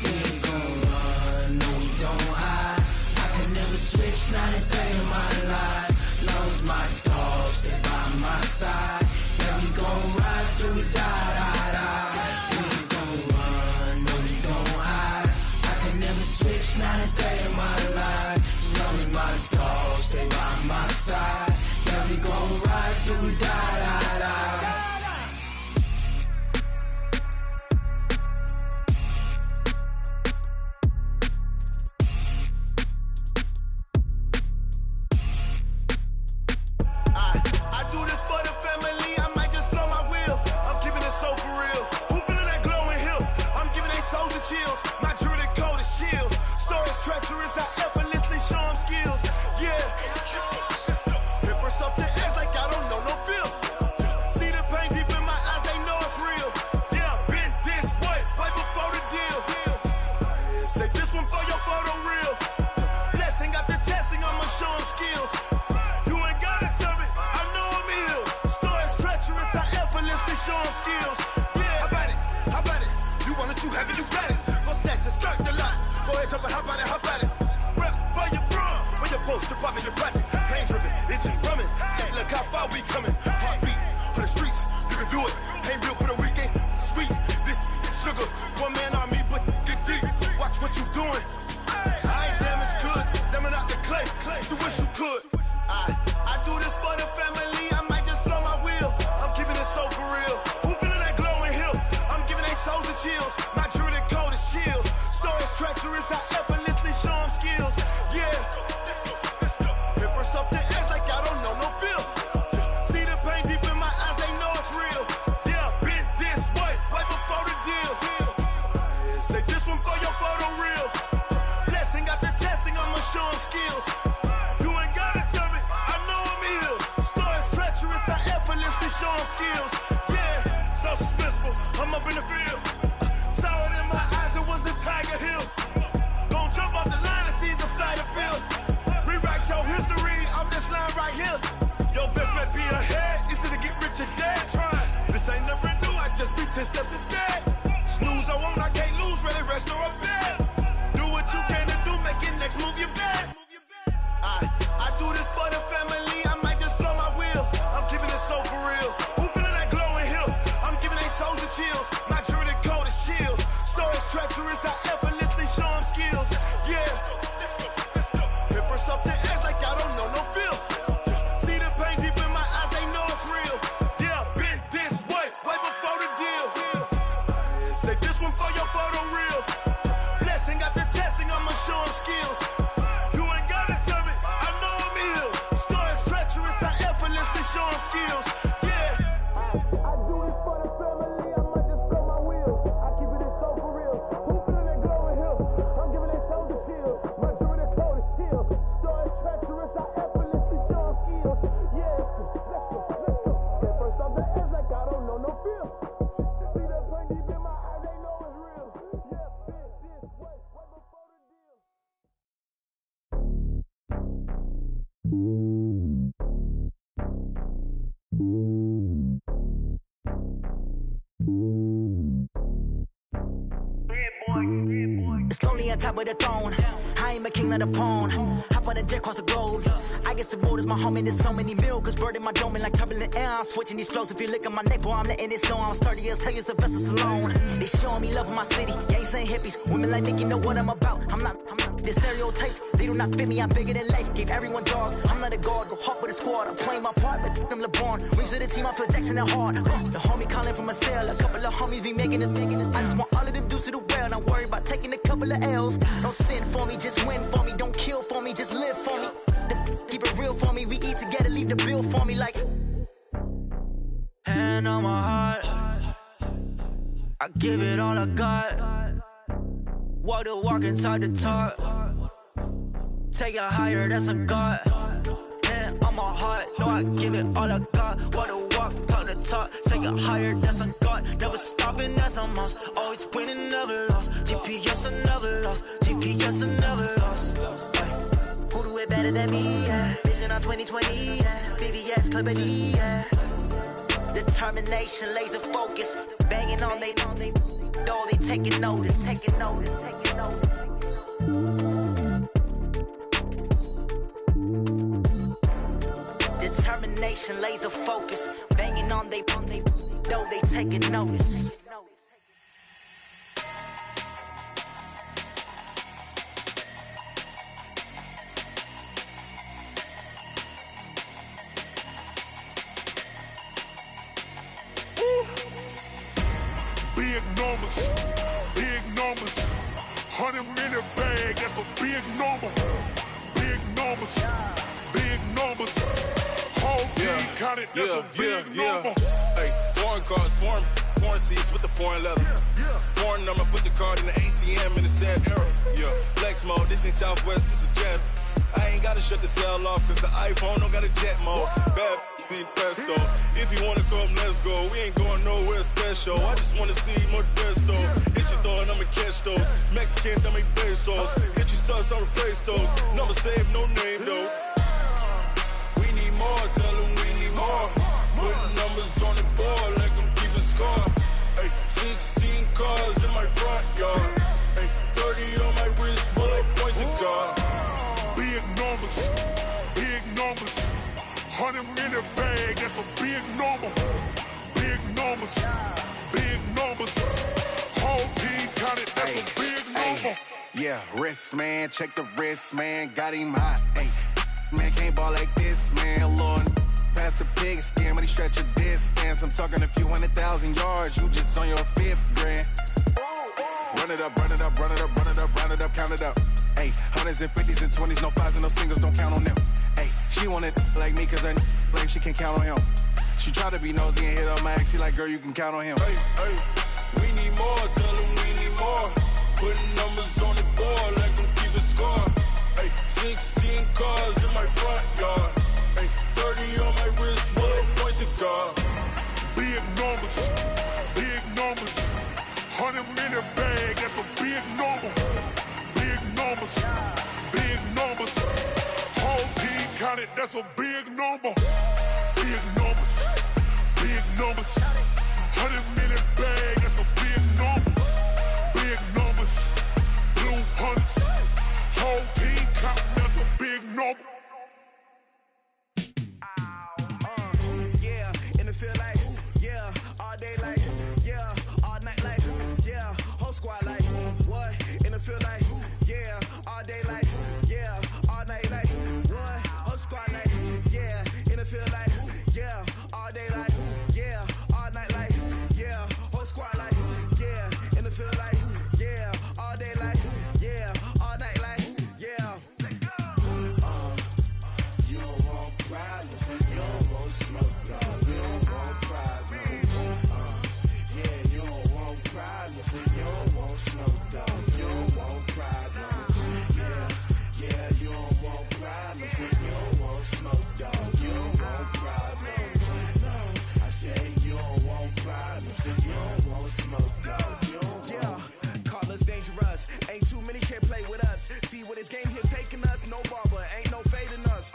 We ain't gon' run, no, we don't hide. I can never switch, not a day in my life. Long as my dogs stay by my side. Yeah, we gon' ride till we die, die, die. We ain't gon' run, no, we don't hide. I can never switch, not a day in my life. As long as my dogs stay by my side. Yeah, we gon' ride till we die, die, die. I do this for the family, I might just blow my wheel. I'm keeping it so for real. Who feeling that glowing hill? I'm giving they souls the chills. My jewelry code is chill. Stories treacherous, I effortlessly show them skills. Yeah. Paper stuff the edge like I don't know no bill. See the pain deep in my eyes, they know it's real. Yeah, been this way, right before the deal. Say this one for your photo real. Blessing after testing, I'ma show them skills. You ain't gotta tell me, I know I'm ill. Stories treacherous, I effortlessly show them skills. Yeah, how about it? How about it? You want it, you have it, you got it. Go snatch it, skirt the lot. Go ahead, jump it, how about it, how about it? Rep where you from, where your post, department, your projects. Pain driven, itching, drumming. Hey, look how far we coming. Heartbeat on the streets, you can do it. Ain't built for the weekend, sweet. This sugar, one man army, but get deep. Watch what you doing. I ain't damaged goods, damn out the clay. You wish you could. I do this for the family, I might just blow my wheel. I'm keeping it so for real. Who feeling that glowing hill? I'm giving they souls the chills. My jewelry code is chill. Stories treacherous, I effortlessly show them skills. Yeah. Paper stuff the edge like I don't know no bill. See the pain deep in my eyes, they know it's real. Yeah, been this way, right before the deal. Say this one for your photo real. Blessing after testing, I'ma show them skills. You ain't gotta tell me, I know I'm ill. Stories treacherous, I effortlessly show them skills. Yeah, so suspenseful, I'm up in the field. Saw it in my eyes, it was the Tiger Hill. Gon' jump off the line and see the flight of field. Rewrite your history off this line right here. Your best bet be ahead, easy to get rich or dead. Trying, this ain't never new, I just be 10 steps instead. Snooze, I won't, I can't lose, ready, rest or a bed. Say this one for your photo reel. Blessing after testing, I'ma show him skills. You ain't gotta tell me, I know I'm ill. Stories treacherous, I effortlessly show him skills. Yeah. I do it for the family, I might just blow my wheel. I keep it so for real. Who feeling that glowing hill? I'm giving that soldier chills. My jewelry the cold is chill. Stories treacherous, I effortlessly show him skills. Yeah, let's go. At first off the edge like I don't know no feel. See that pain deep in my eyes, they know it's real. Yeah, bitch, this way before the deal. It's lonely on top of the throne. I ain't a king of the pawn. Hop on a jet across the globe. I guess the world is my home and there's so many miracles burning my dome like turbulent air. I'm switching these flows. If you look at my neck, boy, I'm letting it snow. I'm sturdy as hell, it's a vessel alone. They showing me love in my city. Gang saying hippies. Women like Nicky know what I'm about. I'm not. The stereotypes, they do not fit me. I'm bigger than life. Gave everyone dogs. I'm not a guard. Go hard with a squad. I'm playing my part, but them LeBron. Rings to the team, I feel Jackson and hard. The homie calling from a cell. A couple of homies be making it. I just want all of them dudes to do well. Not worry about taking a couple of L's. Don't sin for me, just win for me. Don't kill for me, just live for me. Keep it real for me. We eat together, leave the bill for me like. Hand on my heart, I give it all I got. Walk the walk and talk the talk. Take it higher, that's a God. Hand on my heart, no, I give it all I got. Walk the walk, talk the talk. Take it higher, that's a God. Never stopping, that's a must. Always winning, never lost. GPS, I never lost. GPS, I never lost. Who do it better than me? Yeah. Vision on 2020, yeah. VVS, Clippity, yeah. Determination, laser focus. Banging on they door, they taking notice. Determination, laser focus. Banging on they door, they taking notice. Big numbers, 100-minute bag, that's a big number. Big numbers, whole team counted, that's a big number. Hey, foreign cars, foreign seats with the foreign leather. Foreign number, put the card in the ATM in the sad era. Yeah, flex mode, this ain't Southwest, this is Jet. I ain't gotta shut the cell off, cause the iPhone don't got a jet mode. Bad beat pesto. If you wanna come, let's go. We ain't going nowhere special. I just wanna see more Modesto. Hit your thought, I'ma catch those. Mexican, dummy pesos. Hit your sauce, I'll replace those. Number saved, no name though. We need more, tell them we need more. Putting numbers on the board, like them keeping score. Hey, 16 cars in my front yard. Hey, 30 on my wrist, while I point to God. Big numbers, 100-minute bag, that's a big number. Big numbers, whole team counted, that's a big number. Yeah, wrist man, check the wrist man, got him hot. Hey, man can't ball like this, man. Lord, past the pig skin when he stretch a distance. I'm talking a few 100,000 yards, you just on your 5th grand. Run it up, count it up. Hey, hundreds and 50s and 20s, no 5s and no singles, don't count on them. Hey, she want it like me, cause her like she can count on him. She try to be nosy and hit up my ex, she like, girl, you can count on him. Hey, we need more, tell them we need more. Putting numbers on the board, like them keeping score. Hey, 16 cars in my front yard. Hey, 30 on my wrist, while I point to God. Big numbers, 100-minute bag, that's a big number. Big numbers, whole team counted, that's a big number. Big numbers, 100-minute bag, that's a big number. Big numbers, blue hunts, whole team counting, that's a big number. Yeah, and it feel like, yeah, all day like, yeah, all night like, yeah, whole squad like, what? And it feel like, yeah, all day like, yeah, all night like, what? Whole squad like, yeah, and it feel like, yeah, all day like, yeah, problems. You don't want smoke, dog. You don't want problems. Yeah, you don't want problems. You don't want smoke, dog. You don't want problems. No, I say you don't want problems. You don't want smoke, dog. You don't want. Call us dangerous. Ain't too many can play with us. See where this game here taking us. No barber, ain't no fading us.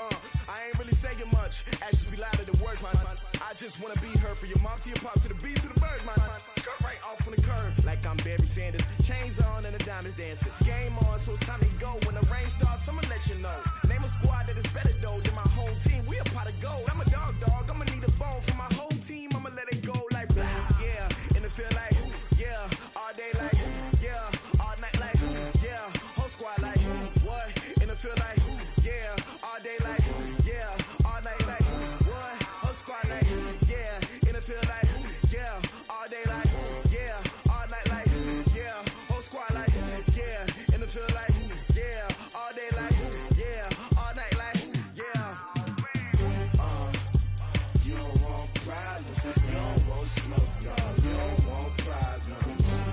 I ain't really saying much. Actions be louder than words, man. I just wanna be heard from your mom to your pop to the beat to the birds, man. Cut right off on the curb like I'm Barry Sanders. Chains on and the diamonds dancing. Game on, so it's time to go. When the rain starts, I'ma let you know. Name a squad that is better though than my home team. We a pot of gold. I'm a dog. I'ma need a bone for my whole team. I'ma let it go like blah. Yeah, and it feel like yeah, all day like yeah, all night like yeah, whole squad like what? And it feel like yeah, all day like yeah, all night like what? Whole squad like yeah, and it feel like yeah, all day like yeah, all night like yeah, whole squad like yeah, and it feel like yeah, all day like yeah, all night like yeah. You don't want problems, you don't want smoke, no, you don't want problems.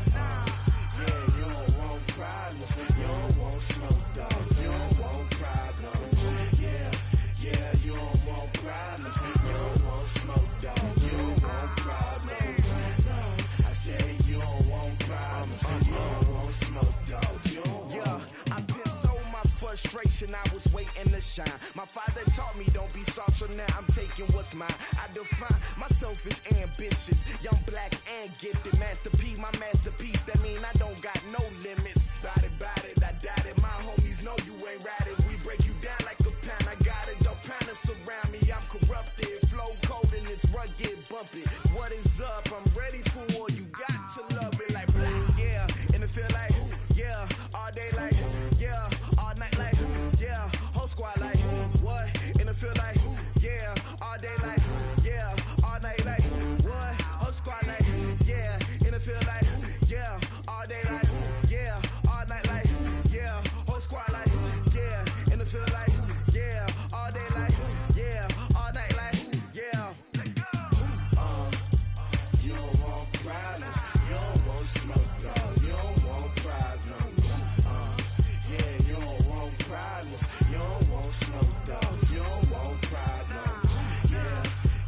Yeah, you don't want problems, you don't want smoke, dog. You don't want problems. Yeah, you don't want problems. You don't want smoke, dog. You don't want problems. No, I say you don't want problems. You don't want smoke, dog. You don't want. I been so my frustration, I was waiting to shine. My father taught me don't be soft, so now I'm taking what's mine. I define myself as ambitious, young, black, and gifted. Master P, my masterpiece. That mean I don't got no limits. Bout it, I doubt it. My homies know you ain't ratted. We break you down like a pound. I got it, don't panic surround me. I'm corrupted, flow cold and it's rugged, bumpy. What is up? I'm ready for war. You got to love it like blah. Yeah, and it feel like yeah, all day like yeah, all night like yeah, whole squad like what? And it feel like yeah, all day like yeah, all night like what? Whole squad like yeah, and it feel like yeah, all day like yeah, all night like yeah, whole squad like yeah, and it feel like yeah, all day like yeah, all night like yeah. You don't want problems, you don't want smoke, no, you don't want problems. Yeah, you don't want problems, you don't want smoke, dog. You don't want problems.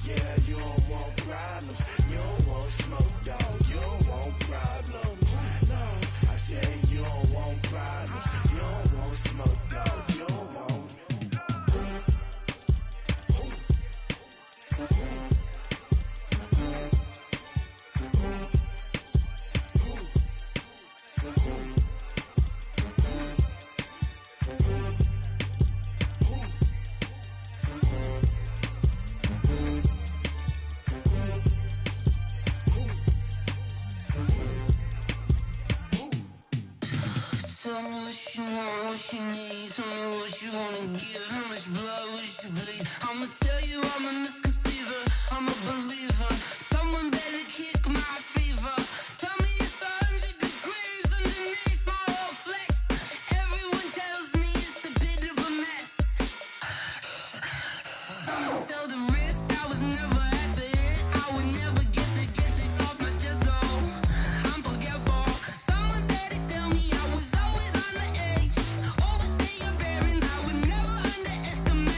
Yeah, you don't want problems, you don't want smoke, dog. You don't want problems. No, I say you don't want problems, you don't want smoke, dog. You don't want. Tell me what you want, what you need. Tell me what you wanna give. How much blood would you bleed? I'ma tell you I'm a misconceiver. I'm a believer. Someone better kick my fever. Tell me it's 100 degrees underneath my whole flesh. Everyone tells me it's a bit of a mess. I'ma tell the rest I was never at the end. I would never get this off my chest though. I'm forgetful. Someone better tell me I was always on the edge. Overstay your bearings, I would never underestimate.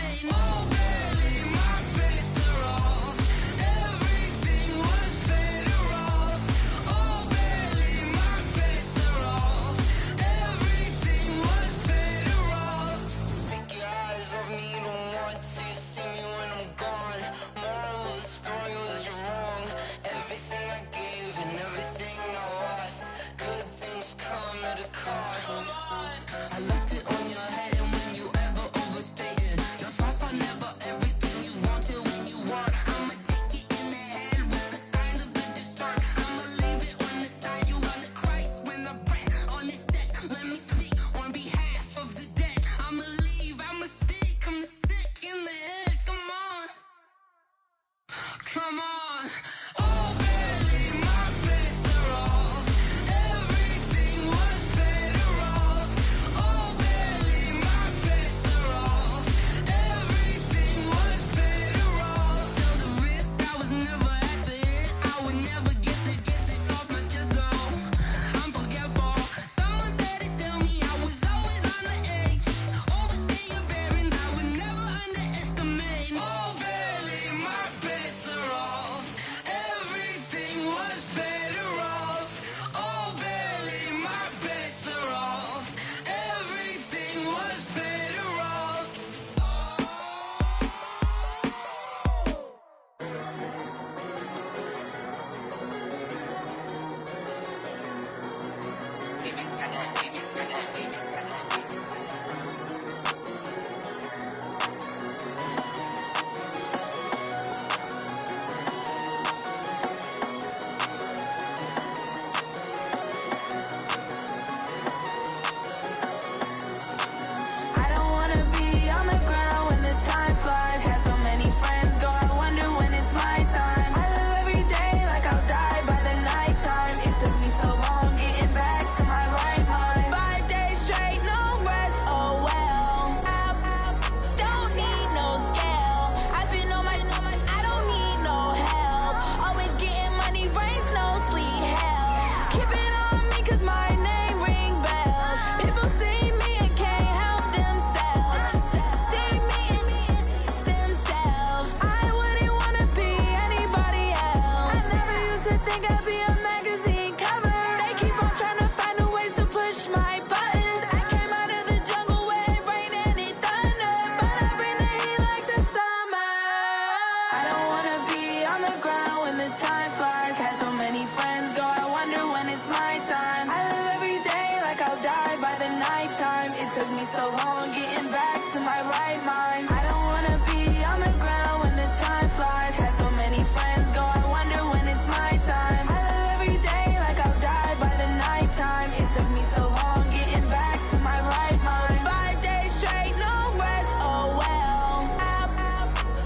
so long getting back to my right mind. I don't wanna be on the ground when the time flies. Had so many friends go, I wonder when it's my time. I live every day like I'll die by the nighttime. It took me so long getting back to my right mind. 5 days straight, no rest, oh well. I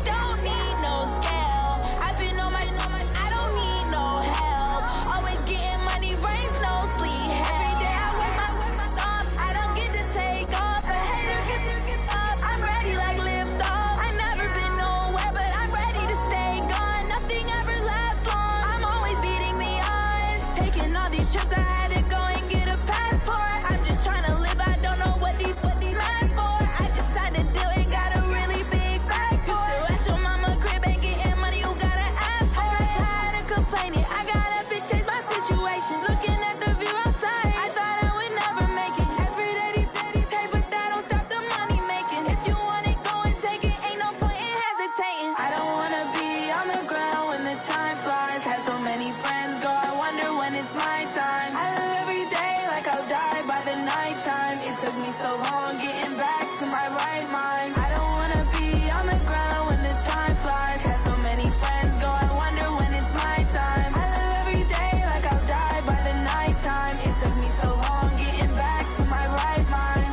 don't need no scale. I've been on my, I don't need no help. Always getting money, rains, no sleep. Every day I work my thumb. I don't get to take off. A hater get up. I'm ready like lift off. I never been nowhere, but I'm ready to stay gone. Nothing ever lasts long. I'm always beating the odds. Taking all these trips, I had to go and get a passport. I'm just trying to live. I don't know what the mad for. I just had to do it. Got a really big bag for it. Still at your mama crib and getting money. You gotta ask for it. I got tired of complaining. I gotta change my situation. Looking at the view outside, I thought I would never make it. Every day they pay, but that don't stop the money making. If you want it, go and take it. Ain't no point in hesitating. I don't wanna be on the ground when the time flies. Had so many friends go, I wonder when it's my time. I live every day like I'll die by the nighttime. It took me so long getting back to my right mind. I don't wanna be on the ground when the time flies. Had so many friends go, I wonder when it's my time. I live every day like I'll die by the nighttime. It took me so long getting back to my right mind.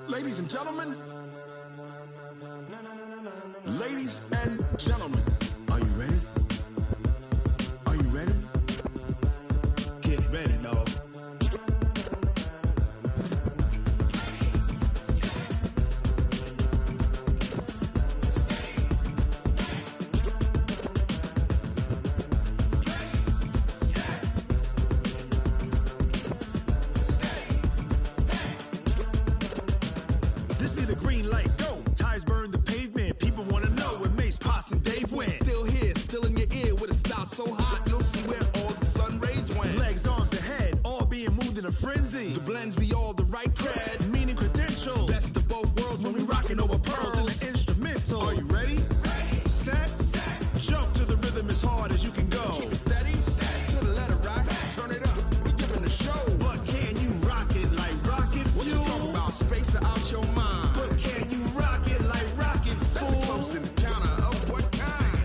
Ladies and gentlemen, ladies and gentlemen, are you ready? Are you ready? Get ready, dog. This be the green light, go. Tires burn the pavement. People wanna know where Mace, Potts, and Dave went. Still here, still in your ear with a style so hot, you'll see where all the sun rays went. Legs, arms, the head, all being moved in a frenzy. The blends be all the right cred, meaning credentials. Best of both worlds when we rockin' over pearls in the instrumental. Are you ready? Set, jump to the rhythm as hard as you can go. Keep it steady, to the letter right. Turn it up, we giving the show. But can you rock it like rocket fuel? What you talking about? Space out your mind. But can you rock it like rockets, fool? That's a close encounter of what kind?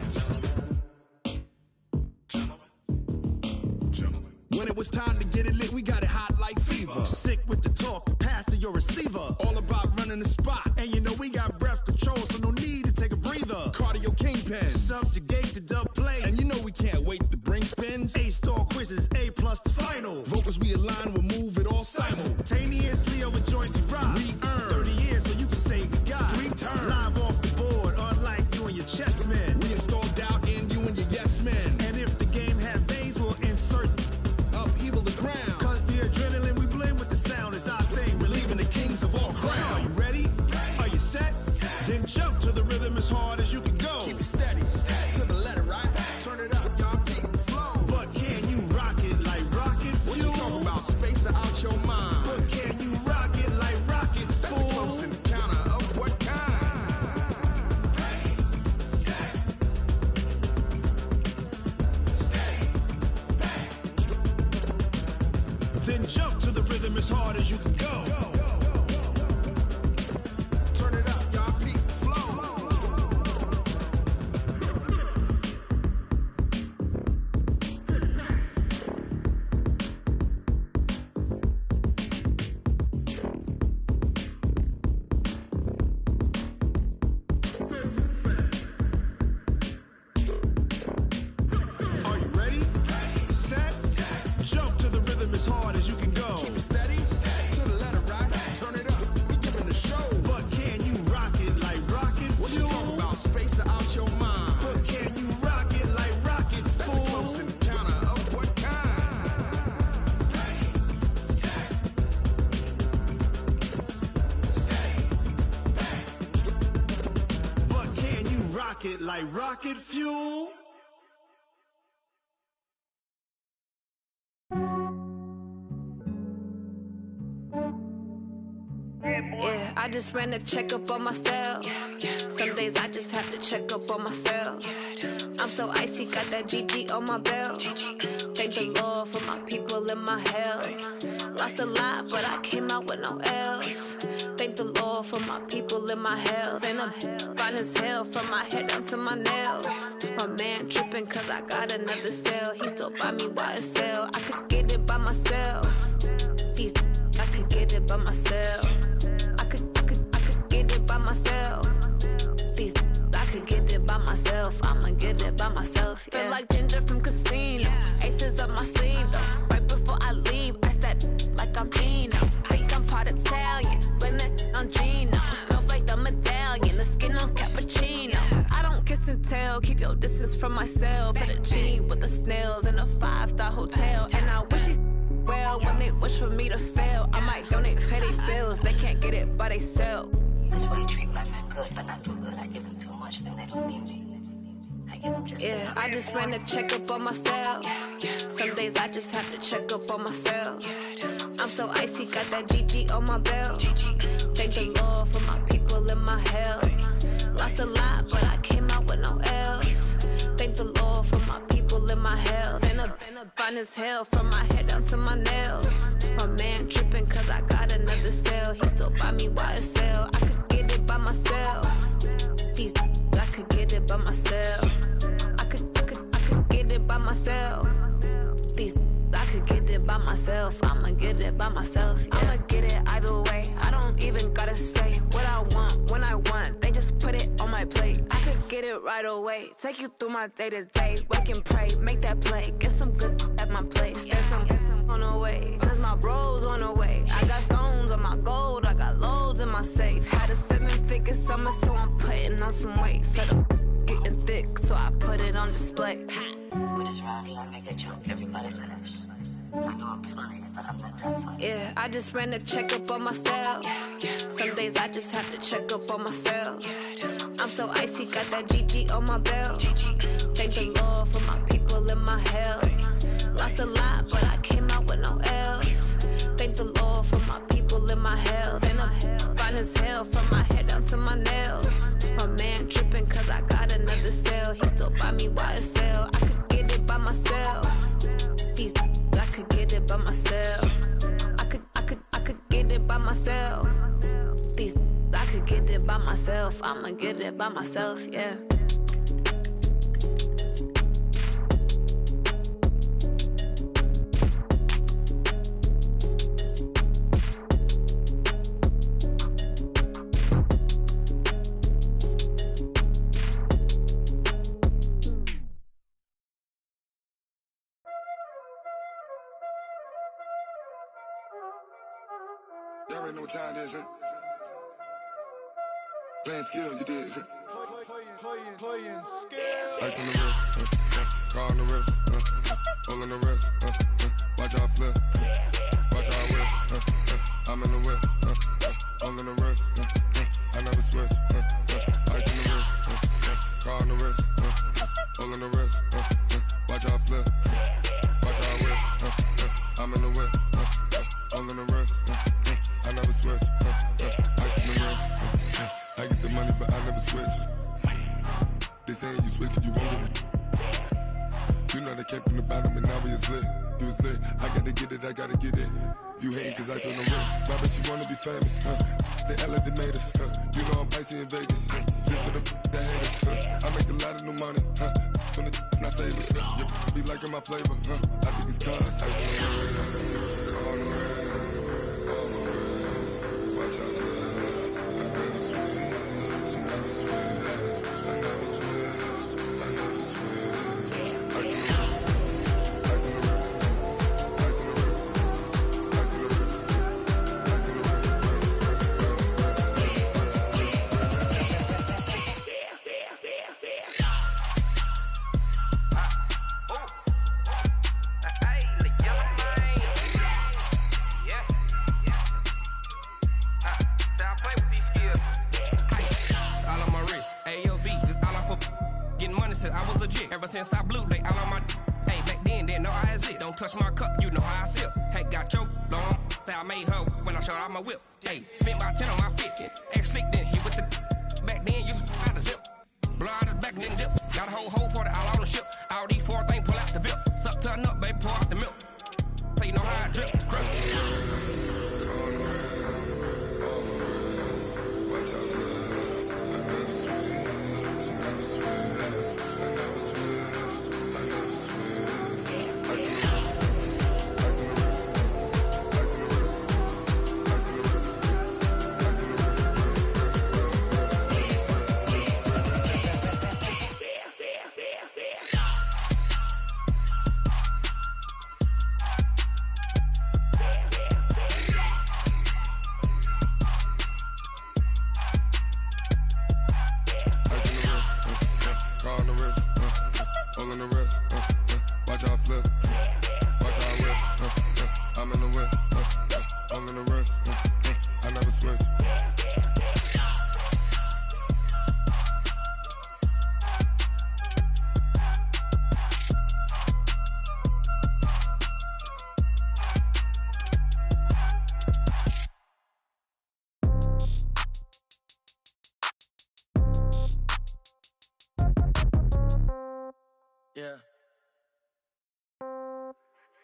When it was time to get it lit, we got it hot like fever. Sick with the talk, pass to your receiver. All about running the spot. And you know we got breath control, so no need to take a breather. Cardio kingpin, subjugate the dub play. And you know we can't wait to bring spins. A-star quizzes, A+ the final. Vocals we align, we'll move it all simultaneously over joints we rock. We earn 30 years so you can say we got 3 turns. Live off the board, unlike you and your chess men. We install doubt in you and your yes men. And if the game had veins, we'll insert upheaval the ground. Cause the adrenaline we blend with the sound is our thing. We're leaving the kings of all crowns. Are you ready? Are you set? Then jump to the rhythm as hard as you can go. Keep it steady, to the letter right. Turn it up, y'all beat the flow. But can you rock it like rocket fuel? What you talking about? Space out your mind. But can you rock it like rockets, fool? That's a close encounter of what kind? Then jump to the rhythm as hard as you can go. Turn it up, y'all beat the flow. Are you ready? Set, jump to the rhythm as hard as you can go. Keep it steady, to the letter right. Turn it up, we giving the show. But can you rock it like rocket fuel? What you talking about? Space out your mind. But can you rock it like rockets, fool? That's a close encounter of what kind? But can you rock it like rocket fuel? Yeah, I just ran a checkup on myself. Some days I just have to check up on myself. I'm so icy, got that GG on my belt. Thank the Lord for my people and my health. Lost a lot, but I came out with no L's. Thank the Lord for my people and my health. And I'm fine as hell from my head down to my nails. My man tripping cause I got another cell. He still buy me YSL. I could get it by myself. These I could get it by myself. I could get it by myself. These I could get it by myself. I'ma get it by myself. Yeah. Feel like Ginger from Casino. Aces up my sleeve though. Right before I leave, I said like I'm Dino. Think I'm part Italian, blame that on Gino. Smells like the medallion, the skin on cappuccino. I don't kiss and tell, keep your distance from myself. Fettuccine with the snails in a 5-star hotel. And I wish he's well when they wish for me to fail. I might donate petty bills, they can't get it by themselves. This way you treat my friend good, but not too good. I give them too much, then they don't need me. I give them just yeah, I just ran a checkup on myself. Some days I just have to check up on myself. I'm so icy, got that GG on my belt. Thank the Lord for my people and my health. Lost a lot, but I came out with no L's. Thank the Lord for my people and my health. And I'm fine as hell from my head down to my nails. My man tripping cause I got another cell. He still buy me YSL. I could get it by myself. These I could get it by myself. I could get it by myself. These I could get it by myself. I'ma get it by myself. Yeah. I'ma get it either way. I don't even gotta say what I want when I want. They just put it on my plate. I could get it right away. Take you through my day to day. Wake and pray, make that play. Get some good at my place. There's some on the way. Cause my bro's on the way. I got stones on my gold. I got loads in my safe. Had a 7-figure summer, so I'm putting on some weight. Set up getting thick, so I put it on display. With this round here, I make a joke, everybody laughs. I know I'm funny, but I'm not that funny. Yeah, I just ran a checkup on myself. Some days I just have to check up on myself. I'm so icy, got that GG on my belt. Thank the Lord for my people and my health. Lost a lot, but I came out with no L's. Thank the Lord for my people and my health. And I'm fine as hell from my head down to my nails. My man tripping cause I got another cell. He still buy me YSL. I could get it by myself. These I could get it by myself. I could get it by myself. These I could get it by myself. I'ma get it by myself, yeah. Y'all already know what time it is, huh? Playing skills, you did. Playing skills. Ice on the wrist, car on the wrist, all on the wrist, watch how I flip, watch how I whip, I'm in the whip, all on the wrist, I never switch, ice on the wrist, car on the wrist, all on the wrist, watch how I flip, watch how I whip, I'm in the whip, all on the wrist, I never switch, ice on the wrist, I get the money but I never switch. They saying you switch it, you won't get it. You know they came from the bottom and now we is lit. You was lit, I gotta get it, I gotta get it. You hating cause ice on the wrist. My bitch, you wanna be famous, They Ella, they made us, You know I'm icy in Vegas, This for the that hate us, I make a lot of new money, When the not savers, You be liking my flavor, I think it's cause ice on the wrist, on the wrist, on the wrist. Watch out, I never switch, I never switch. I never switch, I never switch. Ice in the wrist, ice in the wrist, ice in the wrist, ice in the wrist, ice in the wrist, I was legit. Ever since I blew, they all on my. Hey, back then, didn't know I exist. Don't touch my cup, you know how I sip. Hey, got your long I made her when I showed out my whip. Hey, spent about 10 on my 50. Act slick, then hit with the back then, used to out the zip. Blow out his back, then dip. Got a whole party all on the ship. All these four things pull out the VIP. Suck to a nut, baby, pour out the milk. So you know how I drip. Crush.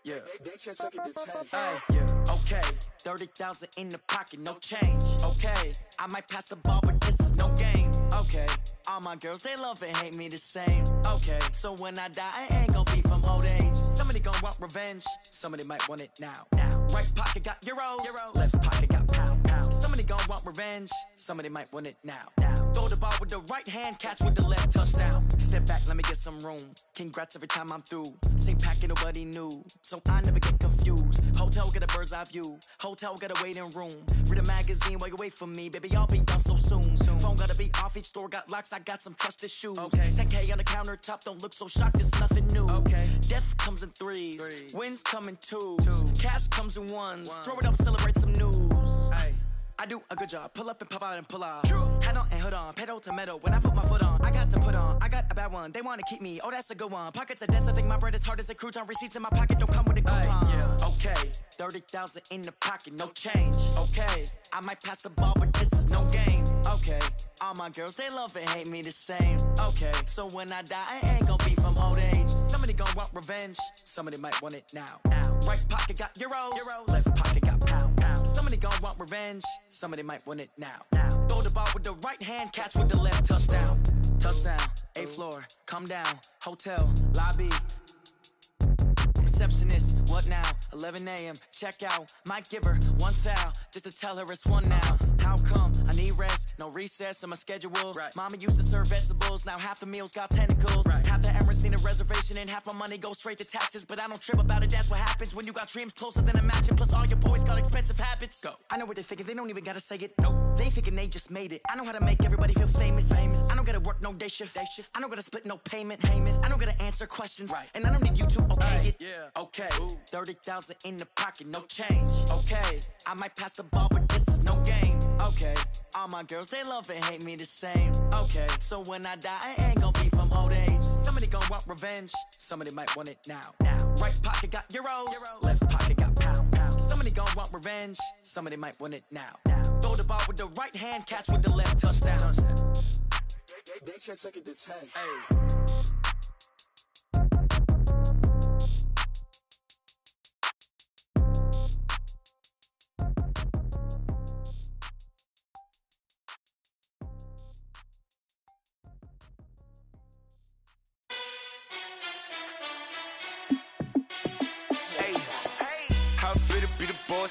Yeah. Hey, yeah. Okay, 30,000 in the pocket, no change. Okay, I might pass the ball, but this is no game. Okay, all my girls, they love and hate me the same. Okay, so when I die, I ain't gon' be from old age. Somebody gon' want revenge, somebody might want it now. Right pocket got euros, left pocket got pound. Somebody gon' want revenge, somebody might want it now. Throw the ball with the right hand, catch with the left, touchdown. Step back, let me get some room. Congrats every time I'm through. Same packet, nobody knew, so I never get confused. Hotel get a bird's eye view, hotel get a waiting room. Read a magazine while you wait for me, baby, I'll be done so soon. Phone gotta be off, each store got locks, I got some trusted shoes. 10K on the countertop, don't look so shocked, it's nothing new. Death comes in threes, wins come in twos, cash comes in ones. Throw it up, celebrate some news. I do a good job, pull up and pop out and pull out. Head on and hood on, pedal to metal. When I put my foot on, I got to put on. I got a bad one, they wanna keep me, oh that's a good one. Pockets are dense, I think my bread is hard as a crouton. Receipts in my pocket don't come with a coupon. Okay, 30,000 in the pocket, no change. Okay, I might pass the ball, but this is no game. Okay, all my girls, they love and hate me the same. Okay, so when I die, I ain't gon' be from old age. Somebody gon' want revenge, somebody might want it now. Right pocket got euros, left pocket got pound. Somebody gon' want revenge, somebody might want it now. Throw the ball with the right hand, catch with the left, touchdown. Touchdown, 8th floor, come down, hotel, lobby. Receptionist, what now? 11 a.m., check out. Might give her one foul, just to tell her it's one now. How come? I need rest, no recess in my schedule. Mama used to serve vegetables, now half the meals got tentacles. Half the Emirates need a reservation and half my money goes straight to taxes. But I don't trip about it, that's what happens when you got dreams closer than a match. And plus all your boys got expensive habits. Go. I know what they're thinking, they don't even gotta say it. Nope. They thinking they just made it. I know how to make everybody feel famous. I don't gotta work no day shift. I don't gotta split no payment. I don't gotta answer questions. And I don't need you to okay it. Okay, 30,000 in the pocket, no change. Okay, I might pass the ball, but this is no game. Okay, all my girls, they love and hate me the same. Okay, so when I die, I ain't gon' be from old age. Somebody gon' want revenge, somebody might want it now. Right pocket got euros, left pocket got pound. Somebody gon' want revenge, somebody might want it now. Throw the ball with the right hand, catch with the left, touchdown. They check second to 10.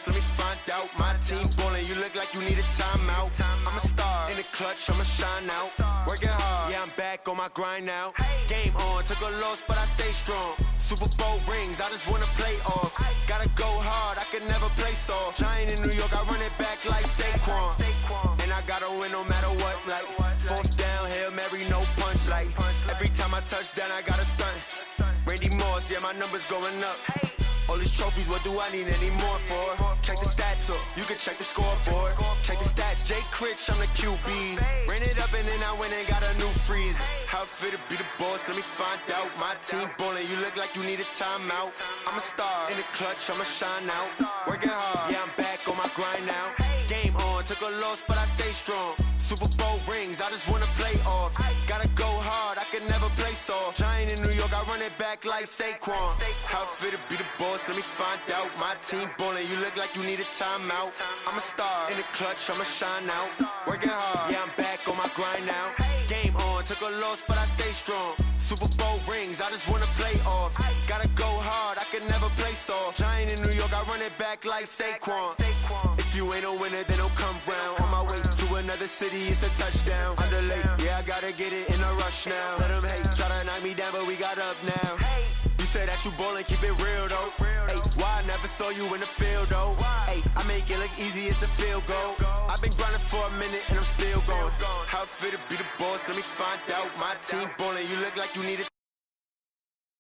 Let me find out. My team ballin', you look like you need a timeout. I'm a star in the clutch, I'ma shine out. Working hard, yeah, I'm back on my grind now. Game on, took a loss, but I stay strong. Super Bowl rings, I just wanna play off. Gotta go hard, I can never play soft. Giant in New York, I run it back like Saquon. And I gotta win no matter what, like 4th down, Hail Mary, no punch. Like every time I touch down, I gotta stunt. Randy Moss, yeah, my numbers going up. All these trophies, what do I need any more for? Check the stats up, you can check the scoreboard. Check the stats, Jay Critch, I'm the QB. Ran it up and then I went and got a new freeze. How it feel to be the boss, let me find out. My team ballin', you look like you need a timeout. I'm a star, in the clutch, I'ma shine out. Working hard, yeah, I'm back on my grind now. Game on, took a loss, but I stay strong. Super Bowl rings, I just wanna play off. Gotta go hard, I can never play soft. Giant in New York, I run it back like Saquon. How it feel to be the boss, let me find out. My team ballin', you look like you need a timeout. I'm a star, in the clutch, I'ma shine out. Working hard, yeah, I'm back on my grind now. Game on, took a loss, but I stay strong. Super Bowl rings, I just wanna play off. Gotta go hard, I can never play soft. Giant in New York, I run it back like Saquon. If you ain't a winner, then don't come round. On my way to another city, it's a touchdown. Underlay, yeah, I gotta get it in a rush now. Let them hate, try to knock me down, but we got up now. You said that you ballin', keep it real though. Hey, why I never saw you in the field though? Hey, I make it look easy, it's a field goal. I've been grinding for a minute and I'm still going. How it feel to be the boss, let me find out. My team ballin', you look like you need it.